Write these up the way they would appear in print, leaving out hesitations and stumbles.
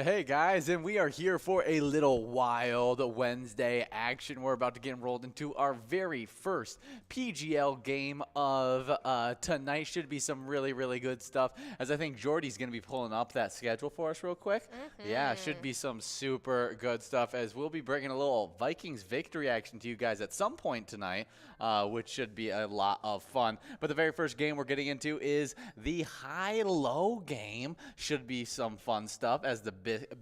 Hey guys, and we are here for a little Wild Wednesday action. We're about to get enrolled into our very first PGL game of tonight. Should be some really good stuff, as I think Jordy's going to be pulling up that schedule for us real quick. Yeah, should be some super good stuff, as we'll be bringing a little Vikings victory action to you guys at some point tonight, which should be a lot of fun. But the very first game we're getting into is the high-low game. Should be some fun stuff, as the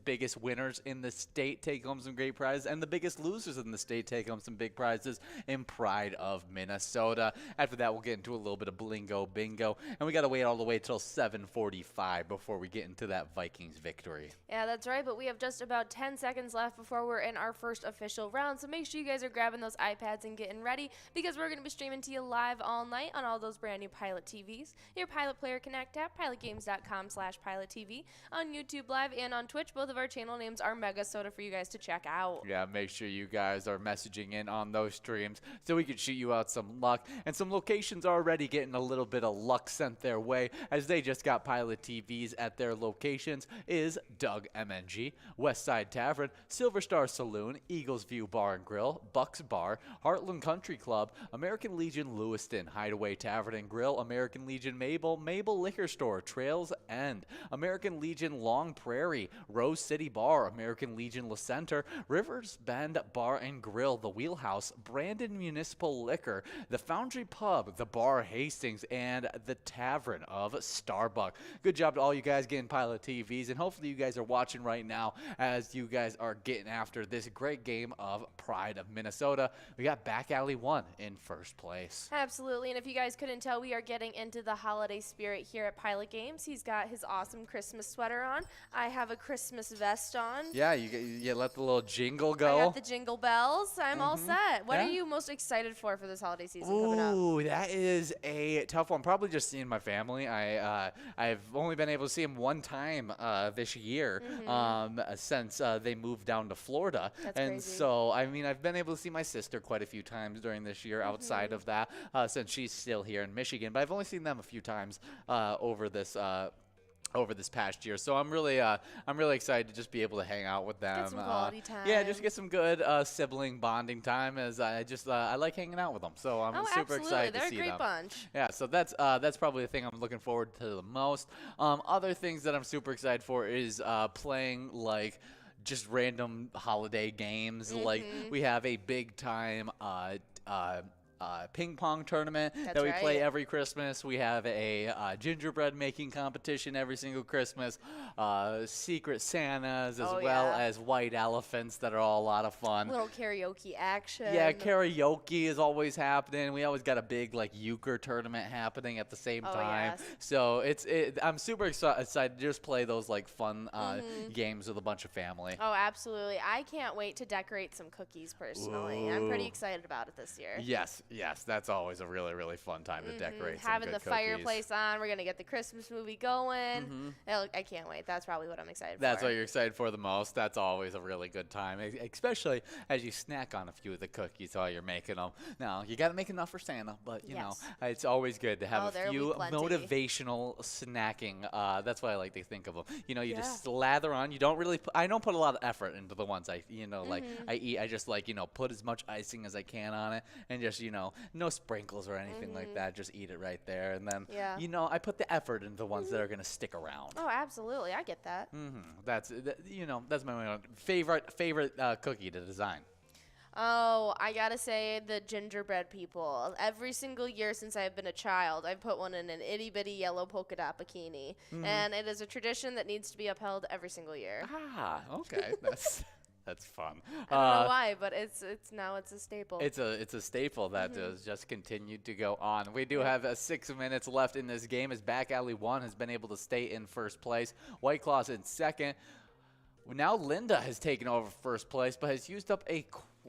biggest winners in the state take home some great prizes, and the biggest losers in the state take home some big prizes in Pride of Minnesota. After that, we'll get into a little bit of Blingo Bingo, and we got to wait all the way till 7:45 before we get into that Vikings victory. Yeah, that's right, but we have just about 10 seconds left before we're in our first official round, so make sure you guys are grabbing those iPads and getting ready, because we're going to be streaming to you live all night on all those brand new Pilot TVs, your Pilot Player Connect app, pilotgames.com/PilotTV, on YouTube Live, and on Twitch. Both of our channel names are MegaSota for you guys to check out. Yeah, make sure you guys are messaging in on those streams so we can shoot you out some luck. And some locations are already getting a little bit of luck sent their way, as they just got Pilot TVs at their locations. Is Doug MNG, Westside Tavern, Silver Star Saloon, Eagles View Bar and Grill, Bucks Bar, Heartland Country Club, American Legion Lewiston, Hideaway Tavern and Grill, American Legion Mabel, Mabel Liquor Store, Trails End, American Legion Long Prairie, Rose City Bar, American Legion La Center, Rivers Bend Bar and Grill, The Wheelhouse, Brandon Municipal Liquor, the Foundry Pub, the Bar Hastings, and the Tavern of Starbuck. Good job to all you guys getting Pilot TVs, and hopefully you guys are watching right now as you guys are getting after this great game of Pride of Minnesota. We got Back Alley 1 in first place. Absolutely, and if you guys couldn't tell, we are getting into the holiday spirit here at Pilot Games. He's got his awesome Christmas sweater on. I have a Christmas vest on. Yeah, you let the little jingle go. I got the jingle bells. I'm all set. What are you most excited for this holiday season coming up? Ooh, that is a tough one. Probably just seeing my family. I've only been able to see them one time this year since they moved down to Florida. That's and crazy. So, I mean, I've been able to see my sister quite a few times during this year outside of that, since she's still here in Michigan. But I've only seen them a few times over this past year, so I'm really excited to just be able to hang out with them. Get some quality time. Yeah, just get some good sibling bonding time, as I like hanging out with them. So I'm super excited to see them. They're a great bunch. Yeah, so that's probably the thing I'm looking forward to the most. Other things that I'm super excited for is playing like just random holiday games. Like we have a big time ping pong tournament that we play every Christmas. We have a gingerbread making competition every single Christmas. Secret Santas, as well as white elephants that are all a lot of fun. Little karaoke action. Yeah, karaoke is always happening. We always got a big like euchre tournament happening at the same time. Yes. So I'm super excited to just play those like fun games with a bunch of family. Oh, absolutely. I can't wait to decorate some cookies personally. I'm pretty excited about it this year. Yes, that's always a really fun time to decorate some Having good the cookies. fireplace on. We're going to get the Christmas movie going. I can't wait. That's probably what I'm excited for. That's what you're excited for the most. That's always a really good time, especially as you snack on a few of the cookies while you're making them. Now, you got to make enough for Santa, but, you know, it's always good to have a few motivational snacking. That's what I like to think of them. You know, you just slather on. You don't really I don't put a lot of effort into the ones I eat. I just, put as much icing as I can on it, and just, no sprinkles or anything like that. Just eat it right there. And then, I put the effort into the ones that are going to stick around. Oh, absolutely. I get that. That's my favorite cookie to design. Oh, I gotta say, the gingerbread people. Every single year since I've been a child, I've put one in an itty-bitty yellow polka dot bikini. And it is a tradition that needs to be upheld every single year. Ah, okay. That's fun. I don't know why, but it's a staple. It's a staple that has just continued to go on. We do have 6 minutes left in this game, as Back Alley 1 has been able to stay in first place. White Claws in second. Now Linda has taken over first place, but has used up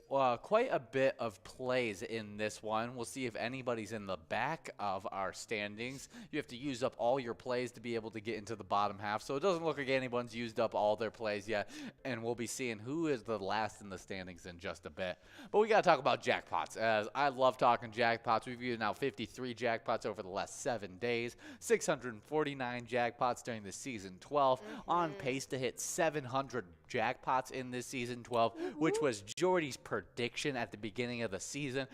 quite a bit of plays in this one. We'll see if anybody's in the back of our standings. You have to use up all your plays to be able to get into the bottom half. So it doesn't look like anyone's used up all their plays yet. And we'll be seeing who is the last in the standings in just a bit. But we got to talk about jackpots, as I love talking jackpots. We've used now 53 jackpots over the last 7 days, 649 jackpots during the season 12, on pace to hit 700 jackpots in this season 12, which was Jordy's prediction at the beginning of the season.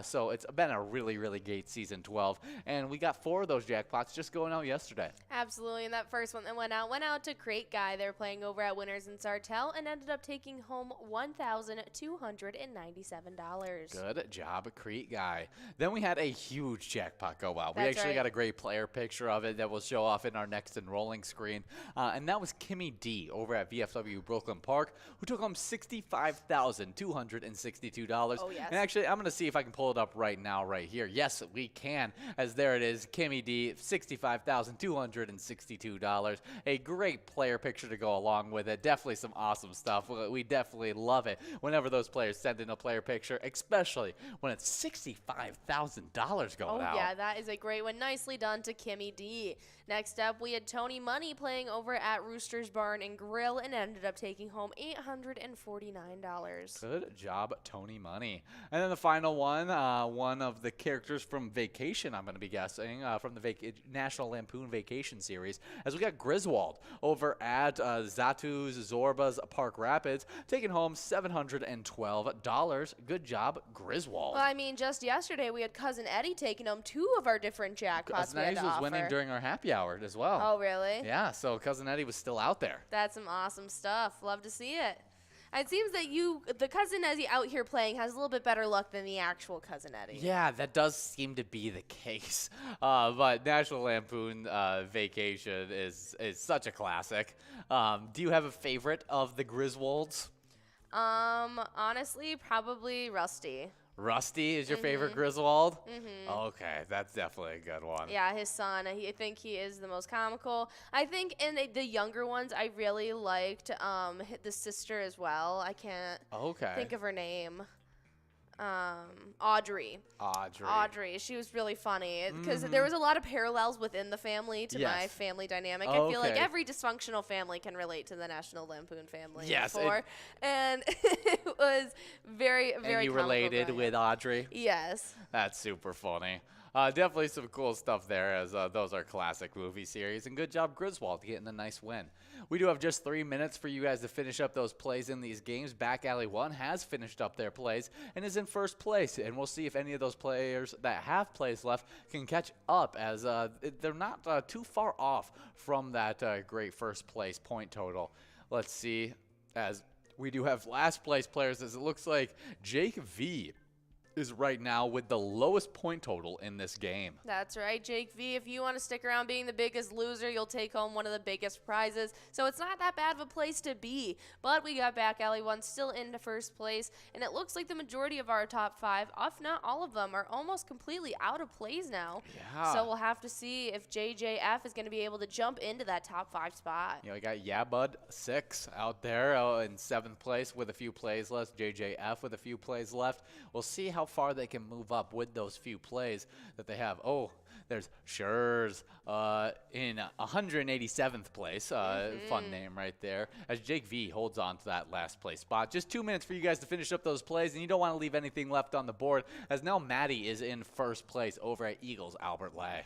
So it's been a really, really great season 12, and we got 4 of those jackpots just going out yesterday. Absolutely, and that first one that went out to Crate Guy. They're playing over at Winners in Sartell and ended up taking home $1,297. Good job, Crete Guy. Then we had a huge jackpot go out. We That's actually right. got a great player picture of it that we'll show off in our next enrolling screen. And that was Kimmy D over at VFW Brooklyn Park, who took home $65,262. Oh, yes. And actually, I'm going to see if I can pull it up right now, right here. Yes, we can, as there it is. Kimmy D, $65,262. A great player picture to go along with it. Definitely some awesome stuff. We definitely love it whenever those players send in a player picture, especially when it's $65,000 going out. Oh, yeah, that is a great one. Nicely done to Kimmy D. Next up, we had Tony Money playing over at Rooster's Barn and Grill and ended up taking home $849. Good job, Tony Money. And then the final one, one of the characters from Vacation, I'm going to be guessing, from the National Lampoon Vacation series, as we got Griswold over at Zatu's Zorba's Park Rapids, taking home $712. Good job, Griswold. Well, I mean, just yesterday we had Cousin Eddie taking home 2 of our different jackpots Cousin we had Eddie to was offer. winning during our happy hour as well. Oh, really? Yeah, so Cousin Eddie was still out there. That's some awesome stuff. Love to see it. It seems that the Cousin Eddie out here playing has a little bit better luck than the actual Cousin Eddie. Yeah, that does seem to be the case. But National Lampoon Vacation is such a classic. Do you have a favorite of the Griswolds? Honestly, probably Rusty. Rusty is your favorite Griswold? Okay, that's definitely a good one. Yeah, his son. I think he is the most comical. I think in the younger ones, I really liked the sister as well. I can't think of her name. Audrey. She was really funny because there was a lot of parallels within the family to my family dynamic. I feel like every dysfunctional family can relate to the National Lampoon family. Yes, and it was very, very. And you related with Audrey? Yes. That's super funny. Definitely some cool stuff there, as those are classic movie series. And good job, Griswold, getting a nice win. We do have just 3 minutes for you guys to finish up those plays in these games. Back Alley 1 has finished up their plays and is in first place. And we'll see if any of those players that have plays left can catch up, as they're not too far off from that great first place point total. Let's see, as we do have last place players, as it looks like Jake V is right now with the lowest point total in this game. That's right, Jake V. If you want to stick around being the biggest loser, you'll take home one of the biggest prizes. So it's not that bad of a place to be. But we got Back Alley 1 still into first place, and it looks like the majority of our top 5, if not all of them, are almost completely out of plays now. Yeah. So we'll have to see if JJF is going to be able to jump into that top 5 spot. You know, we got Bud 6 out there in 7th place with a few plays left. JJF with a few plays left. We'll see how far they can move up with those few plays that they have. Oh, there's Schurz in 187th place. Fun name right there. As Jake V holds on to that last place spot. Just 2 minutes for you guys to finish up those plays, and you don't want to leave anything left on the board, as now Maddie is in first place over at Eagles Albert Lay.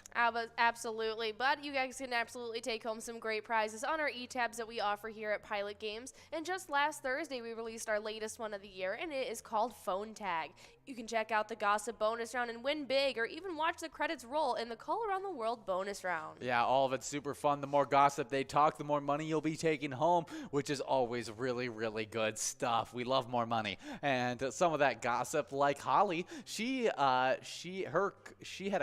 Absolutely, but you guys can absolutely take home some great prizes on our e-tabs that we offer here at Pilot Games. And just last Thursday, we released our latest one of the year, and it is called Phone Tag. You can check out the Gossip bonus round and win big, or even watch the credits roll in the Call Around the World bonus round. Yeah, all of it's super fun. The more gossip they talk, the more money you'll be taking home, which is always really, really good stuff. We love more money. And some of that gossip, like Holly, she had a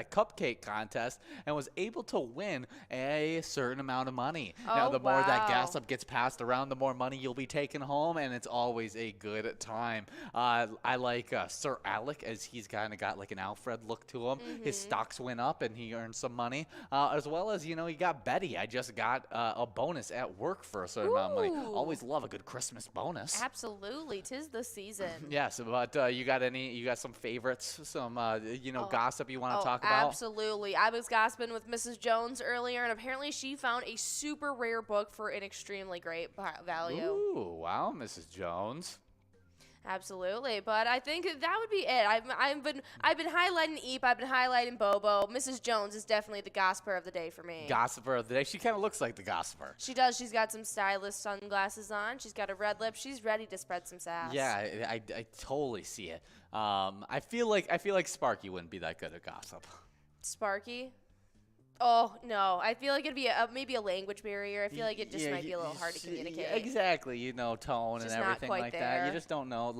cupcake contest and was able to win a certain amount of money. Now, the more that gossip gets passed around, the more money you'll be taking home, and it's always a good time. I like Sir Alec, as he's kind of got like an Alfred look to him. His stocks went up and he earned some money, as well as, you got Betty. I just got a bonus at work for a certain amount of money. Ooh. Always love a good Christmas bonus. Absolutely, 'tis the season. Yes, but you got some favorites, some gossip you want to talk about? Absolutely. I was gossiping with Mrs. Jones earlier, and apparently she found a super rare book for an extremely great value. Ooh, wow, Mrs. Jones. Absolutely, but I think that would be it. I've been highlighting Eep, I've been highlighting Bobo. Mrs. Jones is definitely the gossiper of the day for me. Gossiper of the day. She kind of looks like the gossiper. She does. She's got some stylish sunglasses on. She's got a red lip. She's ready to spread some sass. Yeah, I totally see it. I feel like Sparky wouldn't be that good at gossip. Sparky? Oh, no. I feel like it'd be maybe a language barrier. I feel like it just might be a little hard to communicate. Yeah, exactly, tone and everything like that. You just don't know,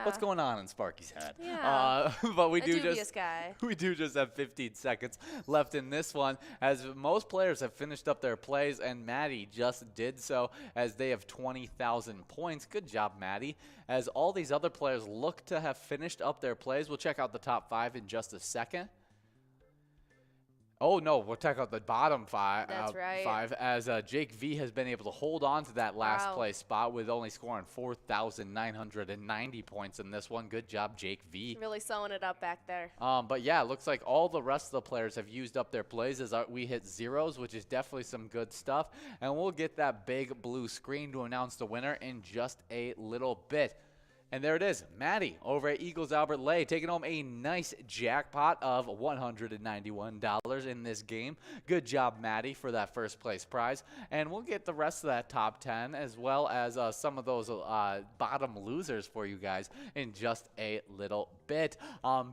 what's going on in Sparky's head. Yeah. But we A do dubious guy. we do just have 15 seconds left in this one, as most players have finished up their plays, and Maddie just did so, as they have 20,000 points. Good job, Maddie. As all these other players look to have finished up their plays, we'll check out the top 5 in just a second. Oh, no, we'll check out the bottom 5. That's right. 5, as Jake V has been able to hold on to that last place spot with only scoring 4,990 points in this one. Good job, Jake V. Really sewing it up back there. But yeah, it looks like all the rest of the players have used up their plays, as we hit zeros, which is definitely some good stuff. And we'll get that big blue screen to announce the winner in just a little bit. And there it is, Maddie over at Eagles Albert Lay, taking home a nice jackpot of $191 in this game. Good job, Maddie, for that first place prize. And we'll get the rest of that top 10, as well as some of those bottom losers for you guys in just a little bit.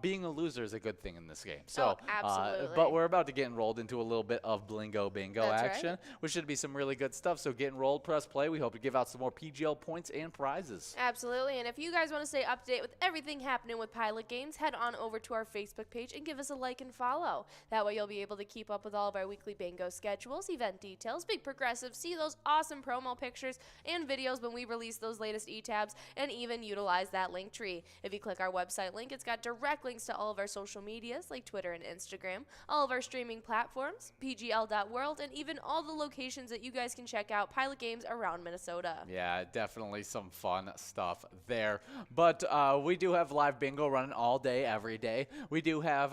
Being a loser is a good thing in this game. So, absolutely. But we're about to get enrolled into a little bit of Blingo Bingo That's action, right. which should be some really good stuff. So get enrolled, press play. We hope to give out some more PGL points and prizes. Absolutely, and if you guys want to stay up to date with everything happening with Pilot Games, head on over to our Facebook page and give us a like and follow. That way you'll be able to keep up with all of our weekly bingo schedules, event details, Big Progressive, see those awesome promo pictures and videos when we release those latest e-tabs, and even utilize that link tree. If you click our website link, it's got direct links to all of our social medias like Twitter and Instagram, all of our streaming platforms, pgl.world, and even all the locations that you guys can check out Pilot Games around Minnesota. Yeah, definitely some fun stuff there. But we do have live bingo running all day, every day. We do have,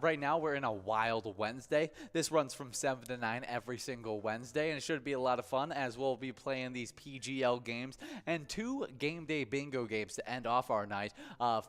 right now we're in a Wild Wednesday. This runs from 7 to 9 every single Wednesday, and it should be a lot of fun, as we'll be playing these PGL games and 2 game day bingo games to end off our night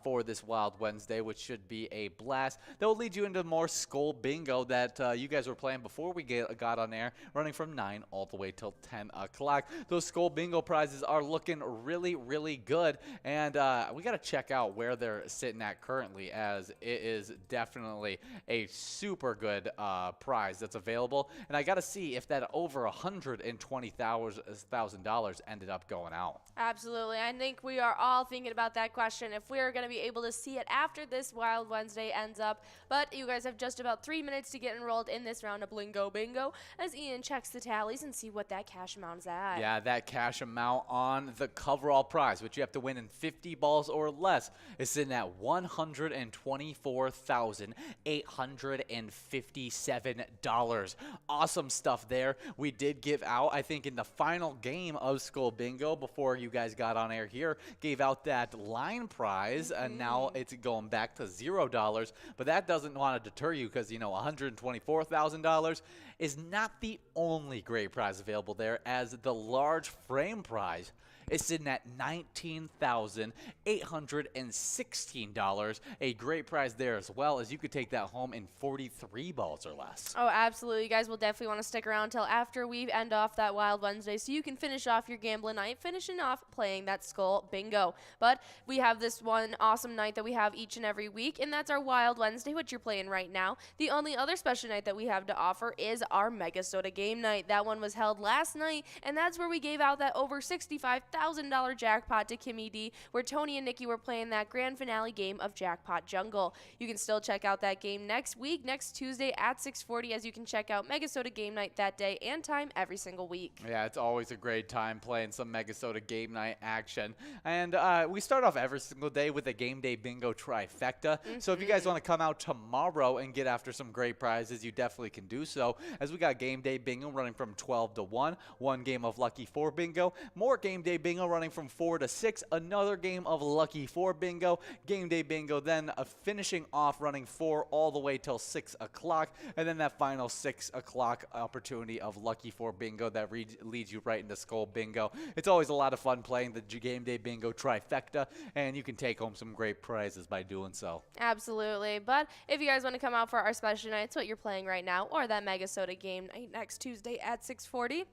for this Wild Wednesday, which should be a blast. That will lead you into more Skull Bingo that you guys were playing before we got on air, running from 9 all the way till 10 o'clock. Those Skull Bingo prizes are looking really, really good, and we got to check out where they're sitting at currently, as it is definitely a super good prize that's available. And I got to see if that over $120,000 ended up going out. Absolutely. I think we are all thinking about that question, if we're going to be able to see it after this Wild Wednesday ends up. But you guys have just about 3 minutes to get enrolled in this round of Blingo Bingo, as Ian checks the tallies and see what that cash amount is at. Yeah, that cash amount on the coverall prize, which you have to win in 50 balls or less, is sitting at $124,857. Awesome stuff there. We did give out, I think, in the final game of Skull Bingo before you guys got on air here, gave out that line prize, and now it's going back to $0. But that doesn't want to deter you, because, $124,000 is not the only great prize available there, as the large frame prize is sitting at $19,816. A great prize there, as well, as you could take that home in 43 balls or less. Oh, absolutely. You guys will definitely want to stick around until after we end off that Wild Wednesday, so you can finish off your gambling night, finishing off playing that Skull Bingo. But we have this one awesome night that we have each and every week, and that's our Wild Wednesday, which you're playing right now. The only other special night that we have to offer is our MegaSota game night. That one was held last night, and that's where we gave out that over $65,000 $1,000 jackpot to Kimmy D, where Tony and Nikki were playing that grand finale game of Jackpot Jungle. You can still check out that game next week, next Tuesday at 6:40, as you can check out MegaSota Game Night that day and time every single week. Yeah, it's always a great time playing some MegaSota Game Night action. And we start off every single day with a Game Day Bingo trifecta. So if you guys want to come out tomorrow and get after some great prizes, you definitely can do so, as we got Game Day Bingo running from 12 to 1, one game of Lucky 4 Bingo, more Game Day Bingo running from 4 to 6, another game of Lucky 4 Bingo, Game Day Bingo then finishing off running 4 all the way till 6 o'clock, and then that final 6 o'clock opportunity of Lucky 4 Bingo that leads you right into Skull Bingo. It's always a lot of fun playing the Game Day Bingo trifecta, and you can take home some great prizes by doing so. Absolutely. But if you guys want to come out for our special nights, what you're playing right now, or that MegaSota Game Night next Tuesday at 6:40,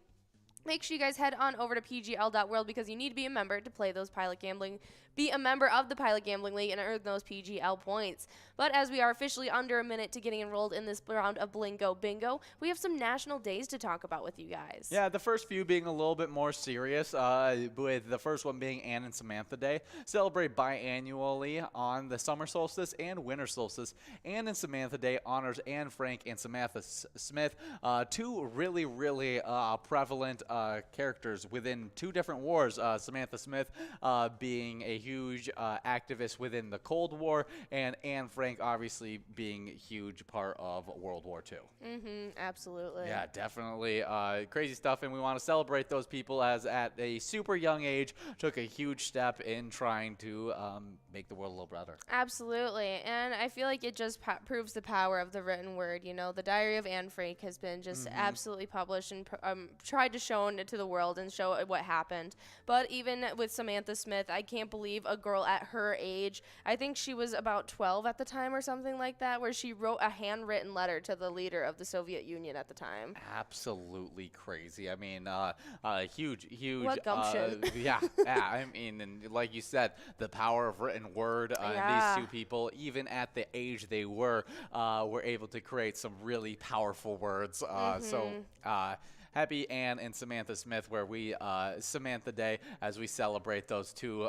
make sure you guys head on over to pgl.world, because you need to be a member to play those be a member of the Pilot Gambling League and earn those PGL points. But as we are officially under a minute to getting enrolled in this round of Blingo Bingo, we have some national days to talk about with you guys. Yeah, the first few being a little bit more serious, with the first one being Ann and Samantha Day. Celebrate biannually on the summer solstice and winter solstice. Ann and Samantha Day honors Anne Frank and Samantha Smith, two really, really prevalent characters within two different wars. Samantha Smith being a huge activist within the Cold War, and Anne Frank obviously being a huge part of World War II. Absolutely. Yeah, definitely crazy stuff, and we want to celebrate those people as at a super young age took a huge step in trying to make the world a little better. Absolutely, and I feel like it just proves the power of the written word. You know, the Diary of Anne Frank has been just absolutely published and tried to show it to the world and show what happened. But even with Samantha Smith, I can't believe a girl at her age, I think she was about 12 at the time or something like that, where she wrote a handwritten letter to the leader of the Soviet Union at the time. Absolutely crazy. I mean, huge. What gumption. Yeah, I mean, and like you said, the power of written word. Yeah. These two people, even at the age they were able to create some really powerful words. Happy Anne and Samantha Smith, where we Samantha Day, as we celebrate those two,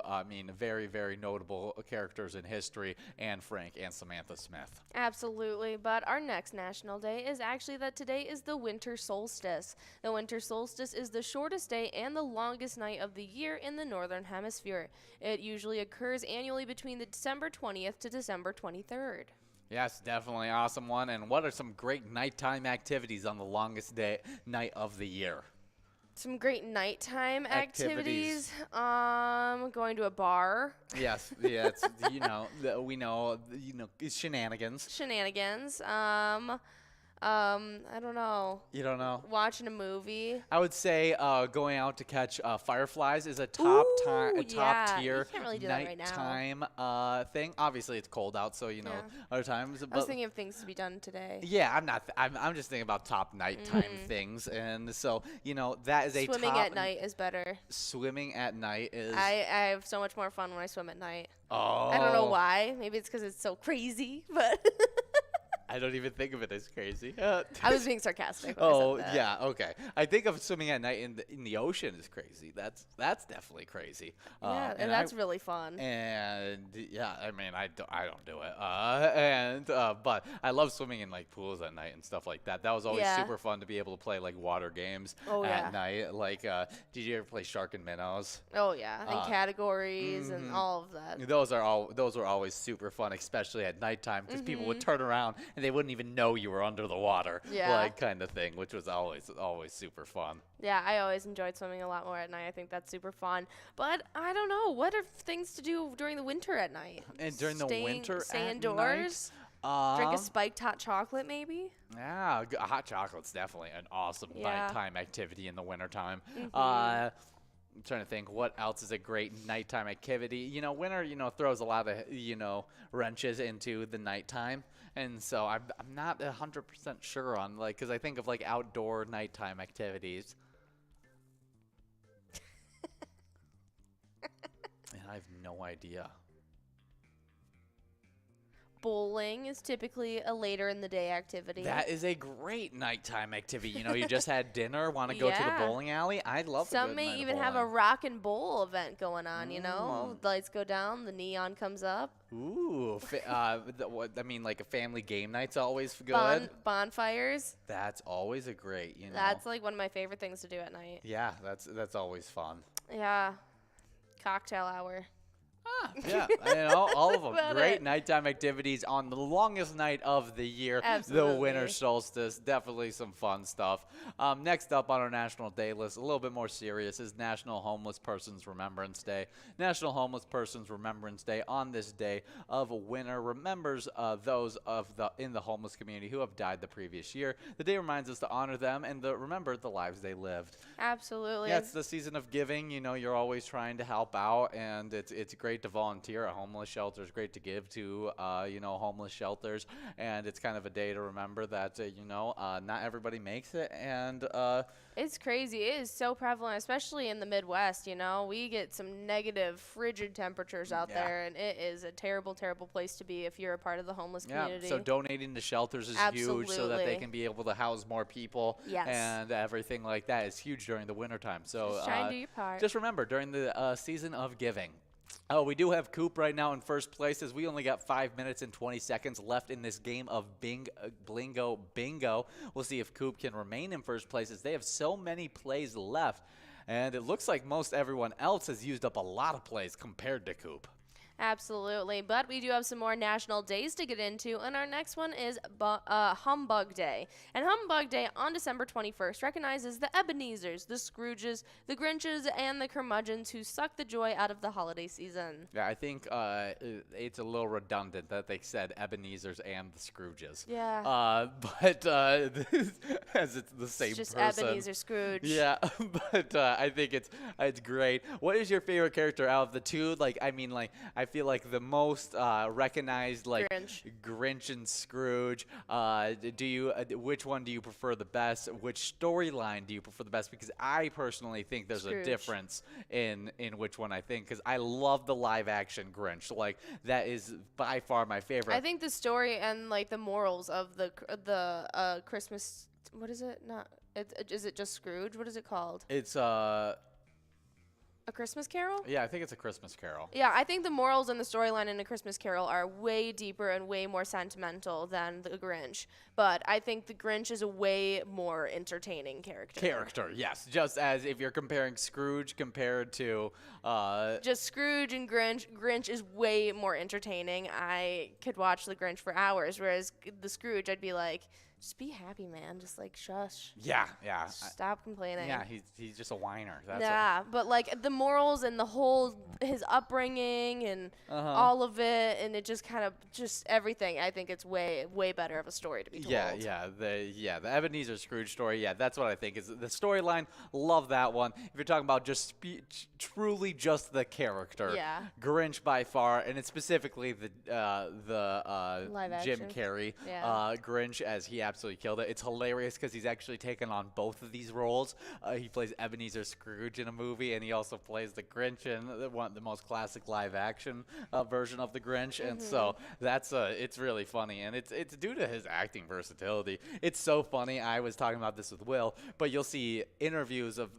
very, very notable characters in history, Anne Frank and Samantha Smith. Absolutely, but our next national day is actually that today is the winter solstice. The winter solstice is the shortest day and the longest night of the year in the northern hemisphere. It usually occurs annually between the December 20th to December 23rd. Yes, definitely awesome one. And what are some great nighttime activities on the longest night of the year? Some great nighttime activities. Going to a bar. Yes, yeah, it's, we know, it's shenanigans. I don't know. You don't know? Watching a movie. I would say going out to catch fireflies is a top tier you can't really do that right now. nighttime thing. Obviously, it's cold out, so other times. I was thinking of things to be done today. Yeah, I'm not. I'm just thinking about top nighttime things, and so that is a Swimming top. at night is better. Swimming at night is. I have so much more fun when I swim at night. Oh. I don't know why. Maybe it's because it's so crazy, but. I don't even think of it as crazy. I was being sarcastic when I said that. Yeah, okay. I think of swimming at night in the ocean is crazy. That's definitely crazy. Yeah, and that's really fun. And yeah, I mean, I don't do it. But I love swimming in like pools at night and stuff like that. That was always super fun to be able to play like water games at night. Like, did you ever play Shark and Minnows? Oh yeah, and categories and all of that. Those were always super fun, especially at nighttime, because people would turn around and they wouldn't even know you were under the water, like kind of thing, which was always super fun. Yeah, I always enjoyed swimming a lot more at night. I think that's super fun. But I don't know, what are things to do during the winter at night? And during the winter stay at indoors? night? Drink a spiked hot chocolate, maybe? Yeah, hot chocolate's definitely an awesome nighttime activity in the wintertime. I'm trying to think what else is a great nighttime activity. Winter, throws a lot of, wrenches into the nighttime. And so I'm not 100% sure on, because I think of, outdoor nighttime activities. And I have no idea. Bowling is typically a later in the day activity. That is a great nighttime activity. You just had dinner, want to go to the Yeah. bowling alley? I'd love a Some good may night of even have a bowling. rock and bowl event going on. Lights go down, the neon comes up. Ooh, like a family game night's always good. Bonfires. That's always a great. That's like one of my favorite things to do at night. Yeah, that's always fun. Yeah. Cocktail hour. Yeah, all of them. About Great it. nighttime activities on the longest night of the year, Absolutely. the winter solstice. Definitely some fun stuff. Next up on our National Day list, a little bit more serious, is National Homeless Persons Remembrance Day. National Homeless Persons Remembrance Day on this day of winter remembers those in the homeless community who have died the previous year. The day reminds us to honor them and remember the lives they lived. Absolutely. Yeah, it's the season of giving. You're always trying to help out, and it's great to volunteer at homeless shelters. Great to give to homeless shelters, and it's kind of a day to remember that not everybody makes it, and It's crazy. It is so prevalent, especially in the Midwest. We get some negative, frigid temperatures out Yeah. there, and it is a terrible, terrible place to be if you're a part of the homeless community. So donating to shelters is huge, so that they Absolutely. can be able to house more people, Yes. and everything like that is huge during the wintertime. So Just try and do your part. just remember, during the season of giving. Oh, we do have Coop right now in first place, as we only got 5 minutes and 20 seconds left in this game of Blingo Bingo. We'll see if Coop can remain in first place, as they have so many plays left. And it looks like most everyone else has used up a lot of plays compared to Coop. Absolutely. But we do have some more national days to get into, and our next one is Humbug Day. And Humbug Day on December 21st recognizes the Ebenezers, the Scrooges, the Grinches, and the Curmudgeons who suck the joy out of the holiday season. Yeah, I think it's a little redundant that they said Ebenezers and the Scrooges. Yeah. But as it's the same It's just person. Ebenezer Scrooge. Yeah, but I think it's great. What is your favorite character out of the two? I feel like the most recognized, Grinch and Scrooge. Which one do you prefer the best? Which storyline do you prefer the best? Because I personally think there's Scrooge. a difference in which one I think. Because I love the live action Grinch. That is by far my favorite. I think the story and the morals of the Christmas. What is it? Is it just Scrooge? What is it called? It's A Christmas Carol? yeah, I think it's A Christmas Carol. Yeah, I think the morals and the storyline in A Christmas Carol are way deeper and way more sentimental than the Grinch. But I think the Grinch is a way more entertaining character. Yes. Just as if you're comparing Scrooge compared to Just Scrooge and Grinch is way more entertaining. I could watch the Grinch for hours, whereas the Scrooge, I'd be like, just be happy, man. Just shush. yeah. Stop complaining. Yeah, he's just a whiner. But the morals and his upbringing and all of it, and it just kind of everything. I think it's way better of a story to be told. The Ebenezer Scrooge story. Yeah, that's what I think is the storyline. Love that one. If you're talking about just truly just the character, Yeah. Grinch by far, and it's specifically the Live Jim action. Carrey Yeah. Grinch, as he absolutely killed it. It's hilarious because he's actually taken on both of these roles. He plays Ebenezer Scrooge in a movie, and he also plays the Grinch in the most classic live action version of the Grinch. And so that's it's really funny, and it's due to his acting versatility. It's so funny. I was talking about this with Will, but you'll see interviews of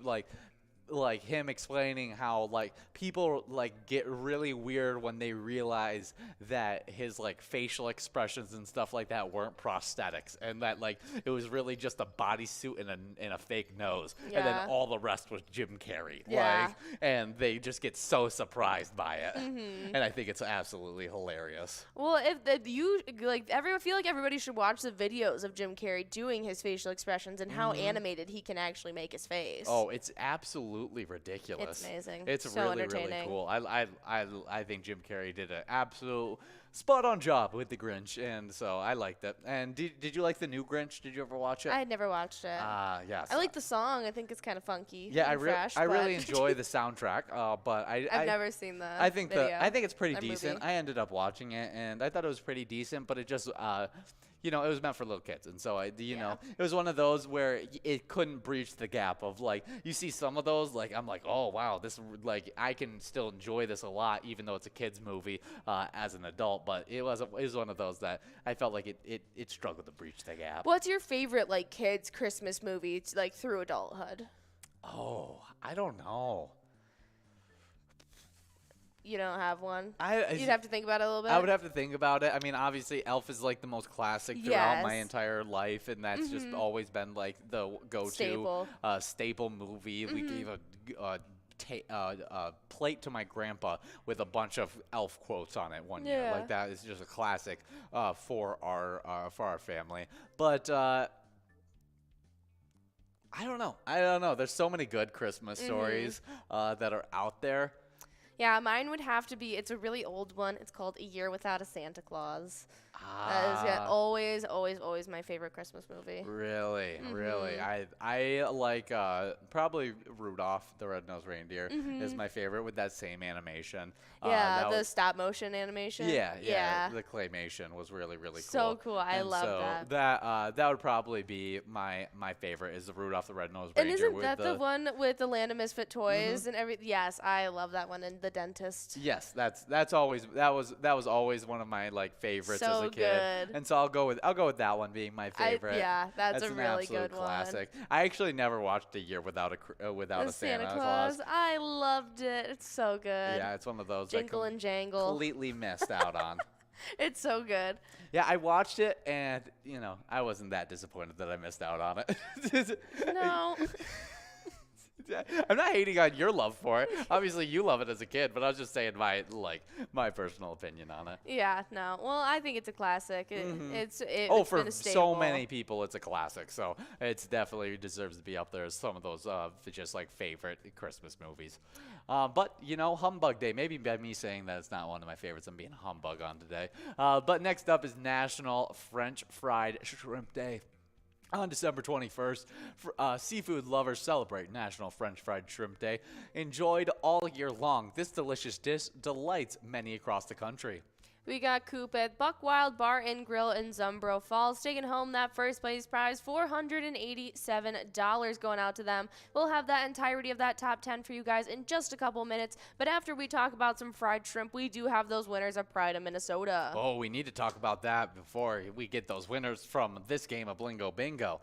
him explaining how people get really weird when they realize that his facial expressions and stuff like that weren't prosthetics, and that it was really just a bodysuit and a fake nose, and Yeah. then all the rest was Jim Carrey. Yeah. And they just get so surprised by it, and I think it's absolutely hilarious. Well, I feel like everybody should watch the videos of Jim Carrey doing his facial expressions and how animated he can actually make his face. Oh, it's absolutely ridiculous. It's amazing. It's So really entertaining. cool. I think Jim Carrey did an absolute spot on job with the Grinch, and so I liked it. And did you like the new Grinch? Did you ever watch it? I had never watched it. Yes. I like the song. I think it's kind of funky. Yeah, and fresh, I really but enjoy the soundtrack. But I've never seen the I think video I think it's pretty or decent. movie. I ended up watching it, and I thought it was pretty decent, but it just it was meant for little kids. And so, Yeah. it was one of those where it couldn't breach the gap of, like, you see some of those, like, I'm like, oh, wow, like, I can still enjoy this a lot, even though it's a kid's movie as an adult. But it was one of those that I felt like it struggled to breach the gap. What's your favorite, like, kids' Christmas movie, like, through adulthood? Oh, I don't know. You don't have one? You'd You'd have to think about it a little bit? I would have to think about it. I mean, obviously, Elf is like the most classic throughout my Yes. entire life, and that's just always been like the go-to staple movie. We gave a plate to my grandpa with a bunch of Elf quotes on it one year. Yeah. Like, that is just a classic for our family. But I don't know. There's so many good Christmas stories that are out there. Yeah, mine would have to be, it's a really old one. It's called A Year Without a Santa Claus. That is always, always, always my favorite Christmas movie. Really. I like probably Rudolph the Red-Nosed Reindeer is my favorite with that same animation. Yeah, the stop motion animation. Yeah. The claymation was really, really cool. So cool. I love that. That would probably be my favorite is the Rudolph the Red-Nosed And Reindeer. isn't that the one with the Land of Misfit Toys and everything? Yes, I love that one. And the dentist. Yes, that was always one of my like favorites as a kid. Good. And so I'll go with that one being my favorite. That's a an really absolute good classic. I actually never watched A Year Without a Santa Claus. I loved it. It's so good. Yeah, it's one of those Jingle and Jangle. completely missed out on. It's so good. Yeah, I watched it, and I wasn't that disappointed that I missed out on it. No. I'm not hating on your love for it. Obviously, you love it as a kid, but I was just saying my personal opinion on it. Yeah, no. Well, I think it's a classic. It's For been a so staple. many people, it's a classic. So it's definitely deserves to be up there as some of those just like favorite Christmas movies. But Humbug Day. Maybe by me saying that it's not one of my favorites, I'm being a humbug on today. But next up is National French Fried Shrimp Day. On December 21st, seafood lovers celebrate National French Fried Shrimp Day. Enjoyed all year long, this delicious dish delights many across the country. We got Coop at Buck Wild Bar and Grill in Zumbro Falls taking home that first place prize, $487 going out to them. We'll have that entirety of that top 10 for you guys in just a couple minutes. But after we talk about some fried shrimp, we do have those winners of Pride of Minnesota. Oh, we need to talk about that before we get those winners from this game of Blingo Bingo.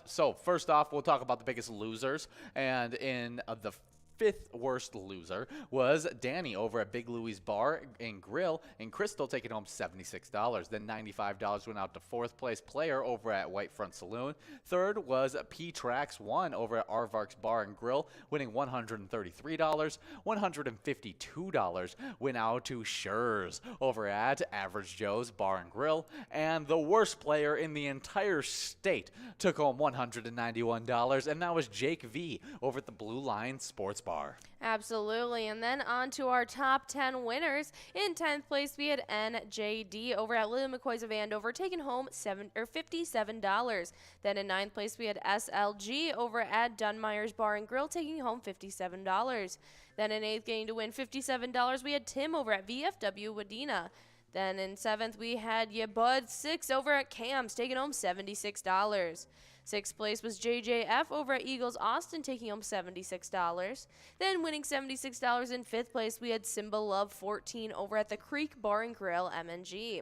So first off, we'll talk about the biggest losers. And in the fifth worst loser was Danny over at Big Louie's Bar and Grill in Crystal, taking home $76. Then $95 went out to fourth place player over at White Front Saloon. Third was P-Trax 1 over at Arvark's Bar and Grill, winning $133. $152 went out to Schurz over at Average Joe's Bar and Grill. And the worst player in the entire state took home $191, and that was Jake V over at the Blue Line Sports Bar. Absolutely. And then on to our top 10 winners. In 10th place, we had NJD over at Lily McCoy's of Andover, taking home $57. Then in 9th place, we had SLG over at Dunmire's Bar and Grill, taking home $57. Then in 8th, getting to win $57, we had Tim over at VFW Wadena. Then in 7th, we had Bud6 over at Cam's, taking home $76. 6th place was JJF over at Eagles Austin, taking home $76. Then winning $76 in 5th place, we had Simba Love 14 over at the Creek Bar and Grill MNG.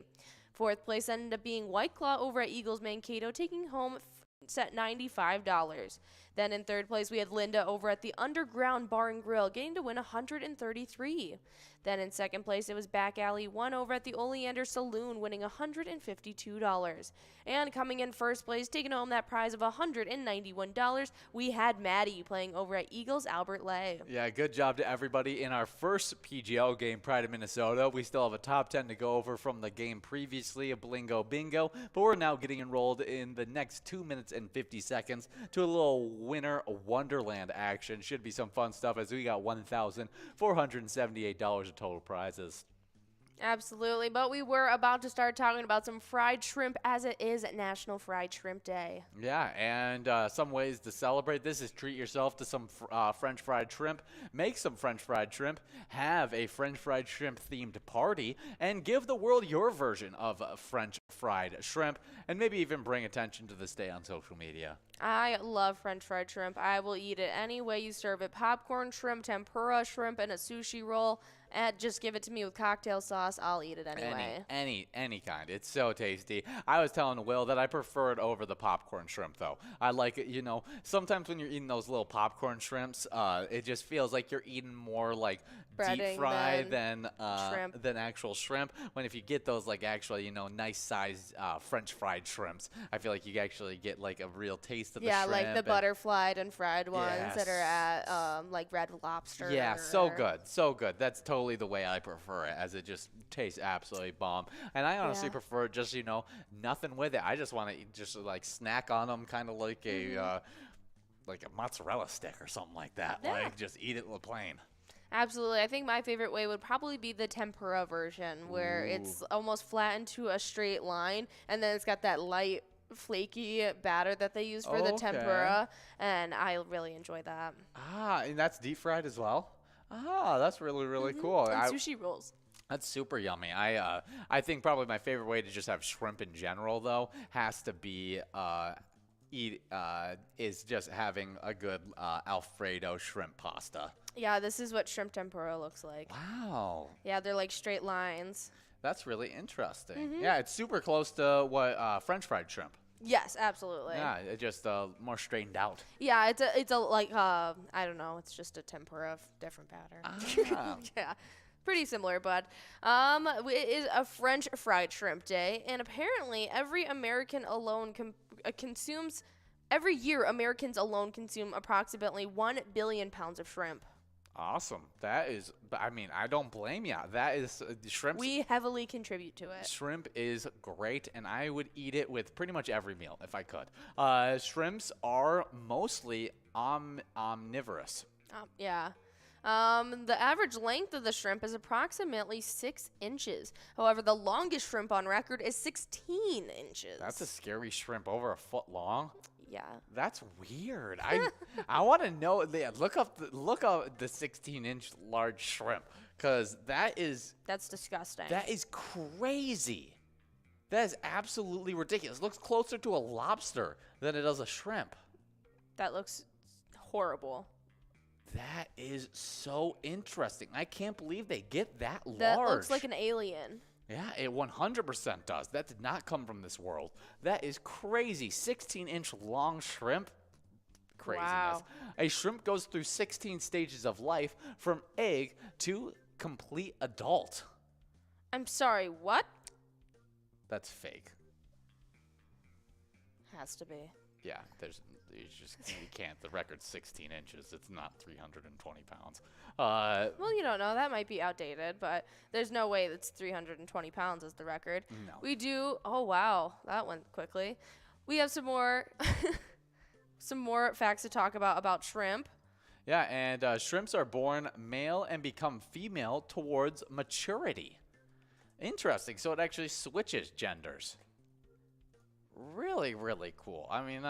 4th place ended up being White Claw over at Eagles Mankato, taking home set $95. Then in 3rd place, we had Linda over at the Underground Bar and Grill, getting to win $133. Then in 2nd place, it was Back Alley 1 over at the Oleander Saloon, winning $152. And coming in 1st place, taking home that prize of $191, we had Maddie playing over at Eagles Albert Lay. Yeah, good job to everybody in our first PGO game, Pride of Minnesota. We still have a top 10 to go over from the game previously of Blingo Bingo, but we're now getting enrolled in the next 2 minutes and 50 seconds to a little Winter Wonderland action. Should be some fun stuff as we got $1,478 of total prizes. Absolutely, but we were about to start talking about some fried shrimp as it is National Fried Shrimp Day. Yeah, and some ways to celebrate this is treat yourself to some French fried shrimp, make some French fried shrimp, have a French fried shrimp themed party, and give the world your version of French fried shrimp, and maybe even bring attention to this day on social media. I love French fried shrimp. I will eat it any way you serve it. Popcorn shrimp, tempura shrimp, and a sushi roll. And just give it to me with cocktail sauce. I'll eat it anyway. Any kind. It's so tasty. I was telling Will that I prefer it over the popcorn shrimp, though. I like it, sometimes when you're eating those little popcorn shrimps, it just feels like you're eating more like Breading deep fried than shrimp. than actual shrimp. When if you get those like actual, nice sized French fried shrimps, I feel like you actually get like a real taste of the shrimp. Yeah, like the butterflied and fried ones that are at like Red Lobster. Yeah, so good, so good. That's totally the way I prefer it, as it just tastes absolutely bomb. And I honestly prefer just nothing with it. I just want to just like snack on them, kind of like a mozzarella stick or something like that. Yeah. Like just eat it plain. Absolutely. I think my favorite way would probably be the tempura version, where it's almost flattened to a straight line, and then it's got that light flaky batter that they use for the tempura, and I really enjoy that. And that's deep fried as well. That's really, really cool. And sushi rolls. That's super yummy. I think probably my favorite way to just have shrimp in general, though, has to be is just having a good Alfredo shrimp pasta. Yeah, this is what shrimp tempura looks like. Wow. Yeah, they're like straight lines. That's really interesting. Yeah, it's super close to what French fried shrimp. Yes, absolutely. Yeah, it's just more straightened out. Yeah, it's a like I don't know, it's just a tempura of different batter. Yeah. Pretty similar, but it is a French fried shrimp day, and apparently every year Americans alone consume approximately 1 billion pounds of shrimp. Awesome. That is, I mean, I don't blame you. That is, shrimp. We heavily contribute to it. Shrimp is great, and I would eat it with pretty much every meal if I could. Shrimps are mostly omnivorous. Yeah. The average length of the shrimp is approximately 6 inches. However, the longest shrimp on record is 16 inches. That's a scary shrimp, over a foot long. Yeah. That's weird. I want to know. Look up the 16-inch large shrimp, because that's disgusting. That is crazy. That is absolutely ridiculous. It looks closer to a lobster than it does a shrimp. That looks horrible. That is so interesting. I can't believe they get that large. That looks like an alien. Yeah, it 100% does. That did not come from this world. That is crazy. 16-inch long shrimp. Craziness. Wow. A shrimp goes through 16 stages of life from egg to complete adult. I'm sorry, what? That's fake. Has to be. Yeah, you can't. The record's 16 inches. It's not 320 pounds. Well, you don't know. That might be outdated, but there's no way that's 320 pounds is the record. No. We do. Oh, wow. That went quickly. We have some more facts to talk about shrimp. Yeah, and shrimps are born male and become female towards maturity. Interesting. So it actually switches genders. Really, really cool. I mean,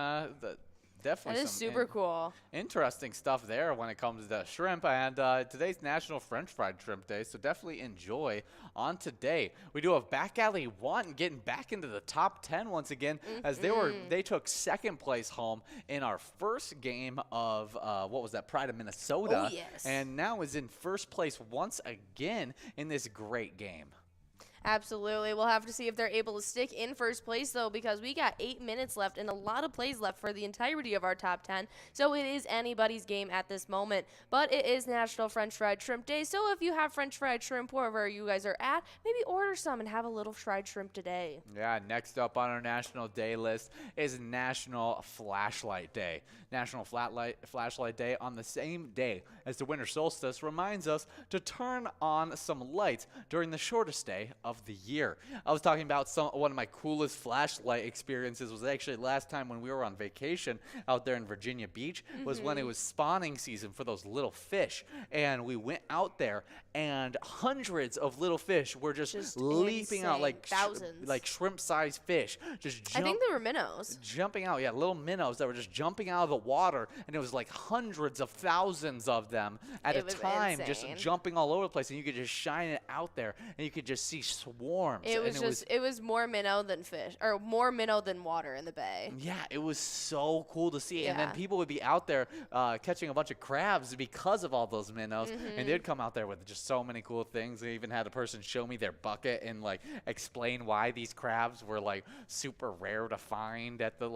definitely. That is super cool. Interesting stuff there when it comes to shrimp. And today's National French Fried Shrimp Day, so definitely enjoy on today. We do have Back Alley 1 getting back into the top 10 once again, as they took second place home in our first game of what was that, Pride of Minnesota. Oh, yes. And now is in first place once again in this great game. Absolutely. We'll have to see if they're able to stick in first place, though, because we got 8 minutes left and a lot of plays left for the entirety of our top 10. So it is anybody's game at this moment. But it is National French Fried Shrimp Day. So if you have French fried shrimp wherever you guys are at, maybe order some and have a little fried shrimp today. Yeah, next up on our National Day list is National Flashlight Day. National Flashlight Day on the same day as the winter solstice reminds us to turn on some lights during the shortest day of the year. I was talking about one of my coolest flashlight experiences was actually last time when we were on vacation out there in Virginia Beach, was when it was spawning season for those little fish. And we went out there and hundreds of little fish were just leaping out like thousands. Like shrimp-sized fish. I think they were minnows. Jumping out, yeah, little minnows that were just jumping out of the water, and it was like hundreds of thousands of them at a time, just jumping all over the place, and you could just shine it out there, and you could just see swarms. It and was it was more minnow than fish, or more minnow than water in the bay. Yeah, it was so cool to see. And then Yeah. people would be out there catching a bunch of crabs because of all those minnows. And they'd come out there with just so many cool things. They even had a person show me their bucket and like explain why these crabs were like super rare to find at the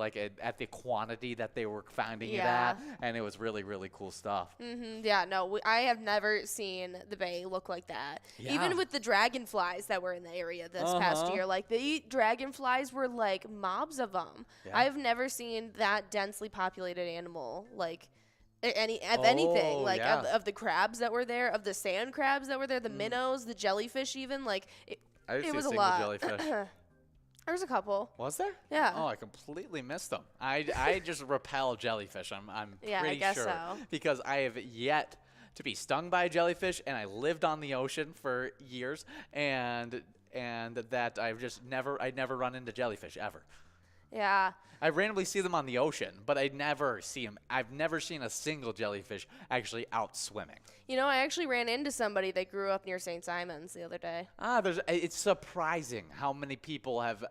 at the quantity that they were finding it Yeah. at. And it was really, really cool stuff. Yeah, no, I have never seen the bay look like that. Yeah. Even with the dragonflies that were in the area this past year, like the dragonflies were like mobs of them. Yeah. I've never seen that densely populated animal like anything like yeah. of the crabs that were there, of the sand crabs that were there, the minnows, the jellyfish, even like I didn't it see was a a single lot. jellyfish. There was a couple. Was there? Yeah. Oh, I completely missed them. I just repel jellyfish. I'm Yeah, I pretty guess sure so. because I have yet to be stung by a jellyfish, and I lived on the ocean for years, and that I never run into jellyfish ever. Yeah. I randomly see them on the ocean, but I never see them. I've never seen a single jellyfish actually out swimming. You know, I actually ran into somebody that grew up near St. Simon's the other day. It's surprising how many people have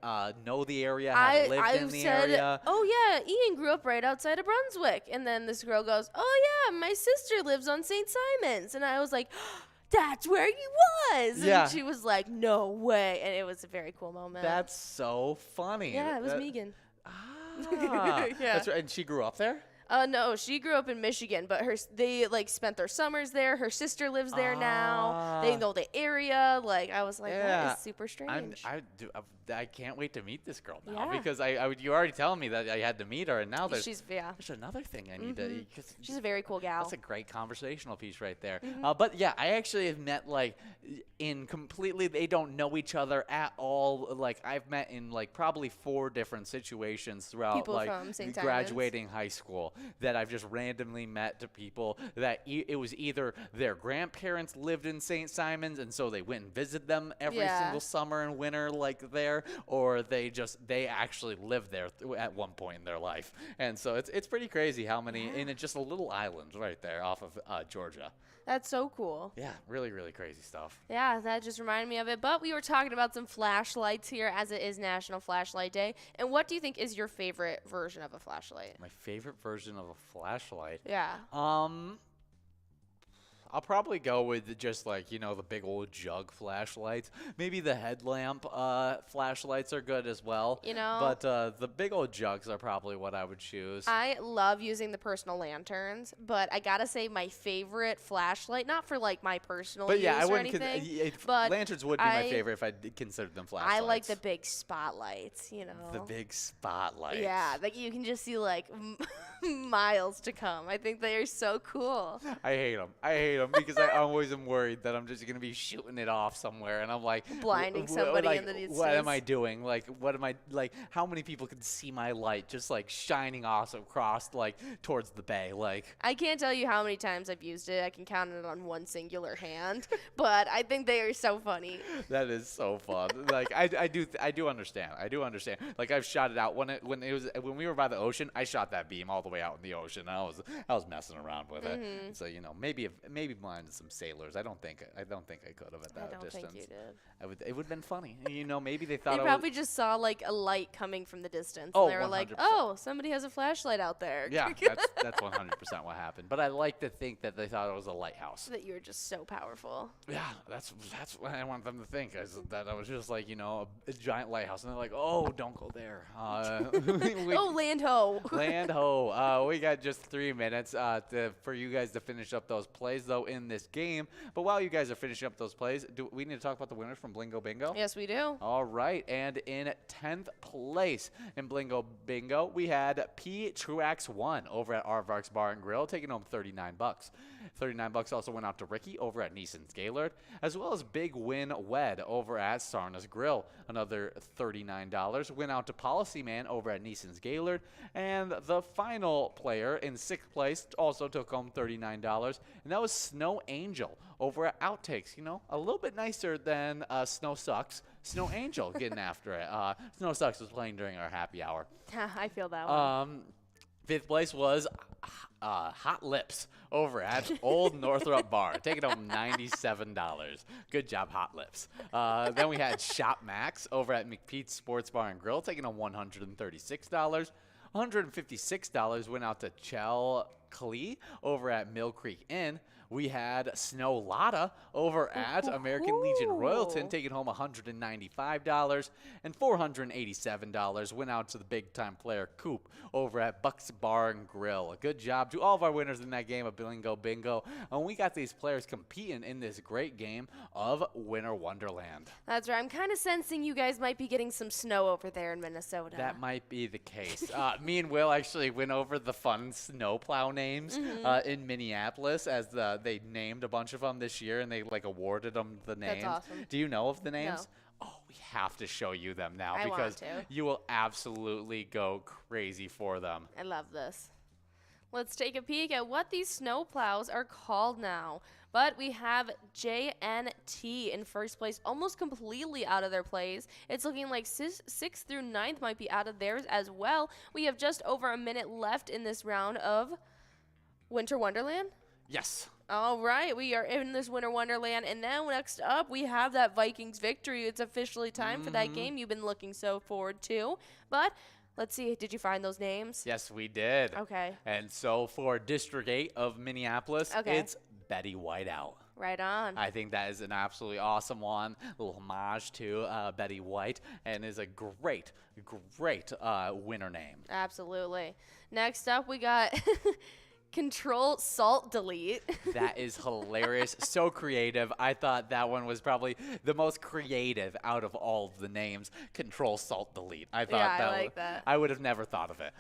know the area, have lived in the area. "Oh yeah, Ian grew up right outside of Brunswick," and then this girl goes, "Oh yeah, my sister lives on St. Simon's," and I was like, "That's where he was!" Yeah. And she was like, "No way!" And it was a very cool moment. That's so funny. yeah, it was That- Megan. Ah, Yeah. That's right. And she grew up there? No, she grew up in Michigan, but they like spent their summers there. Her sister lives there now. They Ah. know the area. Like I was like, Yeah. that is super strange. I can't wait to meet this girl now Yeah. because you already telling me that I had to meet her, and now there's She's another thing I need to. 'Cause she's a very cool gal. that's a great conversational piece right there. Mm-hmm. But yeah, I actually have met they don't know each other at all. Like I've met in like probably 4 different situations throughout People like from St. graduating high school that I've just randomly met to people that it was either their grandparents lived in St. Simon's and so they went and visited them every Yeah. single summer and winter like there, or they actually lived there at one point in their life. And so it's pretty crazy how many, and it's just a little island right there off of Georgia. That's so cool. Yeah, really, really crazy stuff. Yeah, that just reminded me of it. But we were talking about some flashlights here as it is National Flashlight Day. And what do you think is your favorite version of a flashlight? My favorite version of a flashlight. Yeah. I'll probably go with just like, the big old jug flashlights. Maybe the headlamp flashlights are good as well. But the big old jugs are probably what I would choose. I love using the personal lanterns, but I gotta say my favorite flashlight, not for like my personal But use yeah, I or wouldn't. anything, but Lanterns would be my favorite if I considered them flashlights. I like the big spotlights, The big spotlights. Yeah, like you can just see like miles to come. I think they are so cool. I hate them because I always am worried that I'm just gonna be shooting it off somewhere, and I'm like Blinding somebody in the distance. What am I doing? Like, what am I like? How many people can see my light just like shining off across like towards the bay? Like, I can't tell you how many times I've used it. I can count it on one singular hand, but I think they are so funny. that is so fun. Like, I do understand. I do understand. Like, I've shot it out when we were by the ocean. I shot that beam all the way out in the ocean. I was messing around with it. So maybe blinded some sailors. I don't think I could have at that distance. I don't think you did. It would have been funny. Maybe they thought They probably just saw like a light coming from the distance, Oh, and they were like, 100%. "Oh, somebody has a flashlight out there." Yeah, that's 100% what happened. But I like to think that they thought it was a lighthouse. That you were just so powerful. Yeah, that's what I want them to think. That I was just like a giant lighthouse, and they're like, "Oh, don't go there." Oh, land ho. Land ho. We got just 3 minutes for you guys to finish up those plays, though, in this game. But while you guys are finishing up those plays, do we need to talk about the winners from Blingo Bingo? Yes, we do. All right. And in 10th place in Blingo Bingo, we had P. Truax 1 over at Aardvark's Bar and Grill, taking home $39. $39 also went out to Ricky over at Neeson's Gaylord, as well as Big Win Wed over at Sarna's Grill. Another $39 went out to Policy Man over at Neeson's Gaylord. And the final player in 6th place also took home $39, and that was Snow Angel over at Outtakes. A little bit nicer than Snow Sucks. Snow Angel getting after it. Snow Sucks was playing during our happy hour. I feel that one. 5th place was Hot Lips over at Old Northrop Bar, taking home $97. Good job, Hot Lips. Then we had Shop Max over at McPete's Sports Bar and Grill, taking home $136. $156 went out to Chell Clee over at Mill Creek Inn. We had Snow Lotta over at American Legion Royalton, taking home $195. And $487 went out to the big-time player Coop over at Buck's Bar and Grill. A good job to all of our winners in that game of Bingo. And we got these players competing in this great game of Winter Wonderland. That's right. I'm kind of sensing you guys might be getting some snow over there in Minnesota. That might be the case. Me and Will actually went over the fun snowplow names in Minneapolis as they named a bunch of them this year, and they awarded them the names. That's awesome. Do you know of the names? No. Oh, we have to show you them now I because want to. you will absolutely go crazy for them. I love this. Let's take a peek at what these snowplows are called now. But we have JNT in first place, almost completely out of their plays. It's looking like 6th through 9th might be out of theirs as well. We have just over a minute left in this round of Winter Wonderland. Yes. All right, we are in this Winter Wonderland, and now next up we have that Vikings victory. It's officially time for that game you've been looking so forward to. But let's see, did you find those names? Yes, we did. Okay. And so for District 8 of Minneapolis, it's Betty Whiteout. Right on. I think that is an absolutely awesome one. A little homage to Betty White, and is a great winner name. Absolutely. Next up, we got Control Salt Delete. That is hilarious. So creative. I thought that one was probably the most creative out of all of the names. Control Salt Delete. I thought I like that. I would have never thought of it.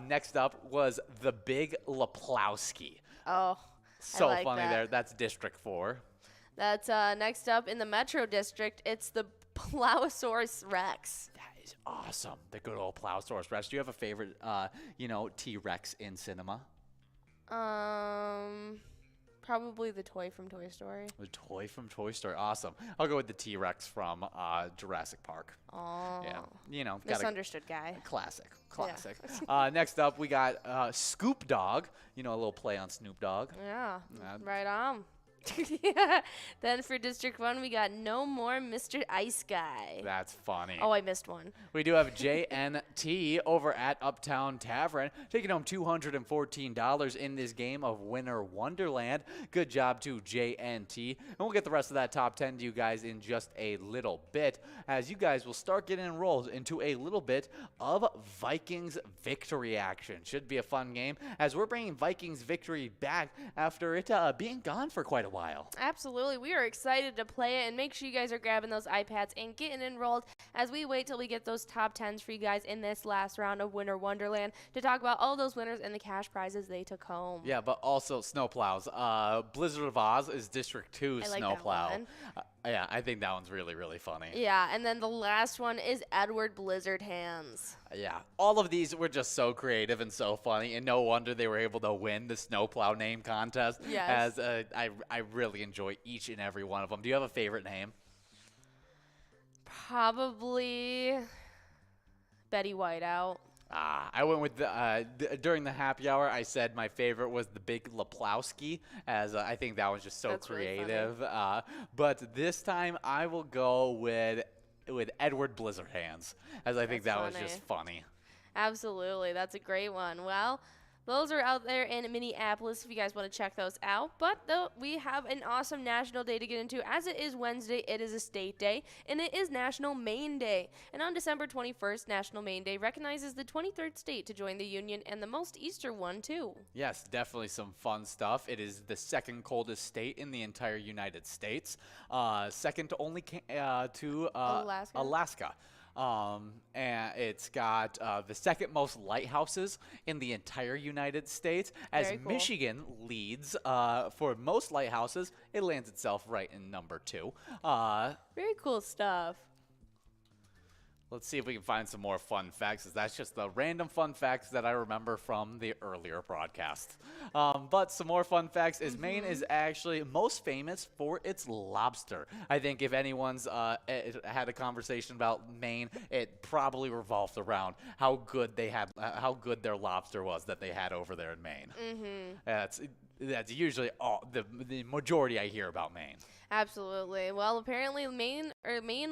Next up was the Big Laplowski. Oh, so I like funny that. there. That's District 4. That's next up in the Metro District. It's the Plowsaurus Rex. That is awesome. The good old Plowsaurus Rex. Do you have a favorite, T-Rex in cinema? Probably the toy from Toy Story. The toy from Toy Story. Awesome. I'll go with the T-Rex from Jurassic Park. Oh. Yeah. Misunderstood guy. Classic. Next up, we got Scoop Dog. A little play on Snoop Dogg. Yeah. Right on. Yeah. Then for District 1, we got No More Mr. Ice Guy. That's funny. Oh, I missed one. We do have JNT over at Uptown Tavern, taking home $214 in this game of Winter Wonderland. Good job to JNT. And we'll get the rest of that top 10 to you guys in just a little bit, as you guys will start getting enrolled into a little bit of Vikings victory action. Should be a fun game, as we're bringing Vikings victory back after it being gone for quite a while. Absolutely. We are excited to play it, and make sure you guys are grabbing those iPads and getting enrolled as we wait till we get those top 10s for you guys in this last round of Winter Wonderland to talk about all those winners and the cash prizes they took home. Yeah, but also snowplows. Blizzard of Oz is District 2 snowplow. That one. Yeah, I think that one's really, really funny. Yeah, and then the last one is Edward Blizzard Hands. Yeah, all of these were just so creative and so funny, and no wonder they were able to win the snowplow name contest. Yes. As I really enjoy each and every one of them. Do you have a favorite name? Probably Betty Whiteout. I went with during the happy hour. I said my favorite was the Big Laplowski, as I think that was just so creative. Really but this time I will go with Edward Blizzard Hands, as I think that was just funny. Absolutely, that's a great one. Well, those are out there in Minneapolis if you guys want to check those out. But though we have an awesome national day to get into. As it is Wednesday, it is a state day, and it is National Maine Day. And on December 21st, National Maine Day recognizes the 23rd state to join the Union, and the most eastern one, too. Yes, definitely some fun stuff. It is the second coldest state in the entire United States, second only to Alaska. And it's got the second most lighthouses in the entire United States. As Michigan leads for most lighthouses, it lands itself right in number 2. Very cool stuff. Let's see if we can find some more fun facts, 'cause that's just the random fun facts that I remember from the earlier broadcast. But some more fun facts is Maine is actually most famous for its lobster. I think if anyone's had a conversation about Maine, it probably revolved around how good their lobster was that they had over there in Maine. That's usually the majority I hear about Maine. Absolutely. Well, apparently Maine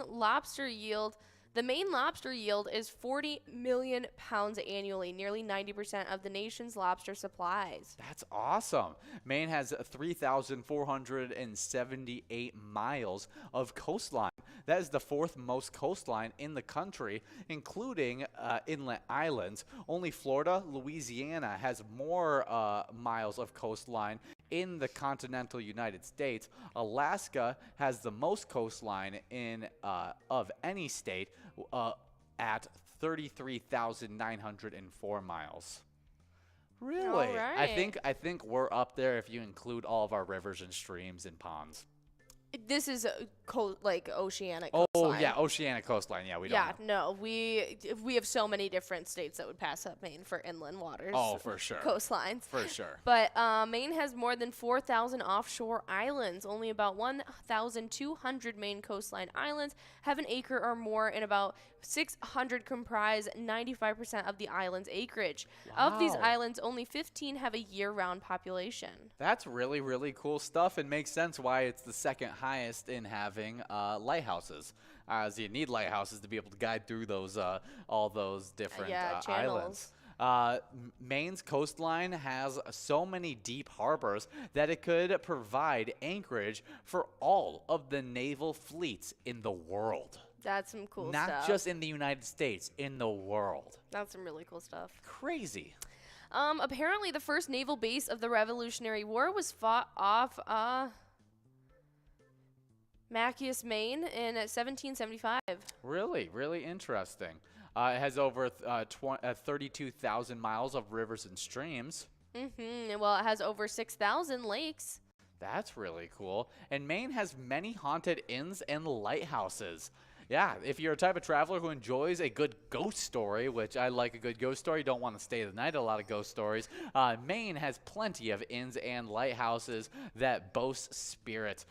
lobster yield. The Maine lobster yield is 40 million pounds annually, nearly 90% of the nation's lobster supplies. That's awesome. Maine has 3,478 miles of coastline. That is the fourth most coastline in the country, including inland islands. Only Florida, Louisiana has more miles of coastline in the continental United States. Alaska has the most coastline of any state at 33,904 miles. Really? All right. I think we're up there if you include all of our rivers and streams and ponds. This is like oceanic Oh coastline. yeah, oceanic coastline. Yeah, we don't. Yeah, no, we have so many different states that would pass up Maine for inland waters. Oh, for sure. Coastlines. For sure. But Maine has more than 4,000 offshore islands. Only about 1,200 Maine coastline islands have an acre or more, and about 600 comprise 95% of the island's acreage. Wow. Of these islands, only 15 have a year-round population. That's really, really cool stuff, and makes sense why it's the second highest in having lighthouses, as you need lighthouses to be able to guide through those all those different channels. islands. Maine's coastline has so many deep harbors that it could provide anchorage for all of the naval fleets in the world. That's some cool stuff. Not just in the United States, in the world. That's some really cool stuff. Crazy. Apparently, the first naval base of the Revolutionary War was fought off Machias, Maine in 1775. Really, really interesting. It has over 32,000 miles of rivers and streams. Well, it has over 6,000 lakes. That's really cool. And Maine has many haunted inns and lighthouses. Yeah, if you're a type of traveler who enjoys a good ghost story, which I like a good ghost story, don't want to stay the night, a lot of ghost stories, Maine has plenty of inns and lighthouses that boast spirits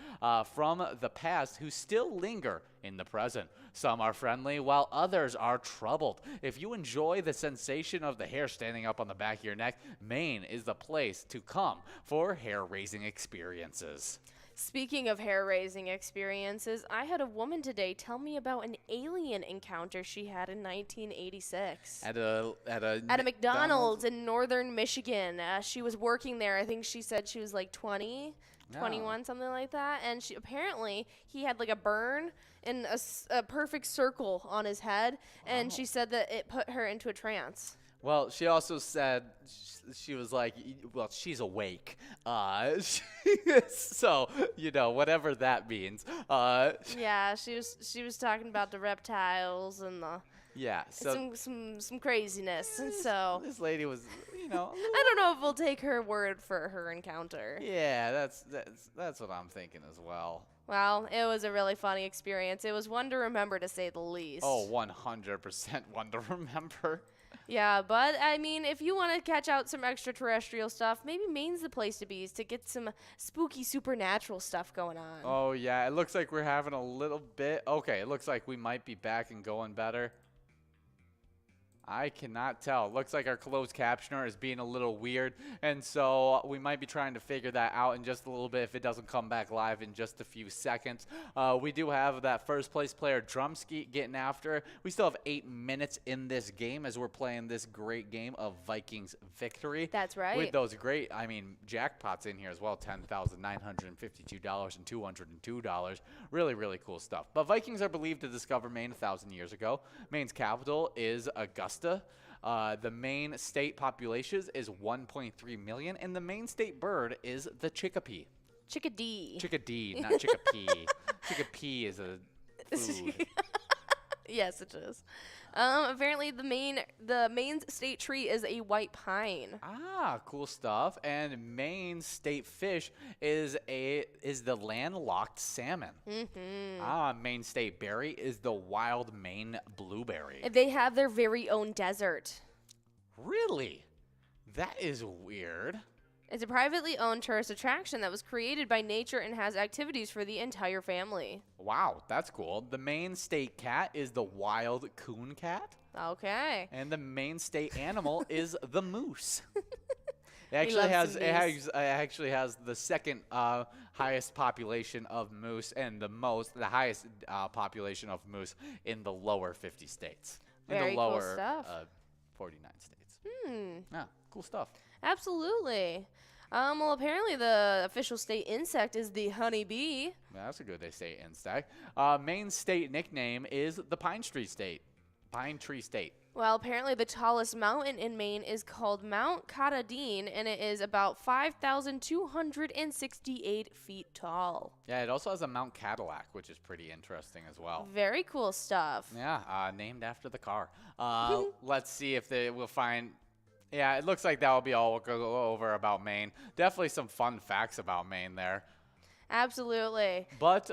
from the past who still linger in the present. Some are friendly, while others are troubled. If you enjoy the sensation of the hair standing up on the back of your neck, Maine is the place to come for hair-raising experiences. Speaking of hair-raising experiences, I had a woman today tell me about an alien encounter she had in 1986. At a McDonald's in northern Michigan. She was working there. I think she said she was like 20, 21, something like that. And he had like a burn in a perfect circle on his head. And she said that it put her into a trance. Well, she also said she was like, well, she's awake. So, whatever that means. Yeah, she was talking about the reptiles and some craziness. And so this lady was, I don't know if we'll take her word for her encounter. Yeah, that's what I'm thinking as well. Well, it was a really funny experience. It was one to remember, to say the least. Oh, 100% one to remember. Yeah, but I mean, if you want to catch out some extraterrestrial stuff, maybe Maine's the place to be, to get some spooky supernatural stuff going on. Oh, yeah, it looks like we're having a little bit. Okay, it looks like we might be back and going better. I cannot tell. Looks like our closed captioner is being a little weird, and so we might be trying to figure that out in just a little bit if it doesn't come back live in just a few seconds. We do have that first place player Drumsky getting after. We still have 8 minutes in this game as we're playing this great game of Vikings victory. That's right. With those great, jackpots in here as well, $10,952 and $202. Really, really cool stuff. But Vikings are believed to discover Maine 1,000 years ago. Maine's capital is Augusta. The Maine state population is 1.3 million, and the Maine state bird is the chickapee. Chickadee. Chickadee, not chickapee. Chickapee is a food. Yes, it is. Apparently the Maine state tree is a white pine. Ah, cool stuff. And Maine state fish is the landlocked salmon. Mm-hmm. Ah, Maine state berry is the wild Maine blueberry. They have their very own desert. Really? That is weird. It's a privately owned tourist attraction that was created by nature and has activities for the entire family. Wow, that's cool. The Maine state cat is the wild coon cat. Okay. And the Maine state animal is the moose. It actually has the second highest population of moose and the highest population of moose in the lower 50 states. Very in the cool lower stuff. 49 states. Hmm. Cool stuff. Absolutely. Well, apparently the official state insect is the honeybee. Yeah, that's a good state insect. Maine state nickname is the Pine Tree State. Pine Tree State. Well, apparently the tallest mountain in Maine is called Mount Katahdin, and it is about 5,268 feet tall. Yeah, it also has a Mount Cadillac, which is pretty interesting as well. Very cool stuff. Yeah, named after the car. Let's see if we'll find... Yeah, it looks like that will be all we'll go over about Maine. Definitely some fun facts about Maine there. Absolutely. But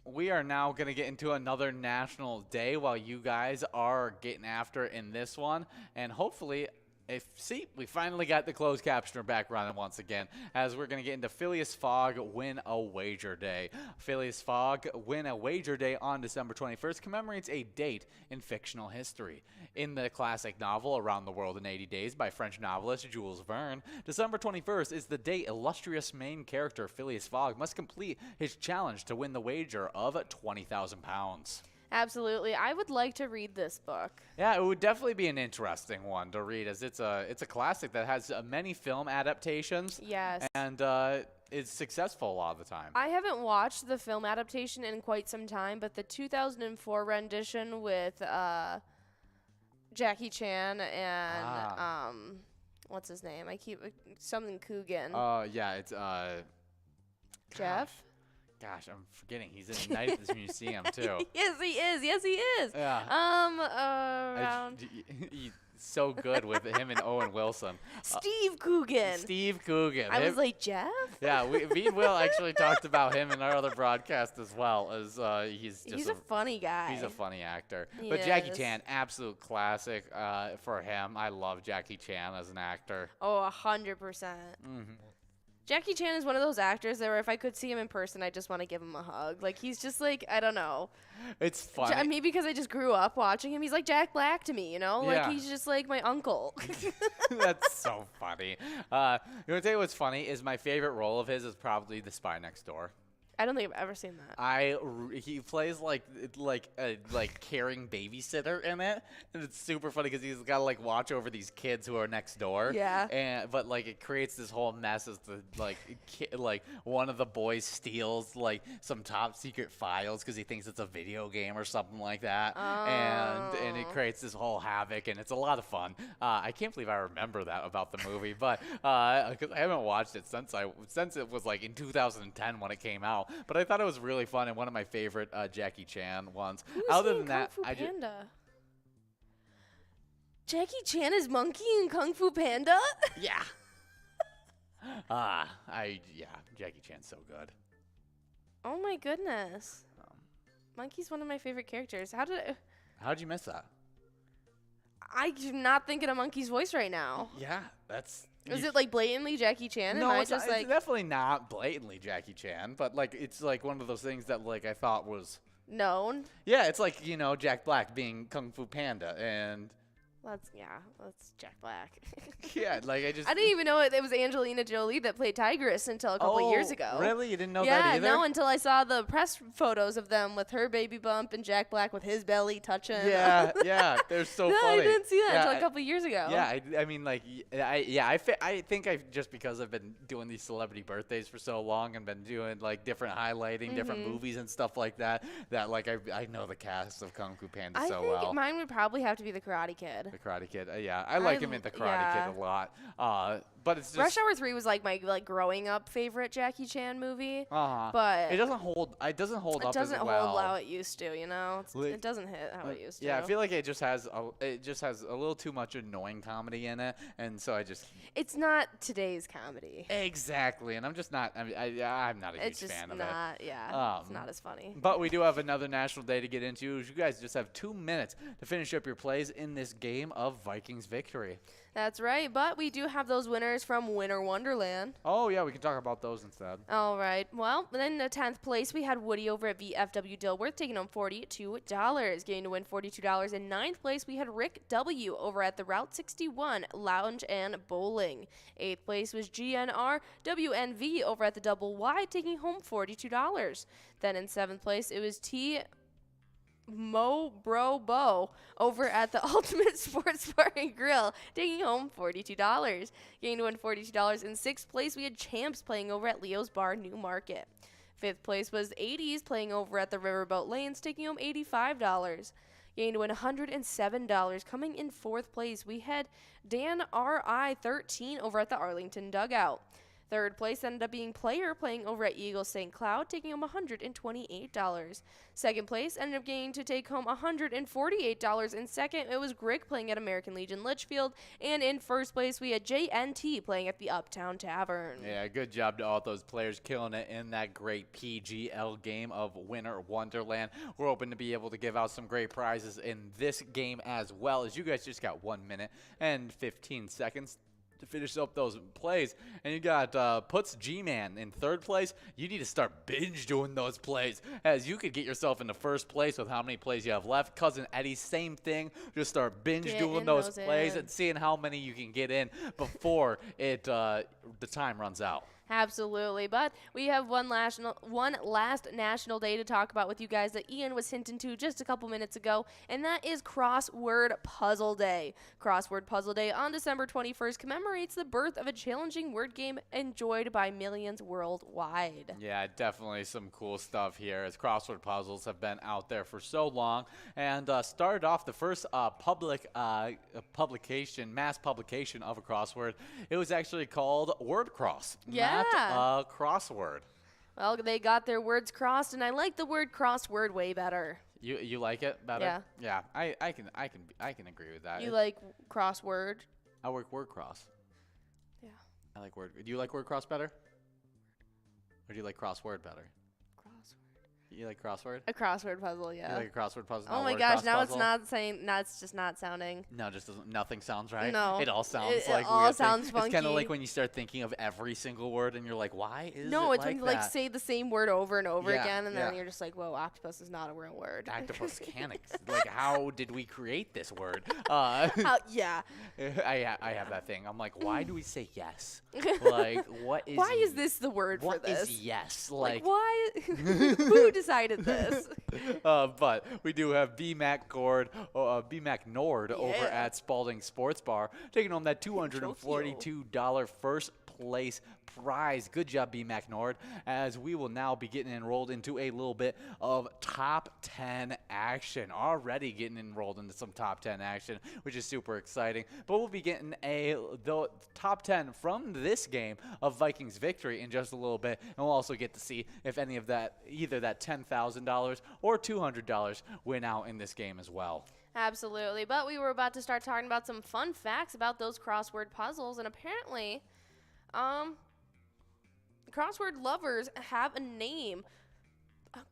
we are now going to get into another national day while you guys are getting after it in this one. And hopefully, we finally got the closed captioner back running once again, as we're going to get into Phileas Fogg Win a Wager Day. Phileas Fogg Win a Wager Day on December 21st commemorates a date in fictional history. In the classic novel Around the World in 80 Days by French novelist Jules Verne, December 21st is the date illustrious main character Phileas Fogg must complete his challenge to win the wager of £20,000. Absolutely. I would like to read this book. Yeah, it would definitely be an interesting one to read, as it's a classic that has many film adaptations. Yes. And is successful a lot of the time. I haven't watched the film adaptation in quite some time, but the 2004 rendition with Jackie Chan and what's his name? I keep something Coogan. Yeah, it's Jeff. Gosh, I'm forgetting. He's in Night at this Museum too. Yes, he is. Yes, he is. Yeah. He's so good with him and Owen Wilson. Steve Coogan. Steve Coogan. I was like, Jeff? Yeah, me and Will actually talked about him in our other broadcast as well, as he's a funny guy. He's a funny actor. He But Jackie is. Chan, absolute classic for him. I love Jackie Chan as an actor. Oh, 100%. Jackie Chan is one of those actors that where if I could see him in person, I just want to give him a hug. Like, he's just like, I don't know. It's funny. Maybe because I just grew up watching him. He's like Jack Black to me, you know? Yeah. Like, he's just like my uncle. That's so funny. You want to tell you what's funny is my favorite role of his is probably The Spy Next Door. I don't think I've ever seen that. He plays like a caring babysitter in it, and it's super funny because he's got to like watch over these kids who are next door. Yeah. But like it creates this whole mess as the like one of the boys steals like some top secret files because he thinks it's a video game or something like that, and it creates this whole havoc, and it's a lot of fun. I can't believe I remember that about the movie, but because I haven't watched it since it was like in 2010 when it came out. But I thought it was really fun and one of my favorite Jackie Chan ones. Who's Other he than in that, Kung Fu Panda? Jackie Chan is Monkey in Kung Fu Panda? Yeah. Jackie Chan's so good. Oh my goodness. Monkey's one of my favorite characters. How'd you miss that? I'm not thinking of Monkey's voice right now. Yeah, that's. Is it like blatantly Jackie Chan? No, it's it's definitely not blatantly Jackie Chan, but like it's like one of those things that like I thought was known? Yeah, it's like, Jack Black being Kung Fu Panda, and That's Jack Black. Yeah, like I didn't even know it was Angelina Jolie that played Tigress until a couple years ago. Really? You didn't know that either? Yeah, no, until I saw the press photos of them with her baby bump and Jack Black with his belly touching. Yeah, they're so no, funny. I didn't see that until a couple years ago. Yeah, I mean, like, I think I've just because I've been doing these celebrity birthdays for so long and been doing like different highlighting, different movies and stuff like that. That like I know the cast of Kung Fu Panda so well. I think mine would probably have to be the Karate Kid. the Karate Kid. Yeah, I like him in the Karate Kid a lot. But it's just Rush Hour 3 was like my growing up favorite Jackie Chan movie. But it doesn't hold. It doesn't hold up as well. It doesn't hold how it used to. You know, it doesn't hit how it used to. Yeah, I feel like it just has a little too much annoying comedy in it, and so It's not today's comedy. Exactly, and I'm just not. I'm not a huge fan of it. Yeah, it's not as funny. But we do have another national day to get into. You guys just have 2 minutes to finish up your plays in this game of Vikings victory. That's right, but we do have those winners from Winter Wonderland. Oh, yeah, we can talk about those instead. All right. Well, then in the 10th place, we had Woody over at VFW Dilworth taking home $42, getting to win $42. In 9th place, we had Rick W. over at the Route 61 Lounge and Bowling. 8th place was GNR WNV over at the Double Y taking home $42. Then in 7th place, it was Mo Bro Bo over at the Ultimate Sports Bar and Grill, taking home $42. Getting to win $42. In 6th place, we had Champs playing over at Leo's Bar, New Market. 5th place was 80s playing over at the Riverboat Lanes, taking home $85. Getting to win $107. Coming in 4th place, we had Dan RI13 over at the Arlington Dugout. 3rd place ended up being Player playing over at Eagle St. Cloud, taking home $128. 2nd place ended up getting to take home $148. In 2nd, it was Greg playing at American Legion Litchfield. And in 1st place, we had JNT playing at the Uptown Tavern. Yeah, good job to all those players killing it in that great PGL game of Winter Wonderland. We're hoping to be able to give out some great prizes in this game as well, as you guys just got 1 minute and 15 seconds to finish up those plays. And you got Puts G-Man in 3rd place. You need to start binge doing those plays, as you could get yourself into 1st place with how many plays you have left. Cousin Eddie, same thing. Just start binge doing those plays and seeing how many you can get in before the time runs out. Absolutely, but we have one last national day to talk about with you guys that Ian was hinting to just a couple minutes ago, and that is Crossword Puzzle Day. Crossword Puzzle Day on December 21st commemorates the birth of a challenging word game enjoyed by millions worldwide. Yeah, definitely some cool stuff here, as crossword puzzles have been out there for so long, and started off the first mass publication of a crossword. It was actually called Word Cross. Yeah. Not a crossword. Well, they got their words crossed, and I like the word crossword way better. You like it better? Yeah. Yeah, I can agree with that. You like crossword? I work word cross. Yeah. I like word. Do you like word cross better? Or do you like crossword better? Crossword. You like crossword? A crossword puzzle, yeah. You like a crossword puzzle? Oh my gosh, now it's not saying. Now it's just not sounding. No, just doesn't. Nothing sounds right. No, it all sounds it like all weird sounds thing. funky. It's kind of like when you start thinking of every single word, and you're like, why is no, it it's like when you that? say the same word over and over Yeah, again, and then yeah. you're just like, whoa, octopus is not a real word. Octopus mechanics. Like, how did we create this word? Yeah. I have that thing. I'm like, why do we say yes? Like, what is? Why is this the word for this? What is yes? Like why? Who decided this? But we do have BMAC Nord over at Spalding Sports Bar, taking home that $242 first place prize. Good job, BMAC Nord, as we will now be getting enrolled into a little bit of top 10 action. Already getting enrolled into some top 10 action, which is super exciting. But we'll be getting the top 10 from this game of Vikings victory in just a little bit, and we'll also get to see if any of that, either that $10,000 or $200, win out in this game as well. Absolutely. But we were about to start talking about some fun facts about those crossword puzzles, and apparently, crossword lovers have a name.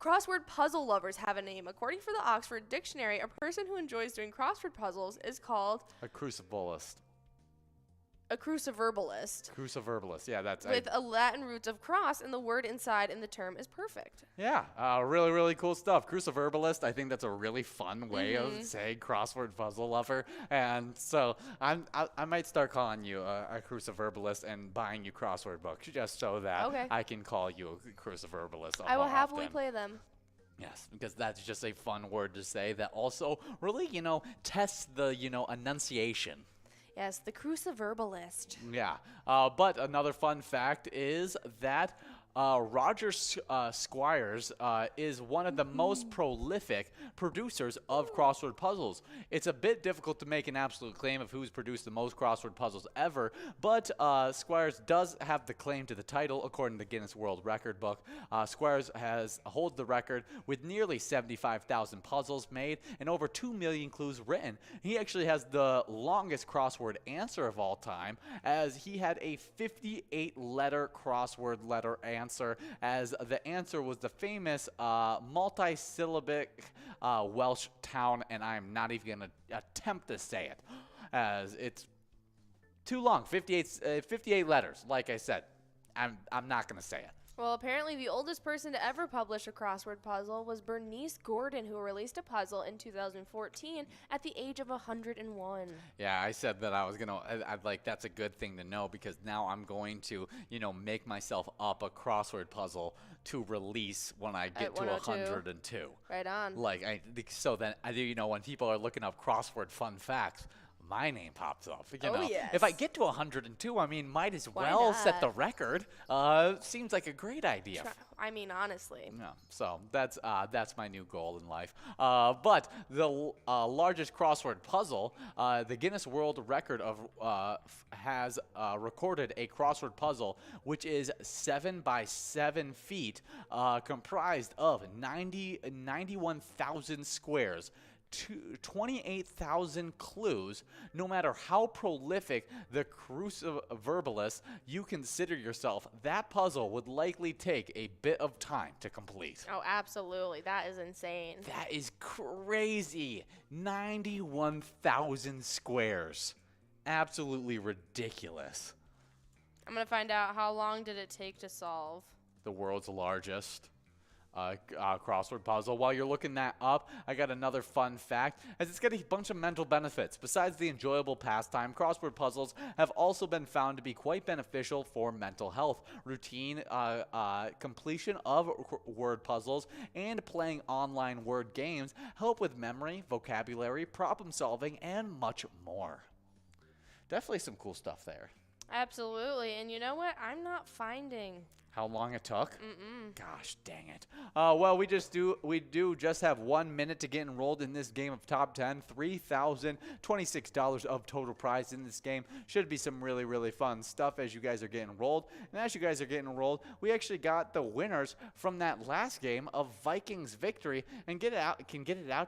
Crossword puzzle lovers have a name. According to the Oxford Dictionary, a person who enjoys doing crossword puzzles is called a cruciverbalist. A cruciverbalist. Cruciverbalist, yeah, that's with a Latin root of cross, and the word inside in the term is perfect. Yeah, really, really cool stuff. Cruciverbalist, I think that's a really fun way of saying crossword puzzle lover, and so I might start calling you a cruciverbalist and buying you crossword books just so that I can call you a cruciverbalist. I will happily play them. Yes, because that's just a fun word to say that also really, tests the, enunciation. Yes, the cruciverbalist. Yeah, but another fun fact is that Roger Squires is one of the most prolific producers of crossword puzzles. It's a bit difficult to make an absolute claim of who's produced the most crossword puzzles ever, but Squires does have the claim to the title according to the Guinness World Record book. Squires holds the record with nearly 75,000 puzzles made and over 2 million clues written. He actually has the longest crossword answer of all time, as he had a 58-letter crossword letter answer, as the answer was the famous multi-syllabic Welsh town, and I'm not even going to attempt to say it, as it's too long. 58 letters, like I said. I'm not going to say it. Well, apparently the oldest person to ever publish a crossword puzzle was Bernice Gordon, who released a puzzle in 2014 at the age of 101. Yeah, I said that I was going to, I'd like, that's a good thing to know, because now I'm going to, make myself up a crossword puzzle to release when I get to 102. Right on. So then, when people are looking up crossword fun facts, my name pops up. Yes. If I get to 102, might as Why well not? set the record. Seems like a great idea. Honestly. Yeah, so that's my new goal in life. But the largest crossword puzzle, the Guinness World Record has recorded a crossword puzzle which is 7 by 7 feet, comprised of 91,000 squares. 28,000 clues. No matter how prolific the cruciverbalist you consider yourself, that puzzle would likely take a bit of time to complete. Oh, absolutely. That is insane. That is crazy. 91,000 squares. Absolutely ridiculous. I'm going to find out, how long did it take to solve? The world's largest crossword puzzle. While you're looking that up, I got another fun fact, as it's got a bunch of mental benefits. Besides the enjoyable pastime, crossword puzzles have also been found to be quite beneficial for mental health. Routine completion of word puzzles and playing online word games help with memory, vocabulary, problem solving, and much more. Definitely some cool stuff there. Absolutely. And you know what? I'm not finding how long it took? Mm-mm. Gosh, dang it. Well, we do just have 1 minute to get enrolled in this game of Top 10. $3,026 of total prize in this game. Should be some really, really fun stuff as you guys are getting enrolled. And as you guys are getting enrolled, we actually got the winners from that last game of Vikings victory, and get it out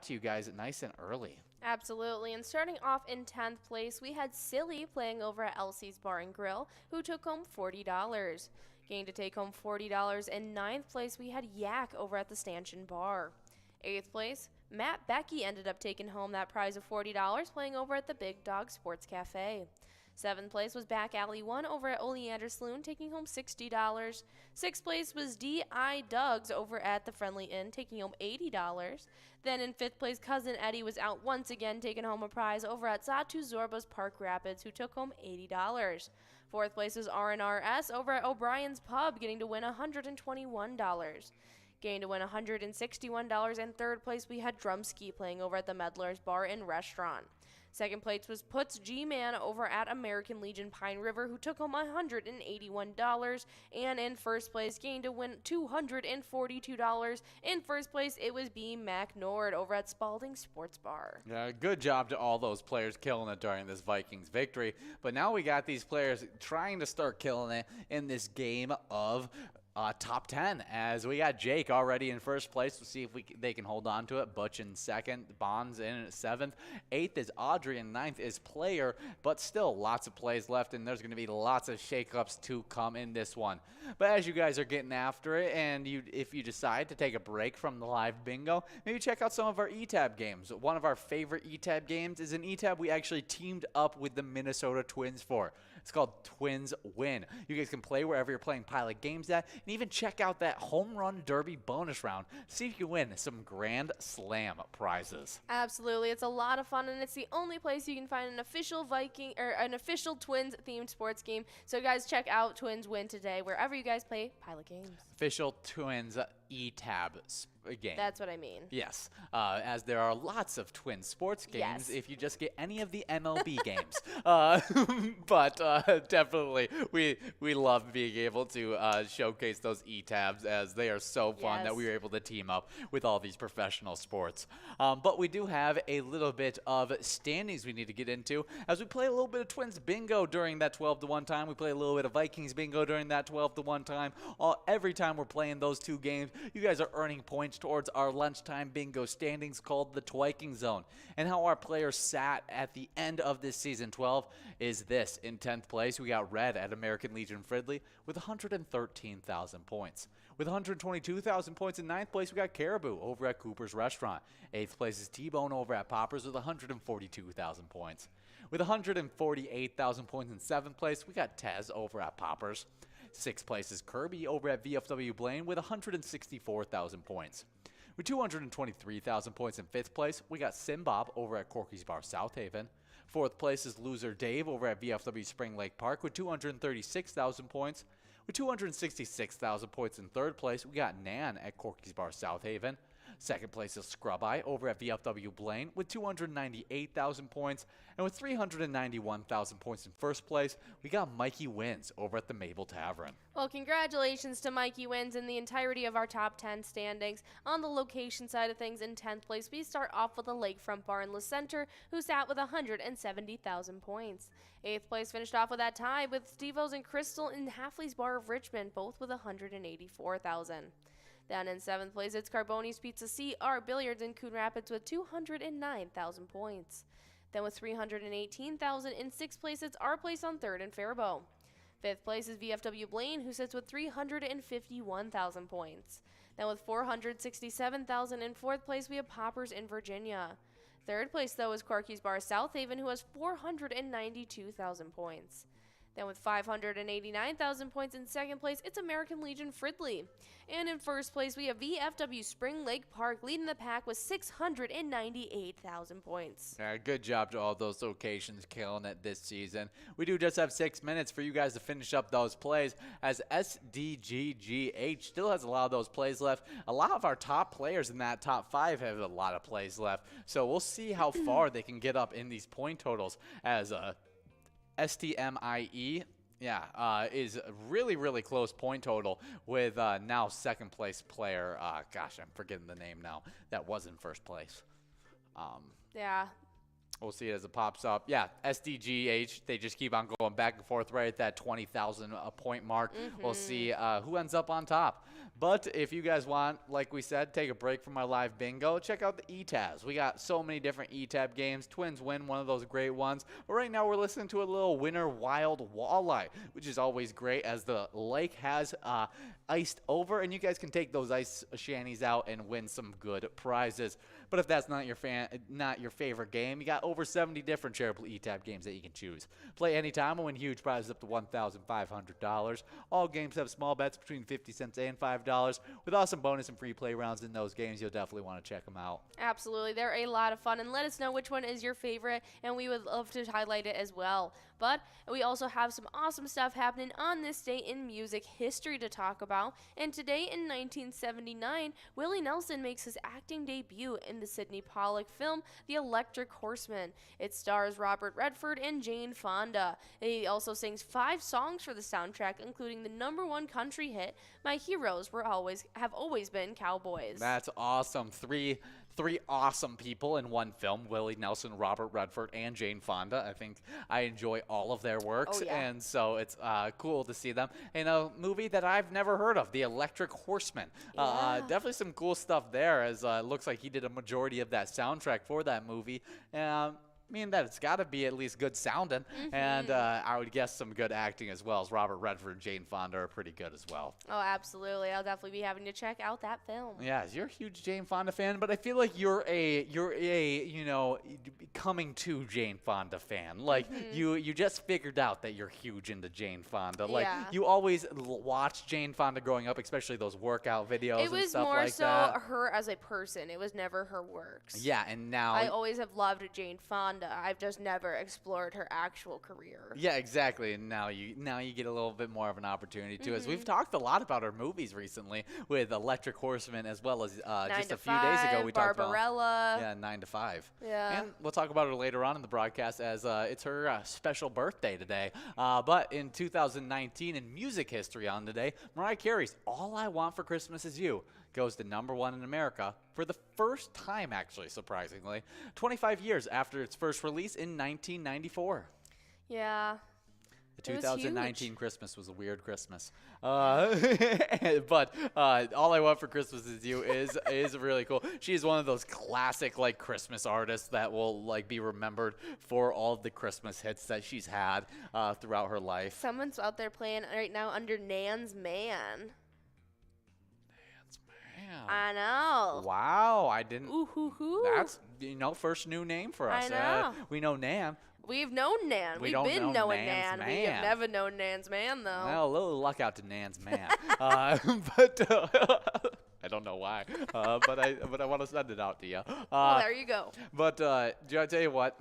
to you guys nice and early. Absolutely. And starting off in 10th place, we had Silly playing over at Elsie's Bar and Grill, who took home $40. Getting to take home $40. In 9th place, we had Yak over at the Stanchion Bar. 8th place, Matt Becky ended up taking home that prize of $40 playing over at the Big Dog Sports Cafe. 7th place was Back Alley 1 over at Oleander Saloon, taking home $60. 6th place was D.I. Doug's over at the Friendly Inn, taking home $80. Then in 5th place, Cousin Eddie was out once again, taking home a prize over at Zatu Zorba's Park Rapids, who took home $80. 4th place was R&RS over at O'Brien's Pub, getting to win $121. Getting to win $161. And 3rd place, we had Drumski playing over at the Meddler's Bar and Restaurant. 2nd place was Puts G-Man over at American Legion Pine River, who took home $181. And in 1st place, getting to win $242. In 1st place, it was B. Mac Nord over at Spalding Sports Bar. Yeah, good job to all those players killing it during this Vikings victory. But now we got these players trying to start killing it in this game of Top 10, as we got Jake already in 1st place. We'll see if they can hold on to it. Butch in 2nd, Bonds in 7th. 8th is Audrey, and 9th is Player, but still lots of plays left, and there's going to be lots of shakeups to come in this one. But as you guys are getting after it, and if you decide to take a break from the live bingo, maybe check out some of our eTab games. One of our favorite eTab games is an eTab we actually teamed up with the Minnesota Twins for. It's called Twins Win. You guys can play wherever you're playing Pilot games at, and even check out that Home Run Derby bonus round. See if you can win some Grand Slam prizes. Absolutely. It's a lot of fun, and it's the only place you can find an official Twins themed sports game. So guys, check out Twins Win today wherever you guys play Pilot games. Official Twins eTab game. That's what I mean. Yes, as there are lots of Twin sports games Yes. if you just get any of the MLB games. But definitely, we love being able to showcase those e-tabs as they are so fun that we were able to team up with all these professional sports. But we do have a little bit of standings we need to get into as we play a little bit of Twins bingo during that 12-1 time. We play a little bit of Vikings bingo during that 12-1 time. Every time we're playing those two games, you guys are earning points towards our lunchtime bingo standings called the Twiking Zone. And how our players sat at the end of this season 12 is this. In 10th place, we got Red at American Legion Fridley with 113,000 points. With 122,000 points in 9th place, we got Caribou over at Cooper's Restaurant. 8th place is T-Bone over at Poppers with 142,000 points. With 148,000 points in 7th place, we got Tez over at Poppers. 6th place is Kirby over at VFW Blaine with 164,000 points. With 223,000 points in 5th place, we got Simbob over at Corky's Bar South Haven. 4th place is Loser Dave over at VFW Spring Lake Park with 236,000 points. With 266,000 points in 3rd place, we got Nan at Corky's Bar South Haven. 2nd place is Scrub Eye over at VFW Blaine with 298,000 points. And with 391,000 points in 1st place, we got Mikey Wins over at the Mabel Tavern. Well, congratulations to Mikey Wins in the entirety of our top 10 standings. On the location side of things, in 10th place, we start off with the Lakefront Bar in La Center, who sat with 170,000 points. 8th place finished off with that tie with Steve-O's and Crystal in Halfley's Bar of Richmond, both with 184,000. Down in 7th place, it's Carboni's Pizza CR Billiards in Coon Rapids with 209,000 points. Then with 318,000 in 6th place, it's Our Place on 3rd in Faribault. 5th place is VFW Blaine, who sits with 351,000 points. Then with 467,000 in 4th place, we have Poppers in Virginia. 3rd place, though, is Corky's Bar South Haven, who has 492,000 points. Then with 589,000 points in 2nd place, it's American Legion Fridley. And in 1st place, we have VFW Spring Lake Park leading the pack with 698,000 points. Good job to all those locations killing it this season. We do just have 6 minutes for you guys to finish up those plays as SDGGH still has a lot of those plays left. A lot of our top players in that top 5 have a lot of plays left. So we'll see how far they can get up in these point totals as STMIE, is a really, really close point total with now 2nd place player. Gosh, I'm forgetting the name now. That was in 1st place. Yeah. We'll see it as it pops up. Yeah, SDGH, they just keep on going back and forth right at that 20,000 point mark. We'll see who ends up on top. But if you guys want, like we said, take a break from our live bingo, check out the E-Tabs. We got so many different E-Tab games. Twins win one of those great ones. But right now we're listening to a little Winter Wild Walleye, which is always great as the lake has iced over, and you guys can take those ice shanties out and win some good prizes. But if that's not your favorite game, you got over 70 different Charitable E-Tab games that you can choose. Play anytime and win huge prizes up to $1,500. All games have small bets between 50 cents and $5. With awesome bonus and free play rounds in those games, you'll definitely want to check them out. Absolutely. They're a lot of fun, and let us know which one is your favorite, and we would love to highlight it as well. But we also have some awesome stuff happening on this day in music history to talk about. And today in 1979, Willie Nelson makes his acting debut in the Sidney Pollack film, The Electric Horseman. It stars Robert Redford and Jane Fonda. He also sings 5 songs for the soundtrack, including the #1 country hit, My Heroes Have Always Been Cowboys. That's awesome. Three awesome people in one film, Willie Nelson, Robert Redford, and Jane Fonda. I think I enjoy all of their works, and so it's cool to see them in a movie that I've never heard of, The Electric Horseman. Definitely some cool stuff there, as it looks like he did a majority of that soundtrack for that movie. I mean, that it's got to be at least good sounding, and I would guess some good acting as well, as Robert Redford and Jane Fonda are pretty good as well. Oh, absolutely. I'll definitely be having to check out that film. Yeah, you're a huge Jane Fonda fan, but I feel like you're a coming to Jane Fonda fan. Like you just figured out that you're huge into Jane Fonda. Like you always watched Jane Fonda growing up, especially those workout videos and stuff like that. It was more so her as a person. It was never her works. Yeah, and now I always have loved Jane Fonda. Wanda. I've just never explored her actual career. Yeah, exactly. And now you get a little bit more of an opportunity too. As we've talked a lot about her movies recently with Electric Horseman, as well as just a few days ago we talked about Barbarella. 9 to 5. Yeah. And we'll talk about her later on in the broadcast as it's her special birthday today. But in 2019 in music history on today, Mariah Carey's "All I Want for Christmas Is You" goes to #1 in America for the first time, actually, surprisingly, 25 years after its first release in 1994. Yeah. The 2019 Christmas was a weird Christmas. But "All I Want for Christmas Is You" is really cool. She's one of those classic like Christmas artists that will like be remembered for all of the Christmas hits that she's had throughout her life. Someone's out there playing right now under Nan's Man. I know. Wow, I didn't. Ooh, hoo, hoo. That's first new name for us. I know. We know Nan. We've known Nan. We've been knowing Nan. We have never known Nan's Man, though. Well, a little luck out to Nan's Man. But I don't know why. But I want to send it out to you. Well, there you go. But do I tell you what?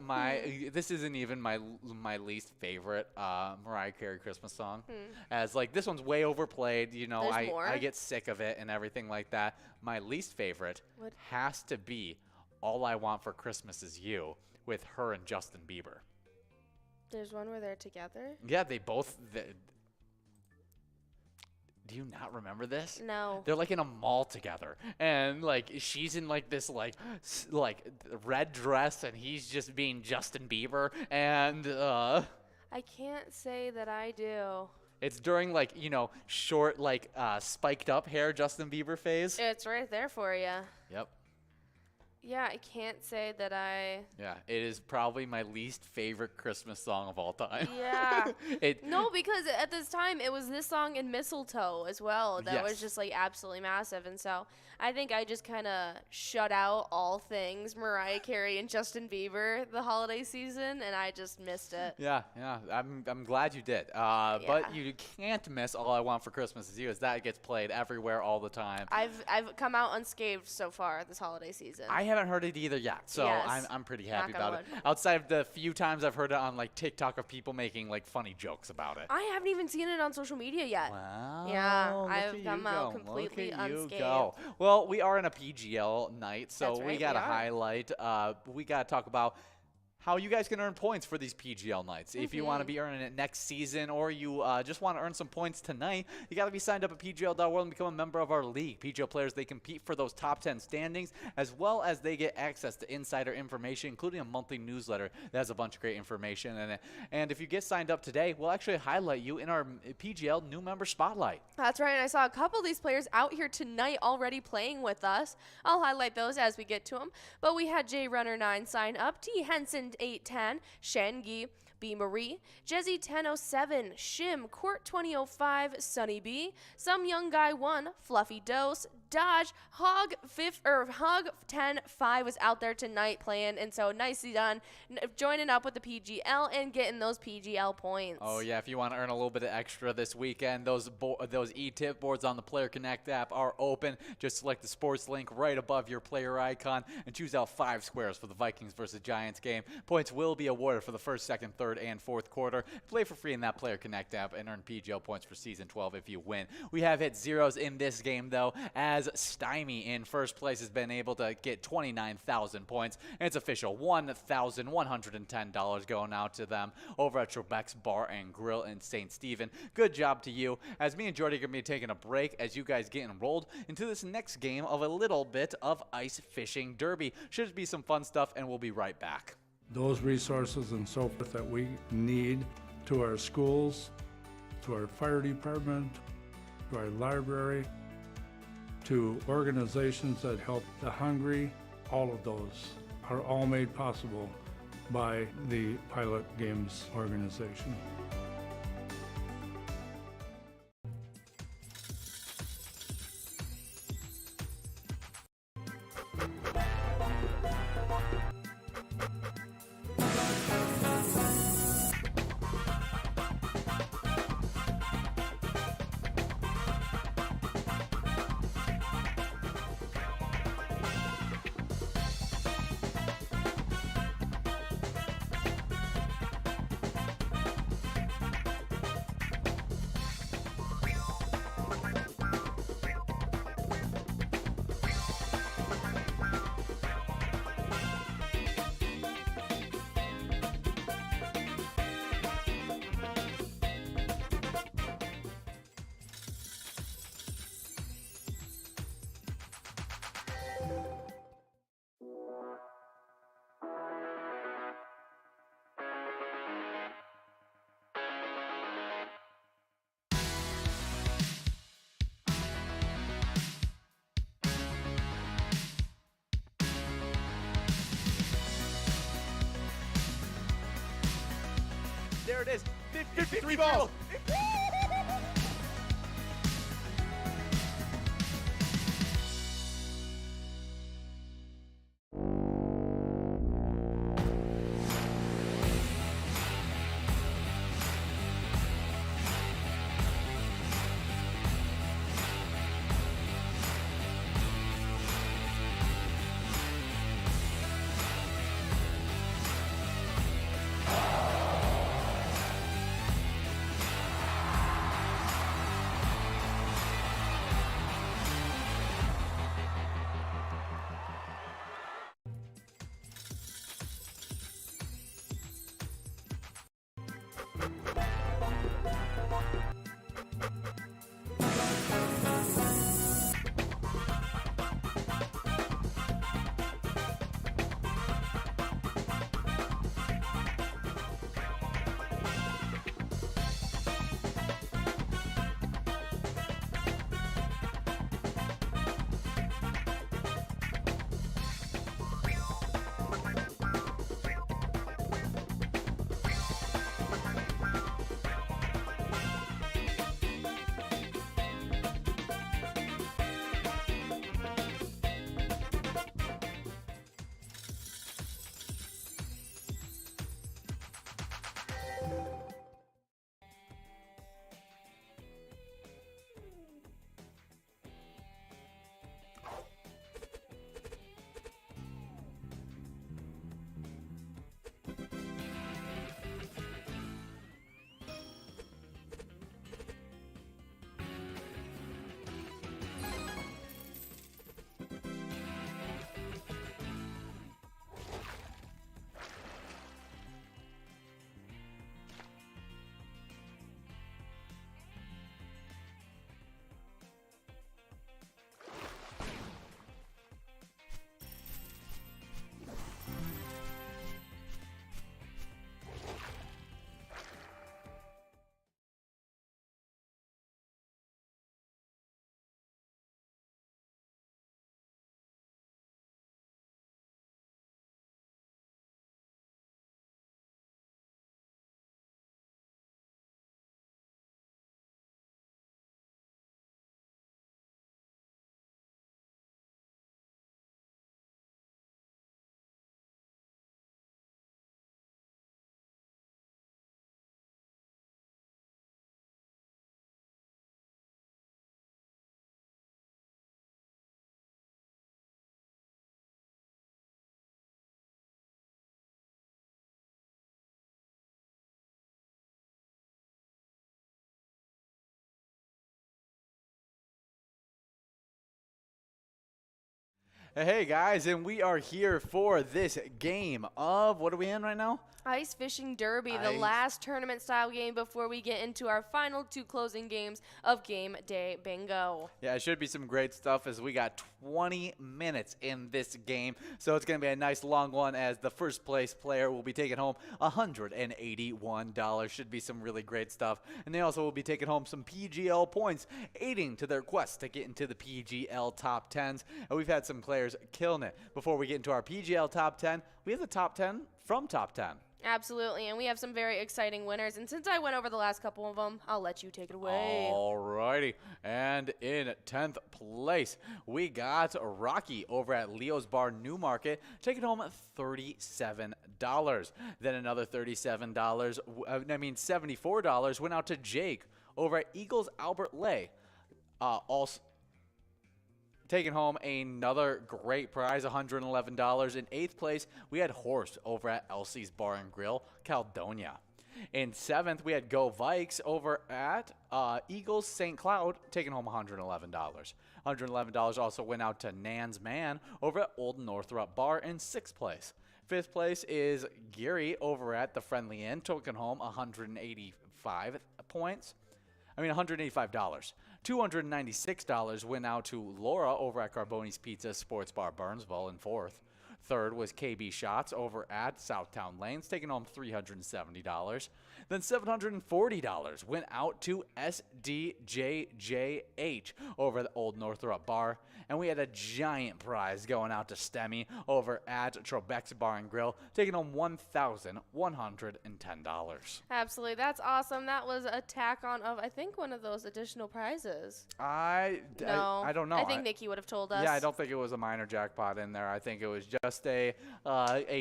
This isn't even my least favorite Mariah Carey Christmas song. As like this one's way overplayed. I get sick of it and everything like that. My least favorite has to be "All I Want for Christmas Is You" with her and Justin Bieber. There's one where they're together? Yeah, they both. Do you not remember this? No. They're like in a mall together, and like she's in like this like red dress, and he's just being Justin Bieber, and I can't say that I do. it's during like short like spiked up hair Justin Bieber phase. It's right there for you. Yep. Yeah, I can't say that I. Yeah, it is probably my least favorite Christmas song of all time. Yeah. No, because at this time it was this song and Mistletoe as well that was just like absolutely massive, and so I think I just kind of shut out all things Mariah Carey and Justin Bieber the holiday season, and I just missed it. Yeah. I'm glad you did. But you can't miss "All I Want for Christmas Is You" as that gets played everywhere all the time. I've come out unscathed so far this holiday season. I haven't heard it either yet, so Yes. I'm pretty happy Knock on about it. wood. Outside of the few times I've heard it on like TikTok of people making like funny jokes about it. I haven't even seen it on social media yet. Wow. Yeah, look I've at come you out go. completely Look at you unscathed. go. Well, we are in a PGL night, so That's we right, got to we are. highlight. We got to talk about how you guys can earn points for these PGL nights. If you want to be earning it next season, or you just want to earn some points tonight, you got to be signed up at PGL.world and become a member of our league. PGL players, they compete for those top 10 standings, as well as they get access to insider information, including a monthly newsletter that has a bunch of great information in it. And if you get signed up today, we'll actually highlight you in our PGL new member spotlight. That's right, and I saw a couple of these players out here tonight already playing with us. I'll highlight those as we get to them. But we had J Runner 9 sign up, T Henson 810, Shengi, B Marie, Jezzy 1007, Shim, Court 2005, Sunny B, Some Young Guy 1, Fluffy Dose, Dodge, Hog 10-5 was out there tonight playing, and so nicely done joining up with the PGL and getting those PGL points. Oh yeah, if you want to earn a little bit of extra this weekend, those e-tip boards on the Player Connect app are open. Just select the sports link right above your player icon and choose out 5 squares for the Vikings versus Giants game. Points will be awarded for the first, second, third, and fourth quarter. Play for free in that Player Connect app and earn PGL points for Season 12 if you win. We have hit zeros in this game, though, as Stymie in first place has been able to get 29,000 points. And it's official, $1,110 going out to them over at Trebek's Bar and Grill in St. Stephen. Good job to you, as me and Jordy are going to be taking a break as you guys get enrolled into this next game of a little bit of ice fishing derby. Should be some fun stuff, and we'll be right back. Those resources and so forth that we need to our schools, to our fire department, to our library, to organizations that help the hungry, all of those are all made possible by the Pilot Games organization. There it is. 53 balls. Hey guys, and we are here for this game of, what are we in right now? Ice Fishing Derby, the Ice- last tournament style game before we get into our final two closing games of Game Day Bingo. Yeah, it should be some great stuff as we got 20 minutes in this game. So it's going to be a nice long one as the first place player will be taking home $181. Should be some really great stuff. And they also will be taking home some PGL points, aiding to their quest to get into the PGL top 10s. And we've had some players killing it. Before we get into our PGL top 10, we have the top 10 from top 10. Absolutely, and we have some very exciting winners. And since I went over the last couple of them, I'll let you take it away. Alrighty, and in 10th place, we got Rocky over at Leo's Bar Newmarket, taking home $37. Then another $74 went out to Jake over at Eagles Albert Lay, also taking home another great prize, $111. In 8th place, we had Horst over at Elsie's Bar and Grill, Caledonia. In 7th, we had Go Vikes over at Eagles St. Cloud, taking home $111. $111 also went out to Nan's Man over at Old Northrop Bar in 6th place. 5th place is Gary over at the Friendly Inn, taking home $185. $296 went out to Laura over at Carboni's Pizza Sports Bar Burnsville in 4th. 3rd was KB Shots over at Southtown Lanes, taking home $370. Then $740 went out to SDJJH over at Old Northrop Bar. And we had a giant prize going out to Stemmy over at Trebek's Bar and Grill, taking home $1,110. Absolutely. That's awesome. That was a tack on of, I think, one of those additional prizes. I don't know. I think Nikki would have told us. Yeah, I don't think it was a minor jackpot in there. I think it was just a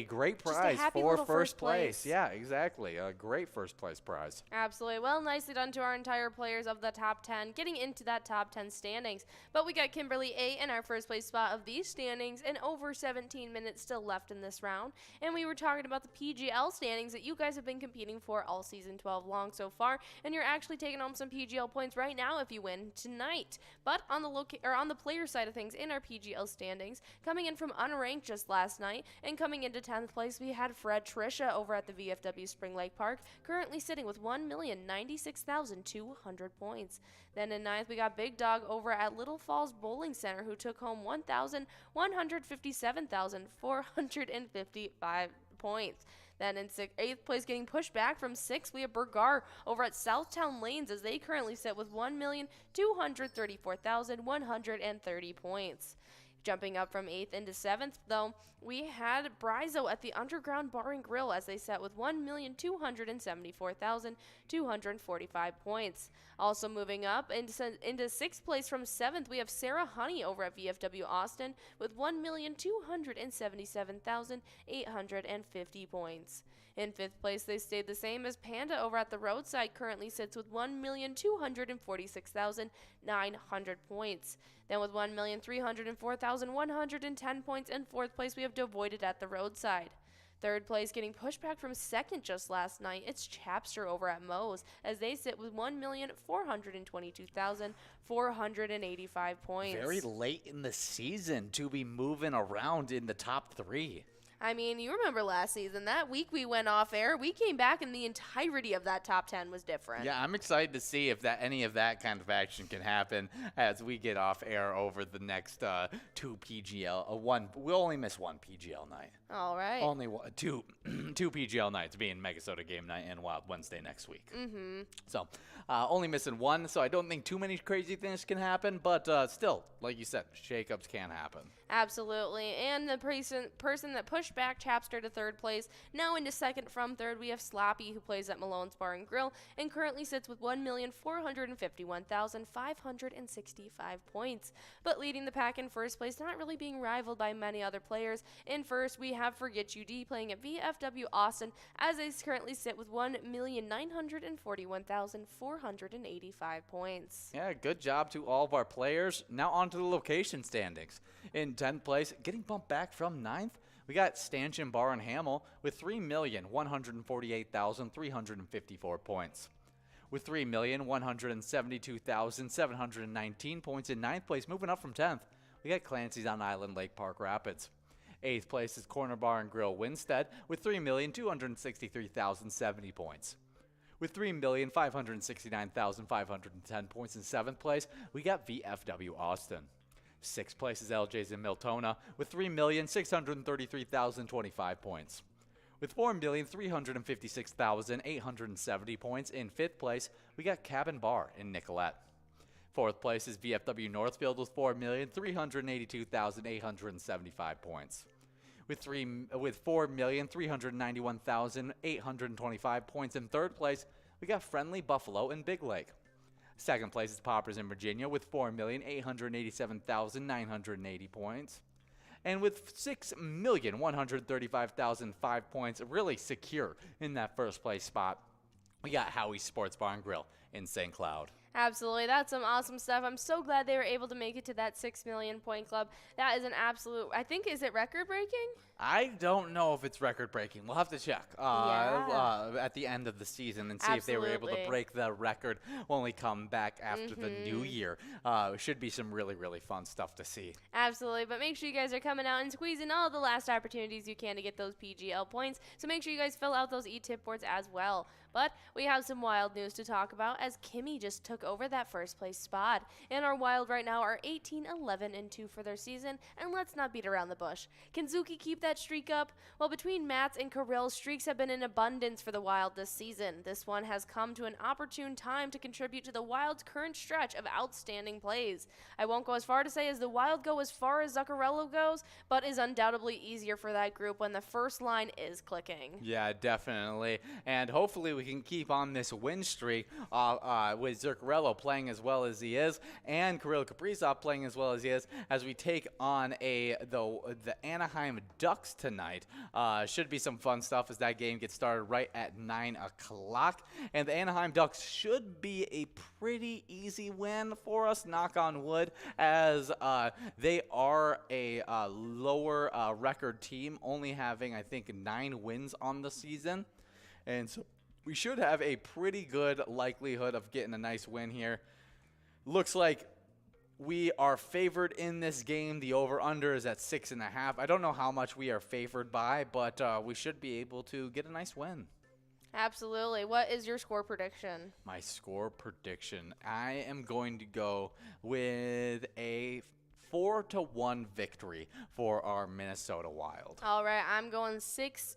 great Just a prize happy for little first place. Yeah, exactly. A great first place prize. Absolutely. Well, nicely done to our entire players of the top 10, getting into that top 10 standings. But we got Kimberly A in our first place spot of these standings, and over 17 minutes still left in this round. And we were talking about the PGL standings that you guys have been competing for all season 12 long so far, and you're actually taking home some PGL points right now if you win tonight. But on the player side of things in our PGL standings, coming in from unranked just last night and coming into 10th place, we had Fred Trisha over at the VFW Spring Lake Park, currently sitting with 1,096,200 points. Then in 9th, we got Big Dog over at Little Falls Bowling Center, who took home 1,157,455 points. Then in 8th place, getting pushed back from 6th, we have Burgar over at Southtown Lanes, as they currently sit with 1,234,130 points. Jumping up from 8th into 7th, though, we had Brizo at the Underground Bar and Grill, as they sat with 1,274,245 points. Also moving up into 6th place from 7th, we have Sarah Honey over at VFW Austin with 1,277,850 points. In 5th place, they stayed the same as Panda over at the Roadside, currently sits with 1,246,900 points. Then with 1,304,110 points in 4th place, we have Devoided at the Roadside. 3rd place, getting pushed back from 2nd just last night, it's Chapster over at Moe's, as they sit with 1,422,485 points. Very late in the season to be moving around in the top 3. I mean, you remember last season, that week we went off air, we came back and the entirety of that top 10 was different. Yeah, I'm excited to see if any of that kind of action can happen as we get off air over the next 2 PGL. We'll only miss 1 PGL night. All right. Only two PGL nights, being MegaSota game night and Wild Wednesday next week. Mm-hmm. So only missing 1, so I don't think too many crazy things can happen, but still, like you said, shakeups can happen. Absolutely. And the person that pushed back Chapster to 3rd place, now into 2nd from 3rd, we have Sloppy, who plays at Malone's Bar and Grill, and currently sits with 1,451,565 points. But leading the pack in 1st place, not really being rivaled by many other players. In 1st, we have Forget You D playing at VFW Austin, as they currently sit with 1,941,485 points. Yeah, good job to all of our players. Now on to the location standings. In 10th place, getting bumped back from 9th, we got Stanchion Bar and Hamel with 3,148,354 points. With 3,172,719 points in 9th place, moving up from 10th, we got Clancy's on Island Lake Park Rapids. 8th place is Corner Bar and Grill Winstead with 3,263,070 points. With 3,569,510 points in 7th place, we got VFW Austin. 6th place is LJ's in Miltona with 3,633,025 points. With 4,356,870 points in 5th place, we got Cabin Bar in Nicolette. 4th place is VFW Northfield with 4,382,875 points. With 4,391,825 points in 3rd place, we got Friendly Buffalo in Big Lake. 2nd place is Poppers in Virginia with 4,887,980 points. And with 6,135,005 points really secure in that 1st place spot, we got Howie's Sports Bar and Grill in St. Cloud. Absolutely. That's some awesome stuff. I'm so glad they were able to make it to that 6 million point club. That is an absolute, I think, is it record breaking? I don't know if it's record breaking. We'll have to check at the end of the season and see if they were able to break the record when we come back after the new year. It should be some really, really fun stuff to see. Absolutely. But make sure you guys are coming out and squeezing all the last opportunities you can to get those PGL points. So make sure you guys fill out those e-tip boards as well. But we have some wild news to talk about, as Kimmy just took over that 1st place spot. And our Wild right now are 18-11-2 for their season, and let's not beat around the bush. Can Zuki keep that that streak up? Well, between Matt's and Kirill's, streaks have been in abundance for the Wild this season. This one has come to an opportune time to contribute to the Wild's current stretch of outstanding plays. I won't go as far to say as the Wild go as far as Zuccarello goes, but is undoubtedly easier for that group when the first line is clicking. Yeah, definitely. And hopefully we can keep on this win streak with Zuccarello playing as well as he is and Kirill Kaprizov playing as well as he is as we take on the Anaheim Ducks tonight. Should be some fun stuff as that game gets started right at 9 o'clock. And the Anaheim Ducks should be a pretty easy win for us, knock on wood, as they are a lower record team, only having, I think, 9 wins on the season. And so we should have a pretty good likelihood of getting a nice win here. Looks like we are favored in this game. The over-under is at 6.5. I don't know how much we are favored by, but we should be able to get a nice win. Absolutely. What is your score prediction? My score prediction, I am going to go with a 4-1 victory for our Minnesota Wild. All right, I'm going 6-2.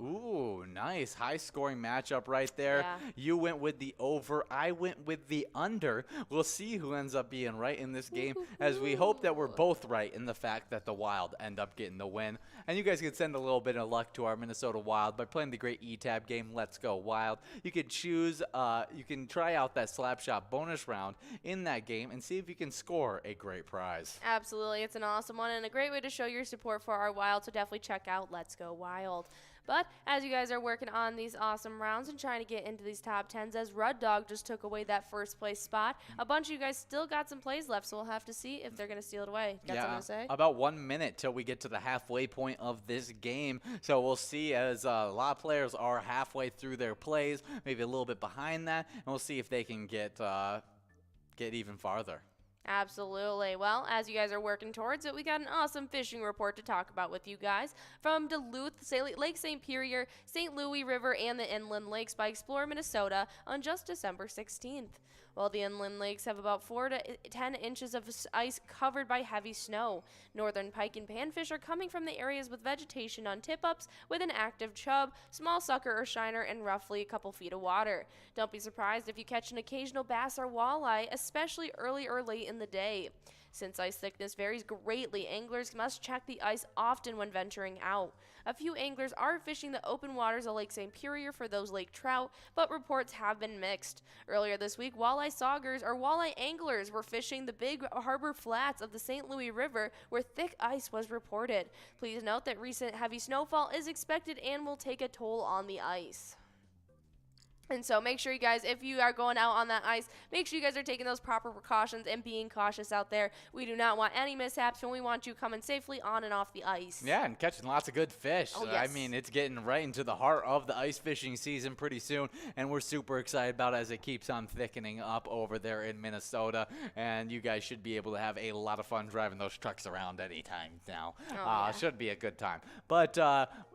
Ooh, nice. High-scoring matchup right there. Yeah. You went with the over. I went with the under. We'll see who ends up being right in this game, as we hope that we're both right in the fact that the Wild end up getting the win. And you guys can send a little bit of luck to our Minnesota Wild by playing the great E-Tab game, Let's Go Wild. You can choose, you can try out that Slapshot bonus round in that game and see if you can score a great prize. Absolutely. It's an awesome one and a great way to show your support for our Wild, so definitely check out Let's Go Wild. But as you guys are working on these awesome rounds and trying to get into these top 10s, as Rudd Dog just took away that first place spot, a bunch of you guys still got some plays left, so we'll have to see if they're going to steal it away. Got something to say? About 1 minute till we get to the halfway point of this game. So we'll see, as a lot of players are halfway through their plays, maybe a little bit behind that, and we'll see if they can get even farther. Absolutely. Well, as you guys are working towards it, we got an awesome fishing report to talk about with you guys from Duluth, Lake St. Pierre, St. Louis River, and the inland lakes by Explore Minnesota on just December 16th. Well, the inland lakes have about 4 to 10 inches of ice covered by heavy snow. Northern pike and panfish are coming from the areas with vegetation on tip-ups with an active chub, small sucker or shiner, and roughly a couple feet of water. Don't be surprised if you catch an occasional bass or walleye, especially early or late in the day. Since ice thickness varies greatly, anglers must check the ice often when venturing out. A few anglers are fishing the open waters of Lake St. Pierre for those lake trout, but reports have been mixed. Earlier this week, walleye saugers or walleye anglers were fishing the big harbor flats of the St. Louis River where thick ice was reported. Please note that recent heavy snowfall is expected and will take a toll on the ice. And so make sure you guys, if you are going out on that ice, make sure you guys are taking those proper precautions and being cautious out there. We do not want any mishaps, and we want you coming safely on and off the ice. Yeah, and catching lots of good fish. Oh, yes. I mean, it's getting right into the heart of the ice fishing season pretty soon, and we're super excited about it as it keeps on thickening up over there in Minnesota. And you guys should be able to have a lot of fun driving those trucks around anytime now. Yeah. Should be a good time. But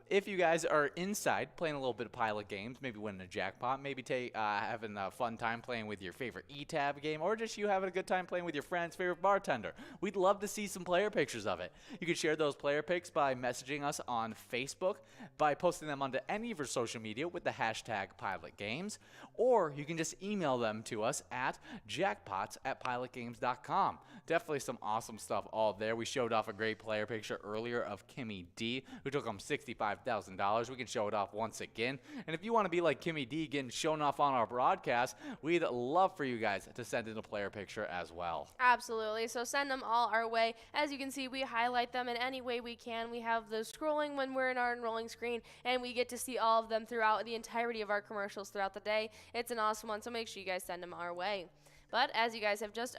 if you guys are inside playing a little bit of pilot games, maybe winning a jackpot, maybe having a fun time playing with your favorite E-Tab game, or just you having a good time playing with your friend's favorite bartender, we'd love to see some player pictures of it. You can share those player pics by messaging us on Facebook, by posting them onto any of your social media with the hashtag PilotGames, or you can just email them to us at jackpots@pilotgames.com. Definitely some awesome stuff all there. We showed off a great player picture earlier of Kimmy D, who took home $65,000. We can show it off once again. And if you want to be like Kimmy D getting shown off on our broadcast, we'd love for you guys to send in a player picture as well. Absolutely. So send them all our way. As you can see, we highlight them in any way we can. We have the scrolling when we're in our enrolling screen, and we get to see all of them throughout the entirety of our commercials throughout the day. It's an awesome one, so make sure you guys send them our way. But as you guys have just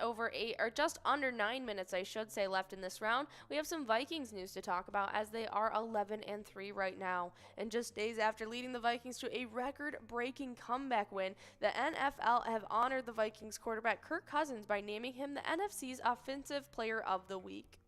under 9 minutes, I should say, left in this round, we have some Vikings news to talk about, as they are 11-3 right now. And just days after leading the Vikings to a record-breaking comeback win, the NFL have honored the Vikings quarterback Kirk Cousins by naming him the NFC's Offensive Player of the Week.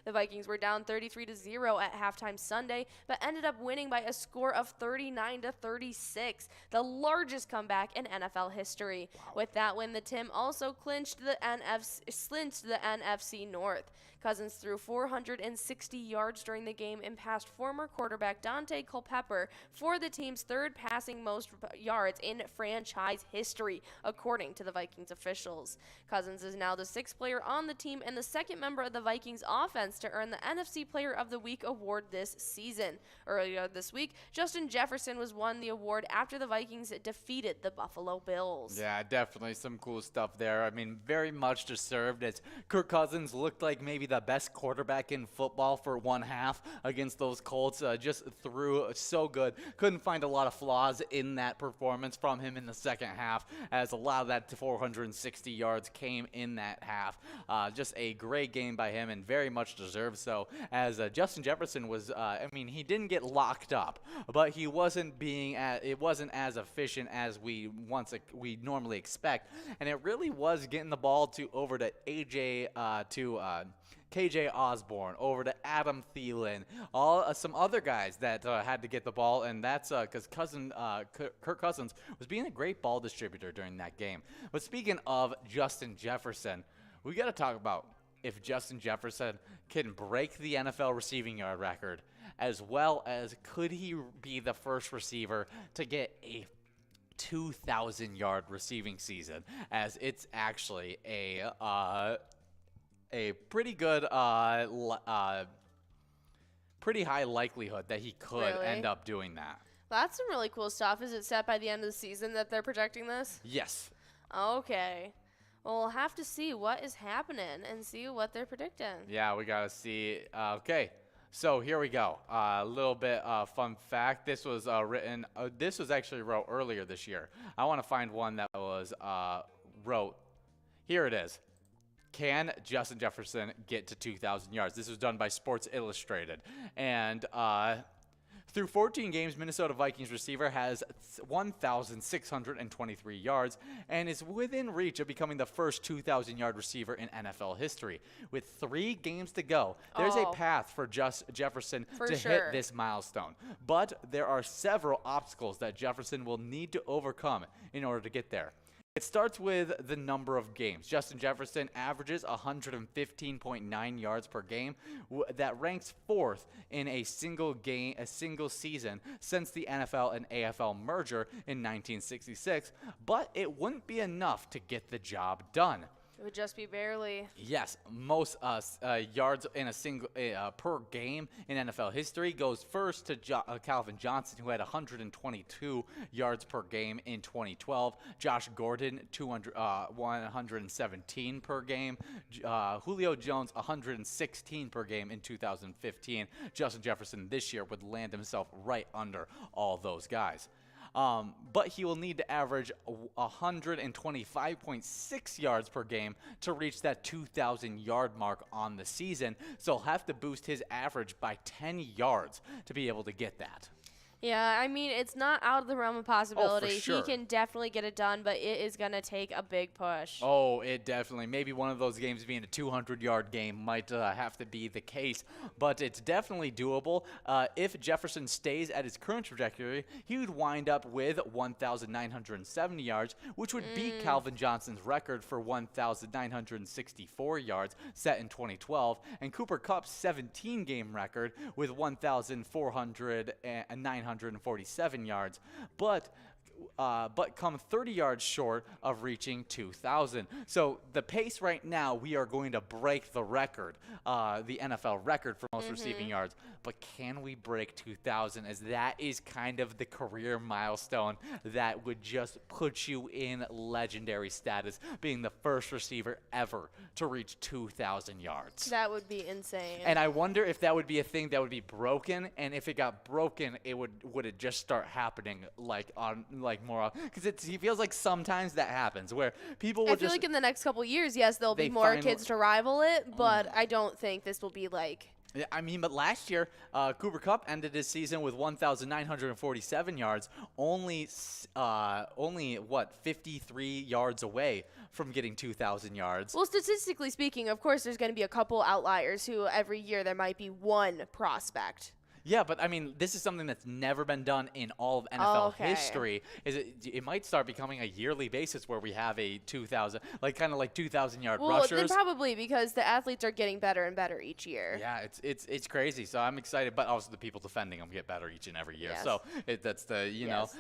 The Vikings were down 33-0 at halftime Sunday, but ended up winning by a score of 39-36, the largest comeback in NFL history. Wow. With that win, the team also clinched the NFC North. Cousins threw 460 yards during the game and passed former quarterback Dante Culpepper for the team's third passing most yards in franchise history, according to the Vikings officials. Cousins is now the 6th player on the team and the 2nd member of the Vikings offense to earn the NFC Player of the Week award this season. Earlier this week, Justin Jefferson was won the award after the Vikings defeated the Buffalo Bills. Yeah, definitely some cool stuff there. I mean, very much deserved, as Kirk Cousins looked like maybe the best quarterback in football for one half against those Colts. Just threw so good. Couldn't find a lot of flaws in that performance from him in the second half, as a lot of that 460 yards came in that half. Just a great game by him, and very much deserved so, as Justin Jefferson was, I mean, he didn't get locked up, but he wasn't it wasn't as efficient as we normally expect, and it really was getting the ball over to KJ Osborne, over to Adam Thielen, some other guys that had to get the ball, and that's because Kirk Cousins was being a great ball distributor during that game. But speaking of Justin Jefferson, we got to talk about if Justin Jefferson can break the NFL receiving yard record, as well as could he be the first receiver to get a 2,000-yard receiving season, as it's actually a pretty good, pretty high likelihood that he could end up doing that. That's some really cool stuff. Is it set by the end of the season that they're projecting this? Yes. Okay. Well, we'll have to see what is happening and see what they're predicting. Yeah, we got to see. Okay. So here we go. A little bit fun fact. This was written. This was actually wrote earlier this year. I want to find one that was wrote. Here it is. Can Justin Jefferson get to 2,000 yards? This was done by Sports Illustrated. And through 14 games, Minnesota Vikings receiver has 1,623 yards and is within reach of becoming the first 2,000-yard receiver in NFL history. With 3 games to go, there's a path for Jefferson to hit this milestone. But there are several obstacles that Jefferson will need to overcome in order to get there. It starts with the number of games. Justin Jefferson averages 115.9 yards per game. That ranks 4th in a single season since the NFL and AFL merger in 1966. But it wouldn't be enough to get the job done. It would just be barely. Yes, most yards in a single per game in NFL history goes first to Calvin Johnson, who had 122 yards per game in 2012. Josh Gordon, 117 per game. Julio Jones, 116 per game in 2015. Justin Jefferson this year would land himself right under all those guys. But he will need to average 125.6 yards per game to reach that 2,000-yard mark on the season. So he'll have to boost his average by 10 yards to be able to get that. Yeah, I mean, it's not out of the realm of possibility. Oh, for sure. He can definitely get it done, but it is going to take a big push. Oh, it definitely. Maybe one of those games being a 200-yard game might have to be the case, but it's definitely doable. If Jefferson stays at his current trajectory, he would wind up with 1,970 yards, which would beat Calvin Johnson's record for 1,964 yards set in 2012, and Cooper Kupp's 17-game record with 1,947 yards, but come 30 yards short of reaching 2,000. So the pace right now, we are going to break the record, the NFL record for most receiving yards. But can we break 2,000? As that is kind of the career milestone that would just put you in legendary status, being the first receiver ever to reach 2,000 yards. That would be insane. And I wonder if that would be a thing that would be broken, and if it got broken, would it just start happening more? Because it feels like sometimes that happens where people will I feel like in the next couple years, yes, there'll be more kids to rival it, but I don't think this will be like Yeah, I mean, but last year, Cooper Kupp ended his season with 1,947 yards, only what, 53 yards away from getting 2,000 yards. Well, statistically speaking, of course, there's going to be a couple outliers who every year there might be one prospect. Yeah, but I mean, this is something that's never been done in all of NFL Okay. history. It might start becoming a yearly basis where we have a 2,000, kind of like 2,000-yard Well, rushers. then probably because the athletes are getting better and better each year. Yeah, it's crazy. So I'm excited, but also the people defending them get better each and every year. Yes. So that's the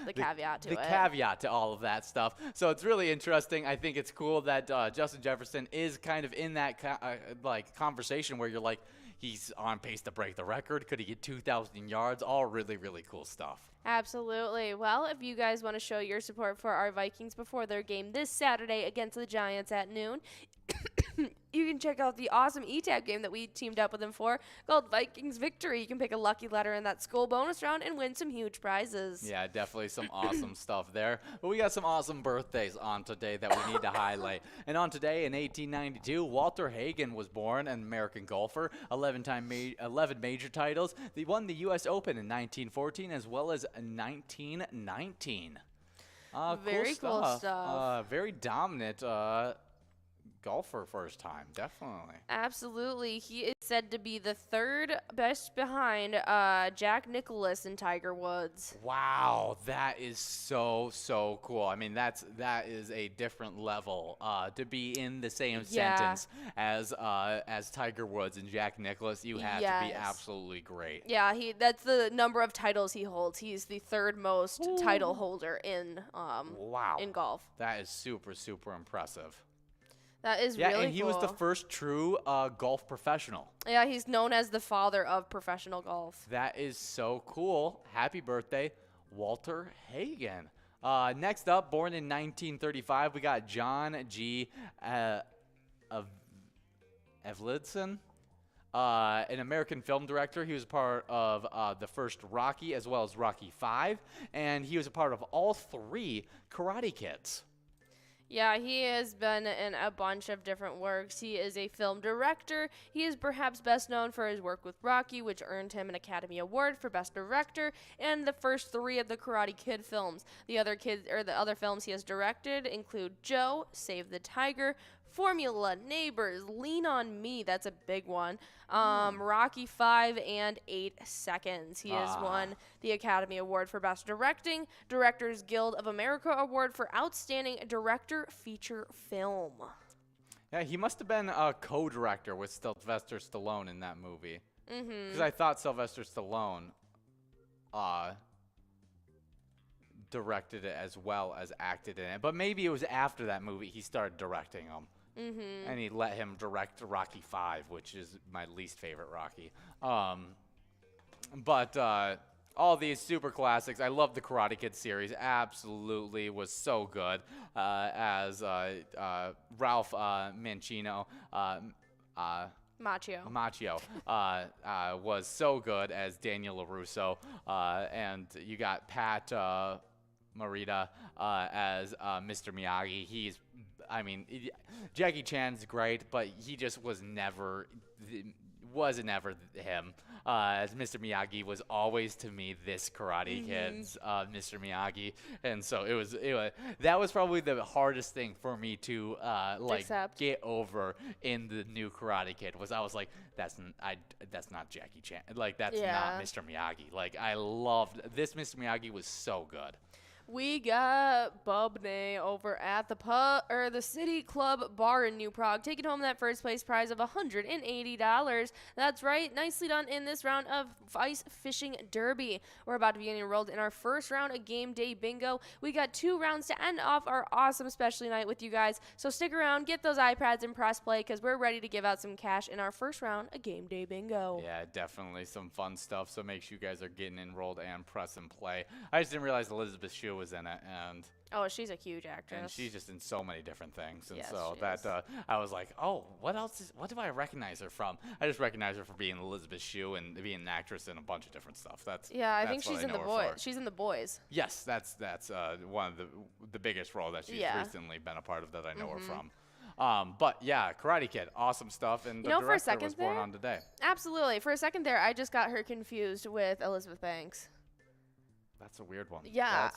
The caveat to the it. caveat to all of that stuff. So it's really interesting. I think it's cool that Justin Jefferson is kind of in that conversation where you're like, he's on pace to break the record. Could he get 2,000 yards? All really, really cool stuff. Absolutely. Well, if you guys want to show your support for our Vikings before their game this Saturday against the Giants at noon, you can check out the awesome E-Tag game that we teamed up with them for called Vikings Victory. You can pick a lucky letter in that school bonus round and win some huge prizes. Yeah, definitely some awesome stuff there. But we got some awesome birthdays on today that we need to highlight. And on today in 1892, Walter Hagen was born, an American golfer, 11 major titles. He won the U.S. Open in 1914 as well as 1919. Very cool stuff. Very dominant golfer first time, definitely. Absolutely. He is said to be the third best behind Jack Nicklaus and Tiger Woods. Wow, that is so cool. I mean, that is a different level to be in the same sentence as Tiger Woods and Jack Nicklaus. You have to be absolutely great. Yeah, that's the number of titles he holds. He's the third most title holder in in golf. That is super impressive. That is yeah, really and he cool. was the first true golf professional. Yeah, he's known as the father of professional golf. That is so cool. Happy birthday, Walter Hagen. Next up, born in 1935, we got John G. Avildsen, an American film director. He was a part of the first Rocky as well as Rocky V, and he was a part of all three Karate Kids. Yeah, he has been in a bunch of different works. He is a film director. He is perhaps best known for his work with Rocky, which earned him an Academy Award for Best Director, and the first three of the Karate Kid films. The other films he has directed include Joe, Save the Tiger, Formula, Neighbors, Lean on Me, that's a big one, Rocky 5, and 8 Seconds. He has won the Academy Award for Best Directing, Directors Guild of America Award for Outstanding Director Feature Film. Yeah, he must have been a co-director with Sylvester Stallone in that movie. Because I thought Sylvester Stallone directed it as well as acted in it. But maybe it was after that movie he started directing them. And he let him direct Rocky V, which is my least favorite Rocky. But all these super classics. I love the Karate Kid series. Absolutely was so good. As Ralph Macchio was so good as Daniel LaRusso. And you got Pat Morita as Mr. Miyagi. Jackie Chan's great, but he just wasn't ever him. As Mr. Miyagi was always to me this Karate Kid's Mr. Miyagi, and so that was probably the hardest thing for me to accept. Get over in the new Karate Kid. Was I was like, that's not Jackie Chan, that's not Mr. Miyagi. I loved this. Mr. Miyagi was so good. We got Bubney over at the City Club Bar in New Prague, taking home that first place prize of $180. That's right, nicely done in this round of Ice Fishing Derby. We're about to be enrolled in our first round of Game Day Bingo. We got 2 rounds to end off our awesome specialty night with you guys, so stick around, get those iPads and press play, because we're ready to give out some cash in our first round of Game Day Bingo. Yeah, definitely some fun stuff, so make sure you guys are getting enrolled and press and play. I just didn't realize Elizabeth Shue was in it, and she's a huge actress, and she's just in so many different things, and yes, so that I was like, what do I recognize her from? I just recognize her for being Elizabeth Shue and being an actress in a bunch of different stuff. I think she's in The Boys. She's in The Boys. Yes, that's one of the biggest role that she's recently been a part of that I know her from. But yeah, Karate Kid, awesome stuff, and the You know, for a director second was born there- on today. Absolutely. For a second there, I just got her confused with Elizabeth Banks. That's a weird one. Yeah.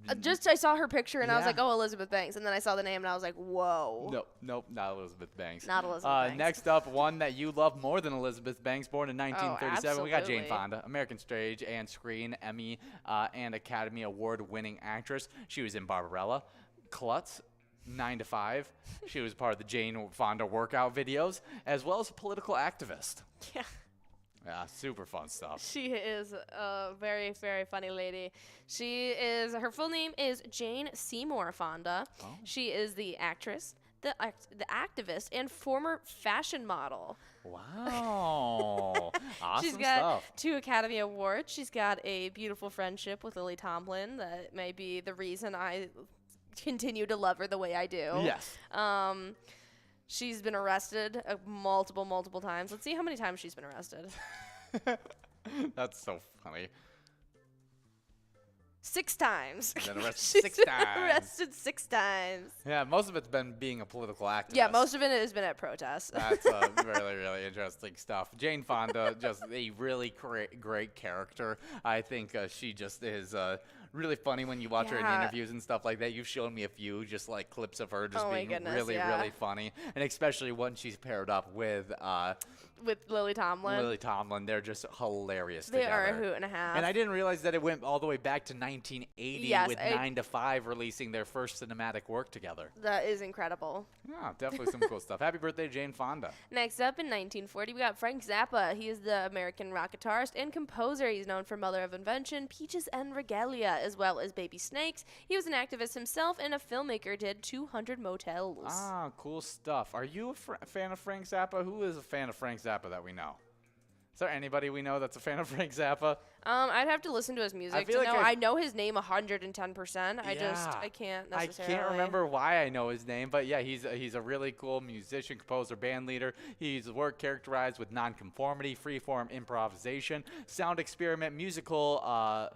That's I saw her picture and I was Yeah. like, oh, Elizabeth Banks. And then I saw the name and I was like, whoa. Nope, not Elizabeth Banks. Not Elizabeth Banks. Next up, one that you love more than Elizabeth Banks, born in 1937. We got Jane absolutely. Fonda, American Stage and Screen Emmy and Academy Award-winning actress. She was in Barbarella, Klutz, 9 to 5. She was part of the Jane Fonda workout videos, as well as a political activist. Yeah. Yeah, super fun stuff. She is a very, very funny lady. Her full name is Jane Seymour Fonda. Oh. She is the actress, the activist, and former fashion model. Wow. Awesome She's got stuff. 2 Academy Awards. She's got a beautiful friendship with Lily Tomlin. That may be the reason I continue to love her the way I do. Yes. She's been arrested multiple times. Let's see how many times she's been arrested. That's so funny. 6 times. Been arrested She's 6 been times. arrested 6 times. Yeah, most of it's been being a political activist. Yeah, most of it has been at protests. That's really, really interesting stuff. Jane Fonda, just a really great character. I think she just is really funny when you watch her in Yeah. interviews and stuff like that. You've shown me a few just like clips of her just Oh my being goodness, really, yeah. really funny. And especially when she's paired up with With Lily Tomlin. Lily Tomlin. They're just hilarious They together. are a hoot and a half. And I didn't realize that it went all the way back to 1980 Yes, with 9 to 5 releasing their first cinematic work together. That is incredible. Yeah, definitely some cool stuff. Happy birthday, Jane Fonda. Next up in 1940, we got Frank Zappa. He is the American rock guitarist and composer. He's known for Mother of Invention, Peaches and Regalia, as well as Baby Snakes. He was an activist himself and a filmmaker, did 200 Motels. Ah, cool stuff. Are you a fan of Frank Zappa? Who is a fan of Frank Zappa that we know? Is there anybody we know that's a fan of Frank Zappa? I'd have to listen to his music feel to like know. I- I know his name 110%. I Yeah. can't I necessarily. can't remember why I know his name, but yeah, he's a really cool musician, composer, band leader. His work characterized with nonconformity, freeform improvisation, sound experiment, musical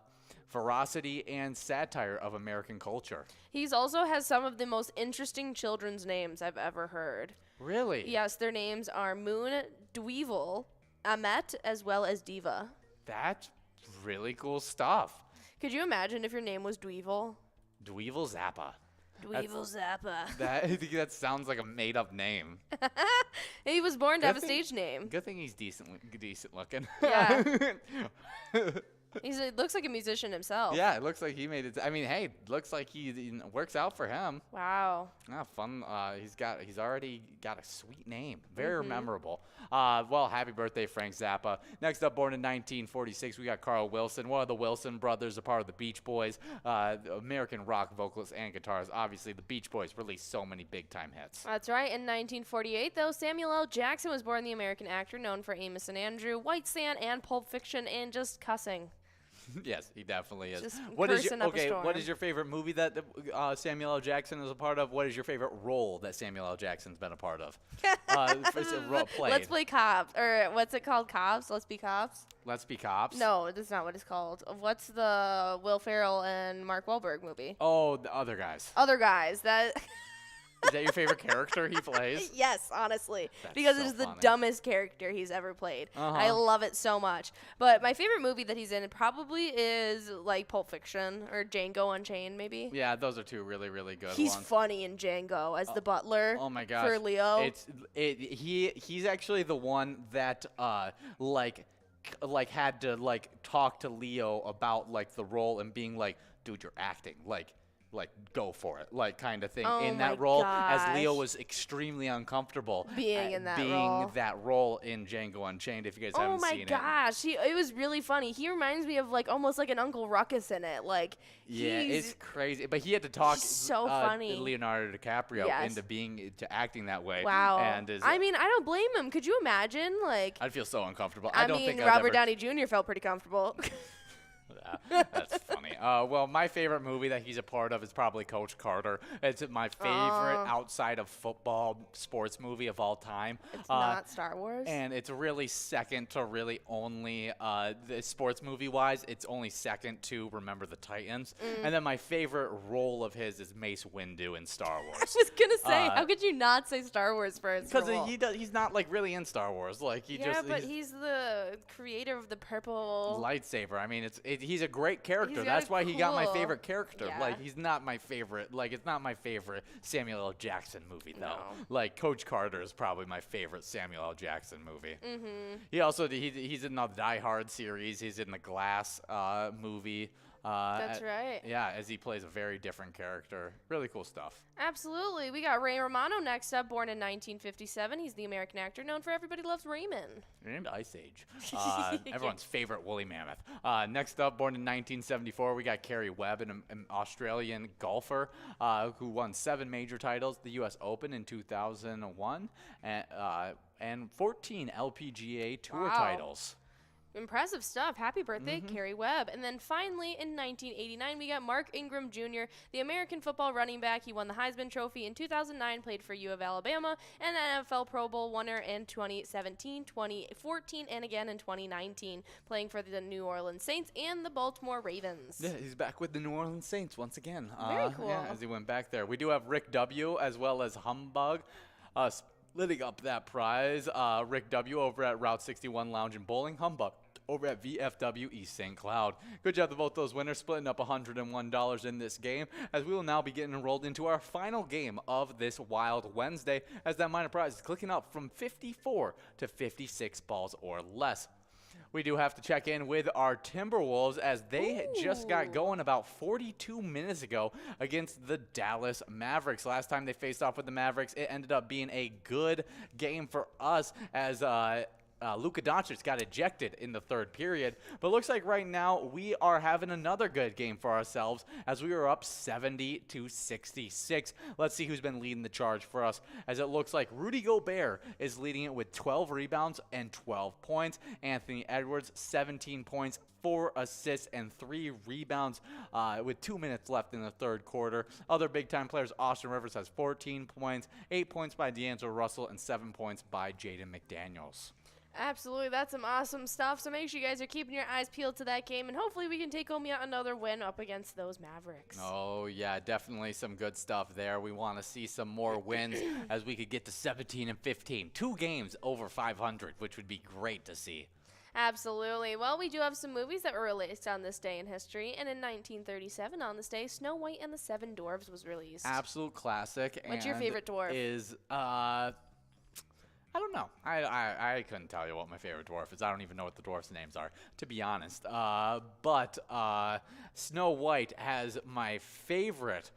veracity, and satire of American culture. He's also has some of the most interesting children's names I've ever heard. Really? Yes, their names are Moon, Dweevil, Amet, as well as Diva. That's really cool stuff. Could you imagine if your name was Dweevil? Dweevil Zappa. Dweevil Zappa. I think that sounds like a made-up name. He was born to Good have a thing- stage name. Good thing he's decent looking. Yeah. He looks like a musician himself. Yeah, it looks like he made it. I mean, hey, looks like he works out for him. Wow. Ah, fun. He's already got a sweet name. Very memorable. Well, happy birthday, Frank Zappa. Next up, born in 1946, we got Carl Wilson, one of the Wilson brothers, a part of the Beach Boys, American rock vocalist and guitarist. Obviously, the Beach Boys released so many big-time hits. That's right. In 1948, though, Samuel L. Jackson was born, the American actor known for Amos and Andrew, White Sand, and Pulp Fiction, and just cussing. Yes, he definitely is. Just What is cursing your up a storm. What is your favorite movie that Samuel L. Jackson is a part of? What is your favorite role that Samuel L. Jackson's been a part of? Played. Let's play cops, or what's it called? Cops? Let's be cops? Let's Be Cops. No, that's not what it's called. What's the Will Ferrell and Mark Wahlberg movie? Oh, the other guys. Other guys. That. Is that your favorite character he plays? Yes, honestly, That's because so it is the funny. dumbest character he's ever played. Uh-huh. I love it so much. But my favorite movie that he's in probably is like Pulp Fiction or Django Unchained, maybe. Yeah, those are two really, really good He's ones. funny in Django as the butler. Oh my gosh. For Leo. He's actually the one that had to talk to Leo about the role and being like, dude, you're acting like go for it, kind of thing Oh in my that role, as Leo gosh. was extremely uncomfortable Being in that role. that role in Django Unchained. If you guys Oh haven't my seen it, gosh, it was really funny. He reminds me of almost like an Uncle Ruckus in it. yeah, he's it's crazy. But he had to talk so funny. Leonardo DiCaprio Yes. into acting that way. wow. And I mean, I don't blame him. Could you imagine? I'd feel so uncomfortable. I don't mean, think I'd Robert ever- Downey Jr. felt pretty comfortable. That's funny. Well, my favorite movie that he's a part of is probably Coach Carter. It's my favorite outside of football sports movie of all time. It's not Star Wars. And it's really second to really only the sports movie wise. It's only second to Remember the Titans. And then my favorite role of his is Mace Windu in Star Wars. I was gonna say, how could you not say Star Wars first? Because he's not like really in Star Wars. Like he's the creator of the purple lightsaber. I mean, he's a great character. He's That's why he got my cool. favorite character. Yeah. Like, he's not my favorite. Like, it's not my favorite Samuel L. Jackson movie, though. No. Like, Coach Carter is probably my favorite Samuel L. Jackson movie. He also, he's in the Die Hard series. He's in the Glass movie. That's right. Yeah, as he plays a very different character. Really cool stuff. Absolutely. We got Ray Romano next up, born in 1957. He's the American actor known for Everybody Loves Raymond. And Ice Age. Everyone's favorite woolly mammoth. Next up, born in 1974, we got Kerry Webb, an Australian golfer who won 7 major titles, the U.S. Open in 2001, and 14 LPGA Tour titles. Impressive stuff. Happy birthday, Kerry Webb. And then finally, in 1989, we got Mark Ingram Jr., the American football running back. He won the Heisman Trophy in 2009, played for U of Alabama, and NFL Pro Bowl winner in 2017, 2014, and again in 2019, playing for the New Orleans Saints and the Baltimore Ravens. Yeah, he's back with the New Orleans Saints once again. Very cool. Yeah, as he went back there. We do have Rick W. as well as Humbug. Splitting up that prize, Rick W. over at Route 61 Lounge and Bowling, Humbug over at VFW East St. Cloud. Good job to both those winners, splitting up $101 in this game, as we will now be getting enrolled into our final game of this Wild Wednesday, as that minor prize is clicking up from 54 to 56 balls or less. We do have to check in with our Timberwolves, as they just got going about 42 minutes ago against the Dallas Mavericks. Last time they faced off with the Mavericks, it ended up being a good game for us, as Luka Doncic got ejected in the third period. But looks like right now we are having another good game for ourselves, as we are up 70-66. Let's see who's been leading the charge for us, as it looks like Rudy Gobert is leading it with 12 rebounds and 12 points. Anthony Edwards, 17 points, 4 assists, and 3 rebounds with 2 minutes left in the third quarter. Other big-time players, Austin Rivers has 14 points, 8 points by D'Angelo Russell, and 7 points by Jaden McDaniels. Absolutely. That's some awesome stuff. So make sure you guys are keeping your eyes peeled to that game, and hopefully we can take home yet another win up against those Mavericks. Oh, yeah, definitely some good stuff there. We want to see some more wins, as we could get to 17-15. 2 games over 500, which would be great to see. Absolutely. Well, we do have some movies that were released on this day in history, and in 1937 on this day, Snow White and the Seven Dwarfs was released. Absolute classic. What's your favorite dwarf? I don't know. I couldn't tell you what my favorite dwarf is. I don't even know what the dwarfs' names are, to be honest. But Snow White has my favorite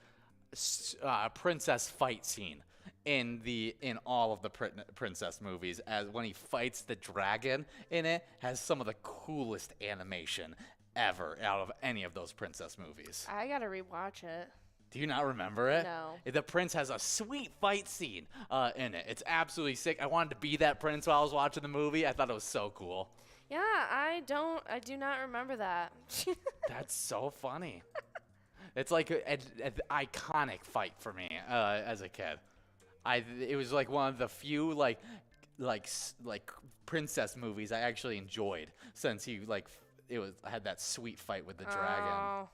princess fight scene in all of the princess movies, as when he fights the dragon in it, has some of the coolest animation ever out of any of those princess movies. I gotta rewatch it. Do you not remember it? No. The prince has a sweet fight scene in it. It's absolutely sick. I wanted to be that prince while I was watching the movie. I thought it was so cool. Yeah, I do not remember that. That's so funny. It's like an iconic fight for me as a kid. It was like one of the few like princess movies I actually enjoyed, since he had that sweet fight with the dragon.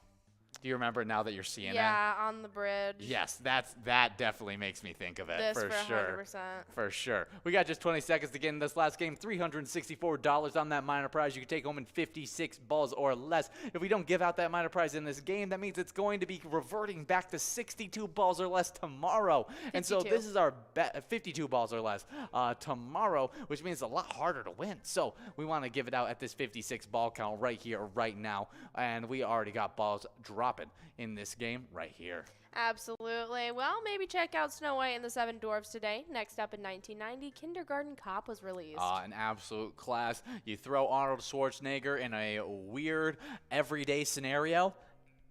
Do you remember now that you're seeing it? Yeah, on the bridge. Yes, that definitely makes me think of it. This for sure. 100%. For sure. We got just 20 seconds to get in this last game. $364 on that minor prize. You can take home in 56 balls or less. If we don't give out that minor prize in this game, that means it's going to be reverting back to 62 balls or less tomorrow. 52. And so this is our 52 balls or less tomorrow, which means it's a lot harder to win. So we want to give it out at this 56 ball count right here, right now. And we already got balls dropping in this game right here. Absolutely. Well, maybe check out Snow White and the Seven Dwarfs today. Next up in 1990, Kindergarten Cop was released. An absolute class. You throw Arnold Schwarzenegger in a weird, everyday scenario,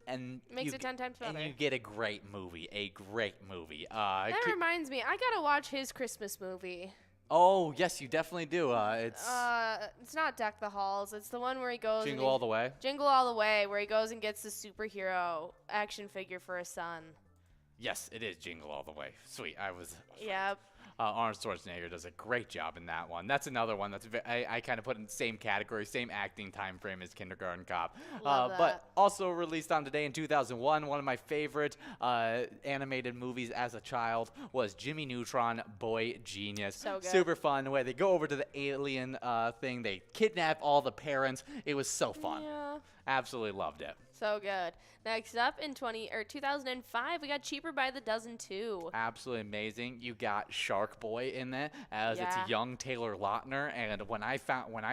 and makes it 10 times better. And you get a great movie. A great movie. That reminds me, I gotta watch his Christmas movie. Oh, yes, you definitely do. It's not Deck the Halls. It's the one where he goes. Jingle All the Way. Jingle All the Way, where he goes and gets the superhero action figure for his son. Yes, it is Jingle All the Way. Sweet. Yep. Arnold Schwarzenegger does a great job in that one. That's another one that's I kind of put in the same category, same acting time frame as Kindergarten Cop. Love that. But also released on today in 2001, one of my favorite animated movies as a child was Jimmy Neutron, Boy Genius. So good. Super fun. The way they go over to the alien thing, they kidnap all the parents. It was so fun. Yeah. Absolutely loved it. So good. Next up in 2005, we got Cheaper by the Dozen 2. Absolutely amazing. You got Shark Boy in there as Yeah. it's young Taylor Lautner, and when I